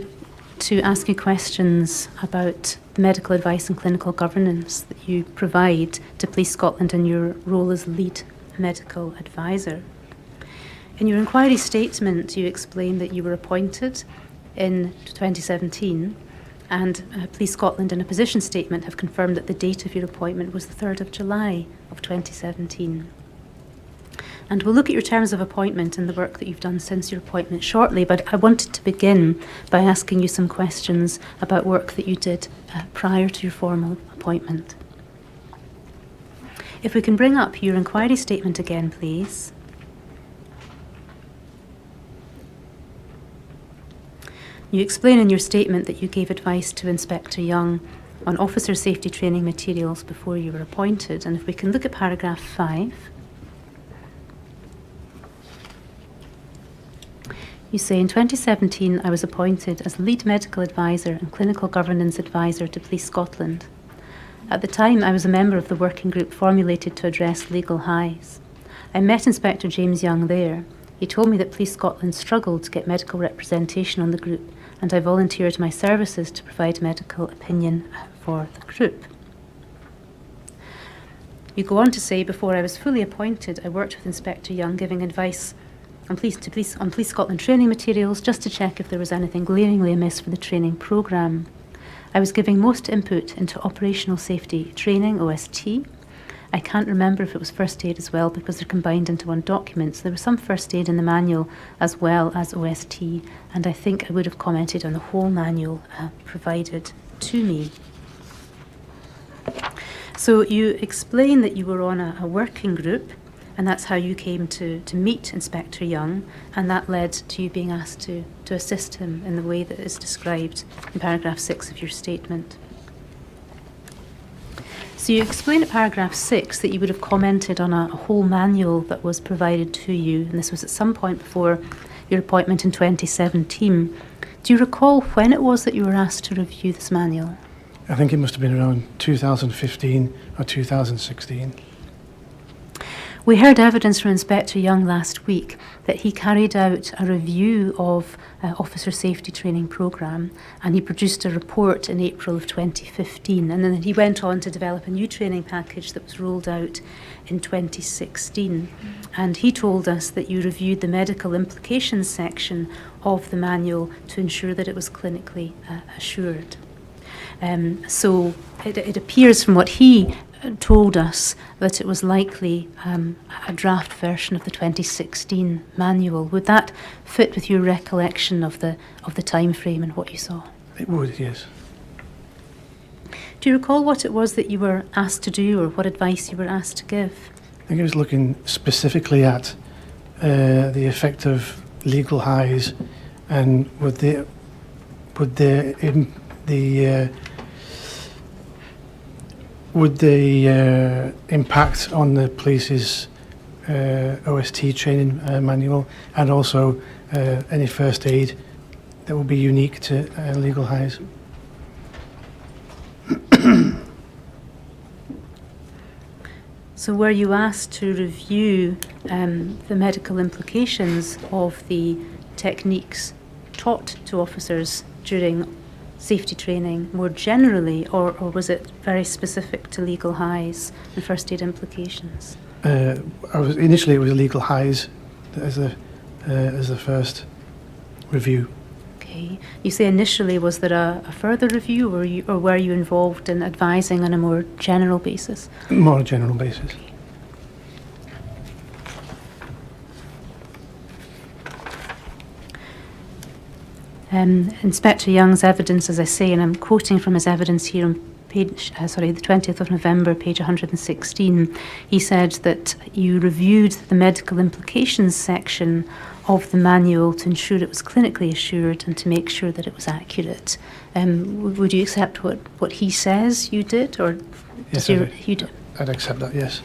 to ask you questions about the medical advice and clinical governance that you provide to Police Scotland in your role as lead medical advisor. In your inquiry statement, you explain that you were appointed in 2017, and Police Scotland in a position statement have confirmed that the date of your appointment was the 3rd of July of 2017. And we'll look at your terms of appointment and the work that you've done since your appointment shortly, but I wanted to begin by asking you some questions about work that you did prior to your formal appointment. If we can bring up your inquiry statement again, please. You explain in your statement that you gave advice to Inspector Young on officer safety training materials before you were appointed, and if we can look at paragraph 5. You say, in 2017, I was appointed as lead medical advisor and clinical governance advisor to Police Scotland. At the time, I was a member of the working group formulated to address legal highs. I met Inspector James Young there. He told me that Police Scotland struggled to get medical representation on the group, and I volunteered my services to provide medical opinion for the group. You go on to say, before I was fully appointed, I worked with Inspector Young giving advice on Police Scotland training materials just to check if there was anything glaringly amiss for the training programme. I was giving most input into operational safety training, OST. I can't remember if it was first aid as well because they're combined into one document. So there was some first aid in the manual as well as OST, and I think I would have commented on the whole manual provided to me. So you explain that you were on a working group, and that's how you came to meet Inspector Young, and that led to you being asked to assist him in the way that is described in paragraph 6 of your statement. So you explain at paragraph 6 that you would have commented on a whole manual that was provided to you, and this was at some point before your appointment in 2017. Do you recall when it was that you were asked to review this manual? I think it must have been around 2015 or 2016. We heard evidence from Inspector Young last week that he carried out a review of officer safety training programme, and he produced a report in April of 2015, and then he went on to develop a new training package that was rolled out in 2016. And he told us that you reviewed the medical implications section of the manual to ensure that it was clinically assured. So it appears from what he told us that it was likely a draft version of the 2016 manual. Would that fit with your recollection of the time frame and what you saw? It would, yes. Do you recall what it was that you were asked to do, or what advice you were asked to give? I think it was looking specifically at the effect of legal highs and would the impact on the police's OST training manual, and also any first aid that will be unique to legal highs. So were you asked to review the medical implications of the techniques taught to officers during safety training more generally, or was it very specific to legal highs and first aid implications? Initially it was legal highs as the first review. Okay. You say initially, was there a further review, or were you involved in advising on a more general basis? More general basis. Okay. Inspector Young's evidence, as I say, and I'm quoting from his evidence here on page, the 20th of November, page 116, he said that you reviewed the medical implications section of the manual to ensure it was clinically assured and to make sure that it was accurate. Would you accept what he says you did, or yes, you did? I'd accept that, yes.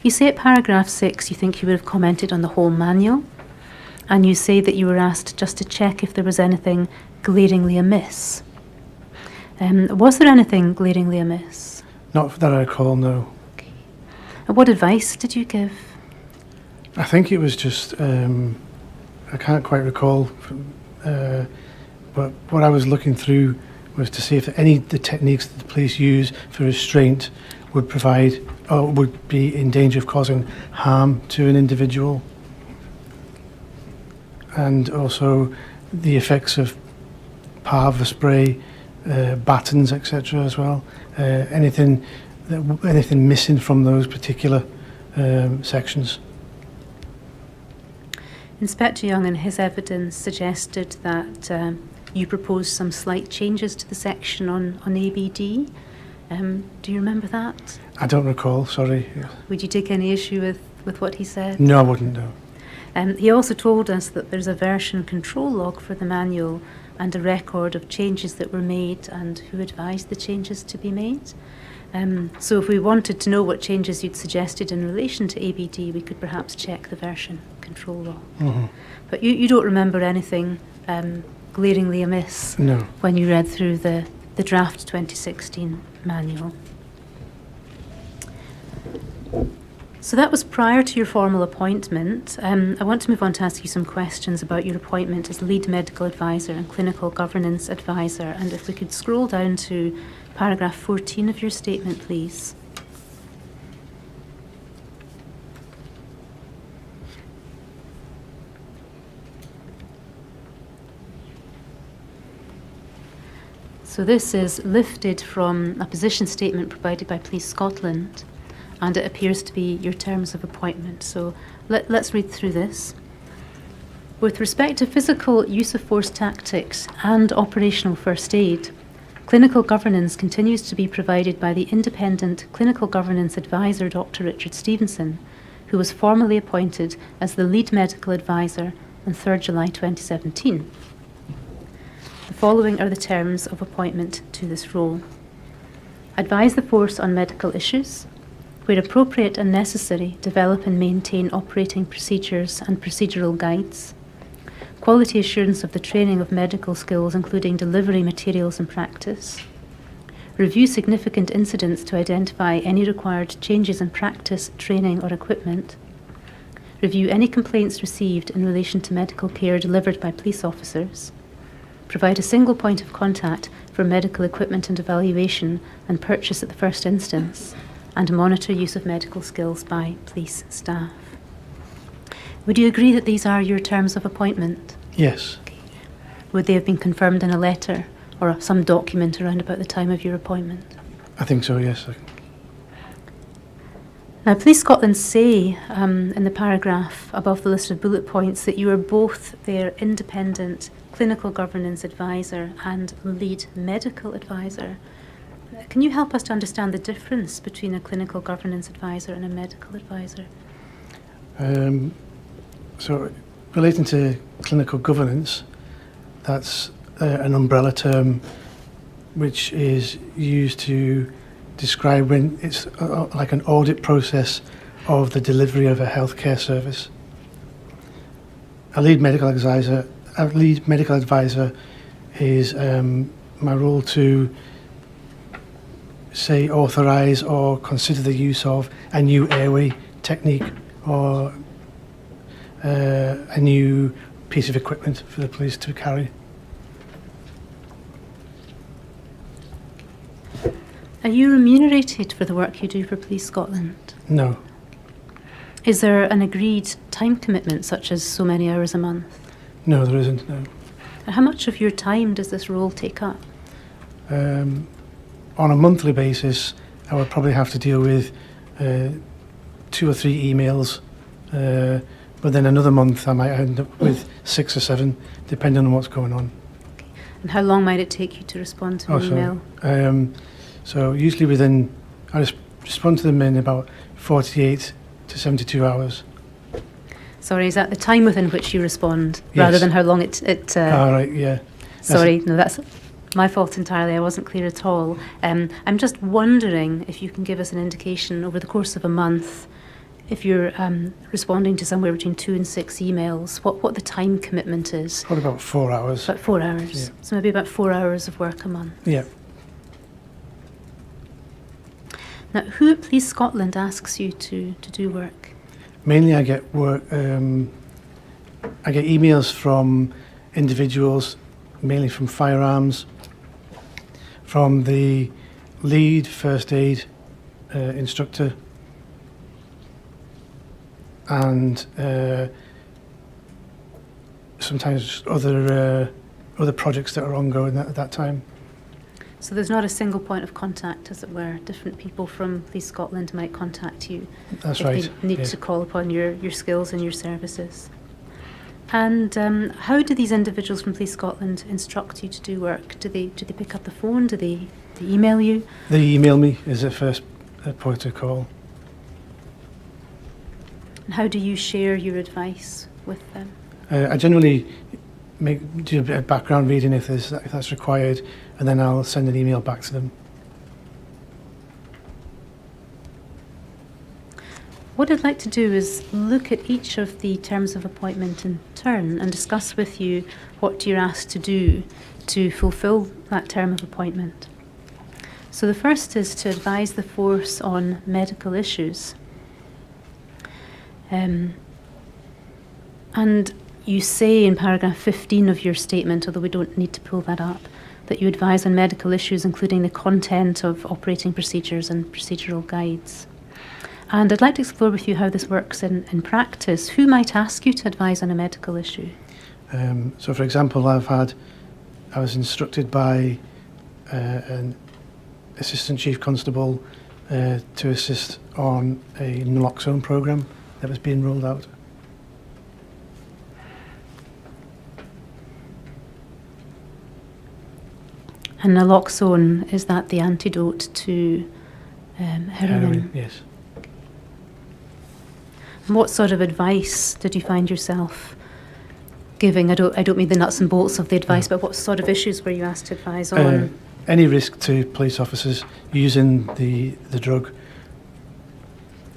You say at paragraph 6 you think you would have commented on the whole manual, and you say that you were asked just to check if there was anything glaringly amiss. Was there anything glaringly amiss? Not that I recall, no. Okay. And what advice did you give? I think it was just, I can't quite recall, but what I was looking through was to see if any of the techniques that the police use for restraint would provide, or would be in danger of causing harm to an individual. And also the effects of pavlov spray, batons, etc. as well. Anything missing from those particular sections. Inspector Young in his evidence suggested that you proposed some slight changes to the section on ABD. Do you remember that? I don't recall, sorry. Would you take any issue with what he said? No, I wouldn't, no. He also told us that there's a version control log for the manual and a record of changes that were made and who advised the changes to be made. So if we wanted to know what changes you'd suggested in relation to ABD, we could perhaps check the version control log. Mm-hmm. But you don't remember anything glaringly amiss No. when you read through the draft 2016 manual. So that was prior to your formal appointment. I want to move on to ask you some questions about your appointment as lead medical advisor and clinical governance advisor. And if we could scroll down to paragraph 14 of your statement, please. So this is lifted from a position statement provided by Police Scotland, and it appears to be your terms of appointment. So let's read through this. With respect to physical use of force tactics and operational first aid, clinical governance continues to be provided by the independent clinical governance advisor, Dr Richard Stevenson, who was formally appointed as the lead medical advisor on 3rd July 2017. The following are the terms of appointment to this role. Advise the force on medical issues. Where appropriate and necessary, develop and maintain operating procedures and procedural guides. Quality assurance of the training of medical skills, including delivery materials and practice. Review significant incidents to identify any required changes in practice, training or equipment. Review any complaints received in relation to medical care delivered by police officers. Provide a single point of contact for medical equipment and evaluation and purchase at the first instance, and monitor use of medical skills by police staff. Would you agree that these are your terms of appointment? Yes. Okay. Would they have been confirmed in a letter or some document around about the time of your appointment? I think so, yes. Now, Police Scotland say in the paragraph above the list of bullet points that you are both their independent clinical governance advisor and lead medical advisor. Can you help us to understand the difference between a clinical governance advisor and a medical advisor? So, relating to clinical governance, that's an umbrella term which is used to describe when it's like an audit process of the delivery of a healthcare service. A lead medical advisor is my role to say authorise or consider the use of a new airway technique or a new piece of equipment for the police to carry. Are you remunerated for the work you do for Police Scotland? No. Is there an agreed time commitment, such as so many hours a month? No, there isn't, no. How much of your time does this role take up? On a monthly basis, I would probably have to deal with 2 or 3 emails, but then another month I might end up with 6 or 7, depending on what's going on. Okay. And how long might it take you to respond to an email? So usually I just respond to them in about 48 to 72 hours. Sorry, is that the time within which you respond, Yes. rather than how long it Right, yeah. Sorry, no, that's my fault entirely. I wasn't clear at all. I'm just wondering if you can give us an indication over the course of a month, if you're responding to somewhere between 2 and 6 emails, what the time commitment is. Probably about 4 hours. About 4 hours. Yeah. So maybe about 4 hours of work a month. Yeah. Now, who at Police Scotland asks you to do work? Mainly I get emails from individuals, mainly from firearms, from the lead first aid instructor, and sometimes other projects that are ongoing at that time. So there's not a single point of contact, as it were. Different people from Police Scotland might contact you. That's if right. They need to call upon your skills and your services. And how do these individuals from Police Scotland instruct you to do work? Do they pick up the phone? Do they email you? They email me as a first point of call. And how do you share your advice with them? I generally do a bit of background reading if that's required, and then I'll send an email back to them. What I'd like to do is look at each of the terms of appointment in turn and discuss with you what you're asked to do to fulfil that term of appointment. So the first is to advise the force on medical issues. And you say in paragraph 15 of your statement, although we don't need to pull that up, that you advise on medical issues, including the content of operating procedures and procedural guides. And I'd like to explore with you how this works in practice. Who might ask you to advise on a medical issue? So, for example, I was instructed by an Assistant Chief Constable to assist on a naloxone programme that was being rolled out. And naloxone, is that the antidote to heroin? Yes. And what sort of advice did you find yourself giving? I don't mean the nuts and bolts of the advice, but what sort of issues were you asked to advise on? any risk to police officers using the drug,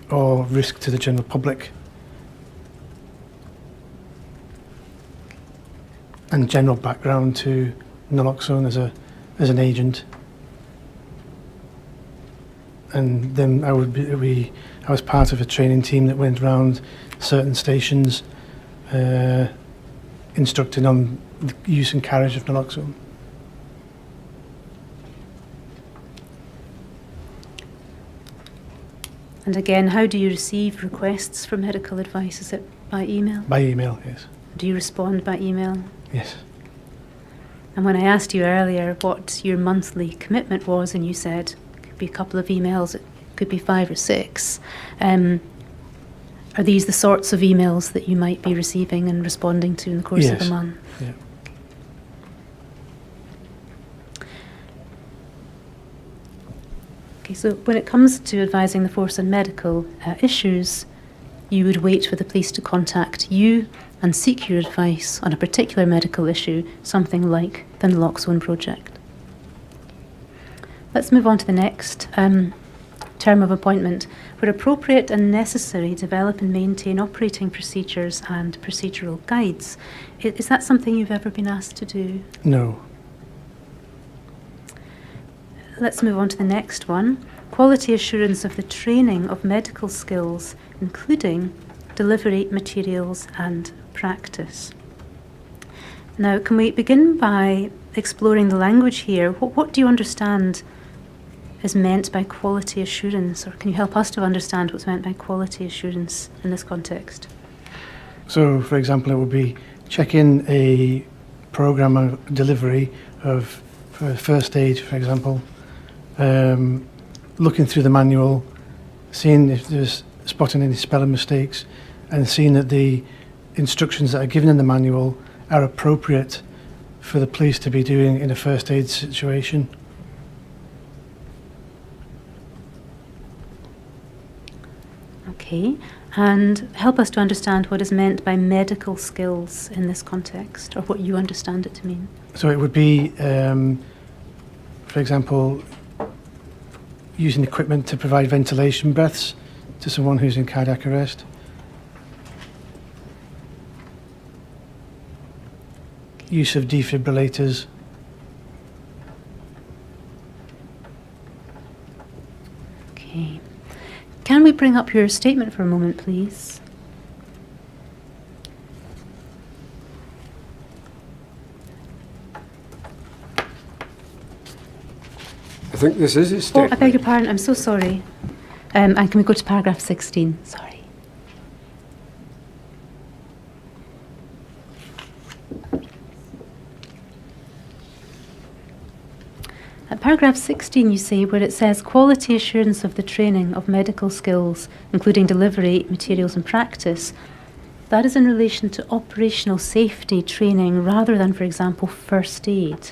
or risk to the general public, and general background to naloxone as an agent. And then I was part of a training team that went around certain stations instructing on the use and carriage of naloxone. And again, how do you receive requests for medical advice? Is it by email? By email, yes. Do you respond by email? Yes. And when I asked you earlier what your monthly commitment was, and you said it could be a couple of emails, it could be 5 or 6, are these the sorts of emails that you might be receiving and responding to in the course of a month? Yeah. Okay, so when it comes to advising the force on medical issues, you would wait for the police to contact you and seek your advice on a particular medical issue, something like the naloxone project. Let's move on to the next term of appointment. Where appropriate and necessary, develop and maintain operating procedures and procedural guides. Is that something you've ever been asked to do? No. Let's move on to the next one. Quality assurance of the training of medical skills, including delivery materials and practice. Now, can we begin by exploring the language here? What do you understand is meant by quality assurance, or can you help us to understand what's meant by quality assurance in this context? So, for example, it would be checking a program of delivery of first aid, for example, looking through the manual, seeing if there's spotting any spelling mistakes, and seeing that the instructions that are given in the manual are appropriate for the police to be doing in a first aid situation. Okay, and help us to understand what is meant by medical skills in this context, or what you understand it to mean. So it would be, for example, using equipment to provide ventilation breaths to someone who's in cardiac arrest. Use of defibrillators. Okay. Can we bring up your statement for a moment, please? I think this is a Oh, statement. I beg your pardon, I'm so sorry. And can we go to paragraph 16? Sorry. At paragraph 16, you say, where it says quality assurance of the training of medical skills, including delivery, materials and practice, that is in relation to operational safety training rather than, for example, first aid.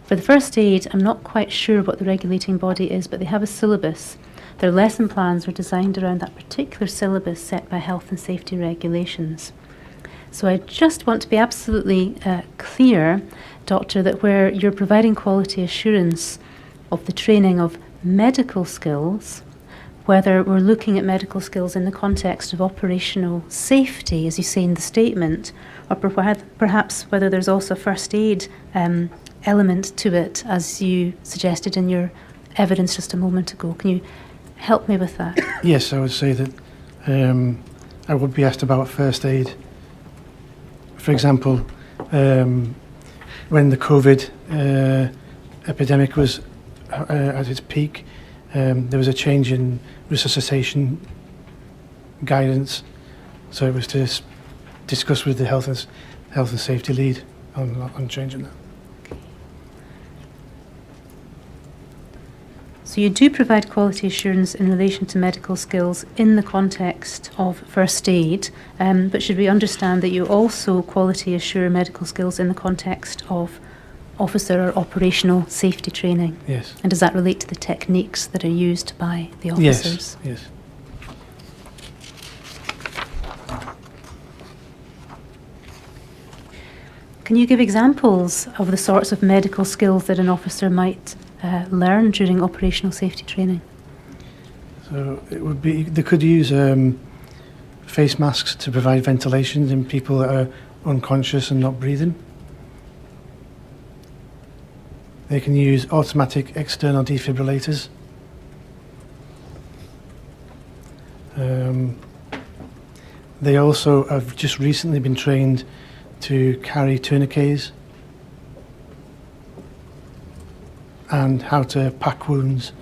For the first aid, I'm not quite sure what the regulating body is, but they have a syllabus. Their lesson plans were designed around that particular syllabus set by health and safety regulations. So I just want to be absolutely clear, Doctor, that where you're providing quality assurance of the training of medical skills, whether we're looking at medical skills in the context of operational safety, as you say in the statement, or perhaps whether there's also a first aid element to it, as you suggested in your evidence just a moment ago. Can you help me with that? Yes, I would say that I would be asked about first aid. For example, when the COVID epidemic was at its peak, there was a change in resuscitation guidance, so it was to discuss with the health and safety lead on changing that. So you do provide quality assurance in relation to medical skills in the context of first aid, but should we understand that you also quality assure medical skills in the context of officer or operational safety training? Yes. And does that relate to the techniques that are used by the officers? Yes. Can you give examples of the sorts of medical skills that an officer might learn during operational safety training? So it would be, they could use face masks to provide ventilation in people that are unconscious and not breathing. They can use automatic external defibrillators. They also have just recently been trained to carry tourniquets and how to pack wounds.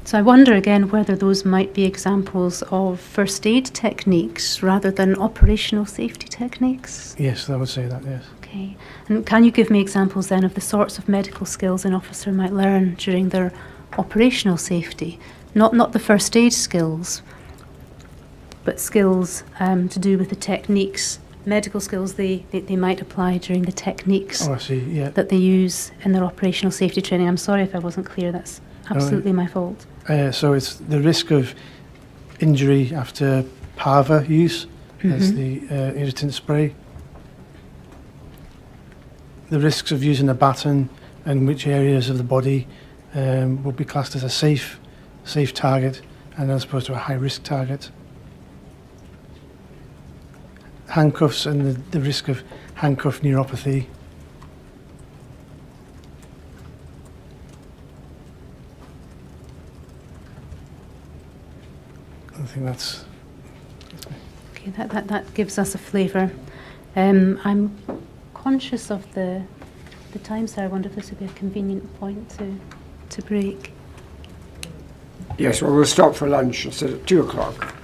So I wonder again whether those might be examples of first aid techniques rather than operational safety techniques. Yes, I would say that, yes. Okay. And can you give me examples then of the sorts of medical skills an officer might learn during their operational safety? Not the first aid skills, but skills to do with the techniques, medical skills they might apply during the techniques Oh, I see, yeah. that they use in their operational safety training. I'm sorry if I wasn't clear, that's absolutely my fault. So it's the risk of injury after PAVA use, that's the irritant spray. The risks of using a baton and which areas of the body would be classed as a safe target and as opposed to a high-risk target. Handcuffs and the risk of handcuff neuropathy. I think that's... Okay, that gives us a flavour. I'm conscious of the time, so I wonder if this would be a convenient point to break. Yes, well, we'll stop for lunch instead of 2 o'clock.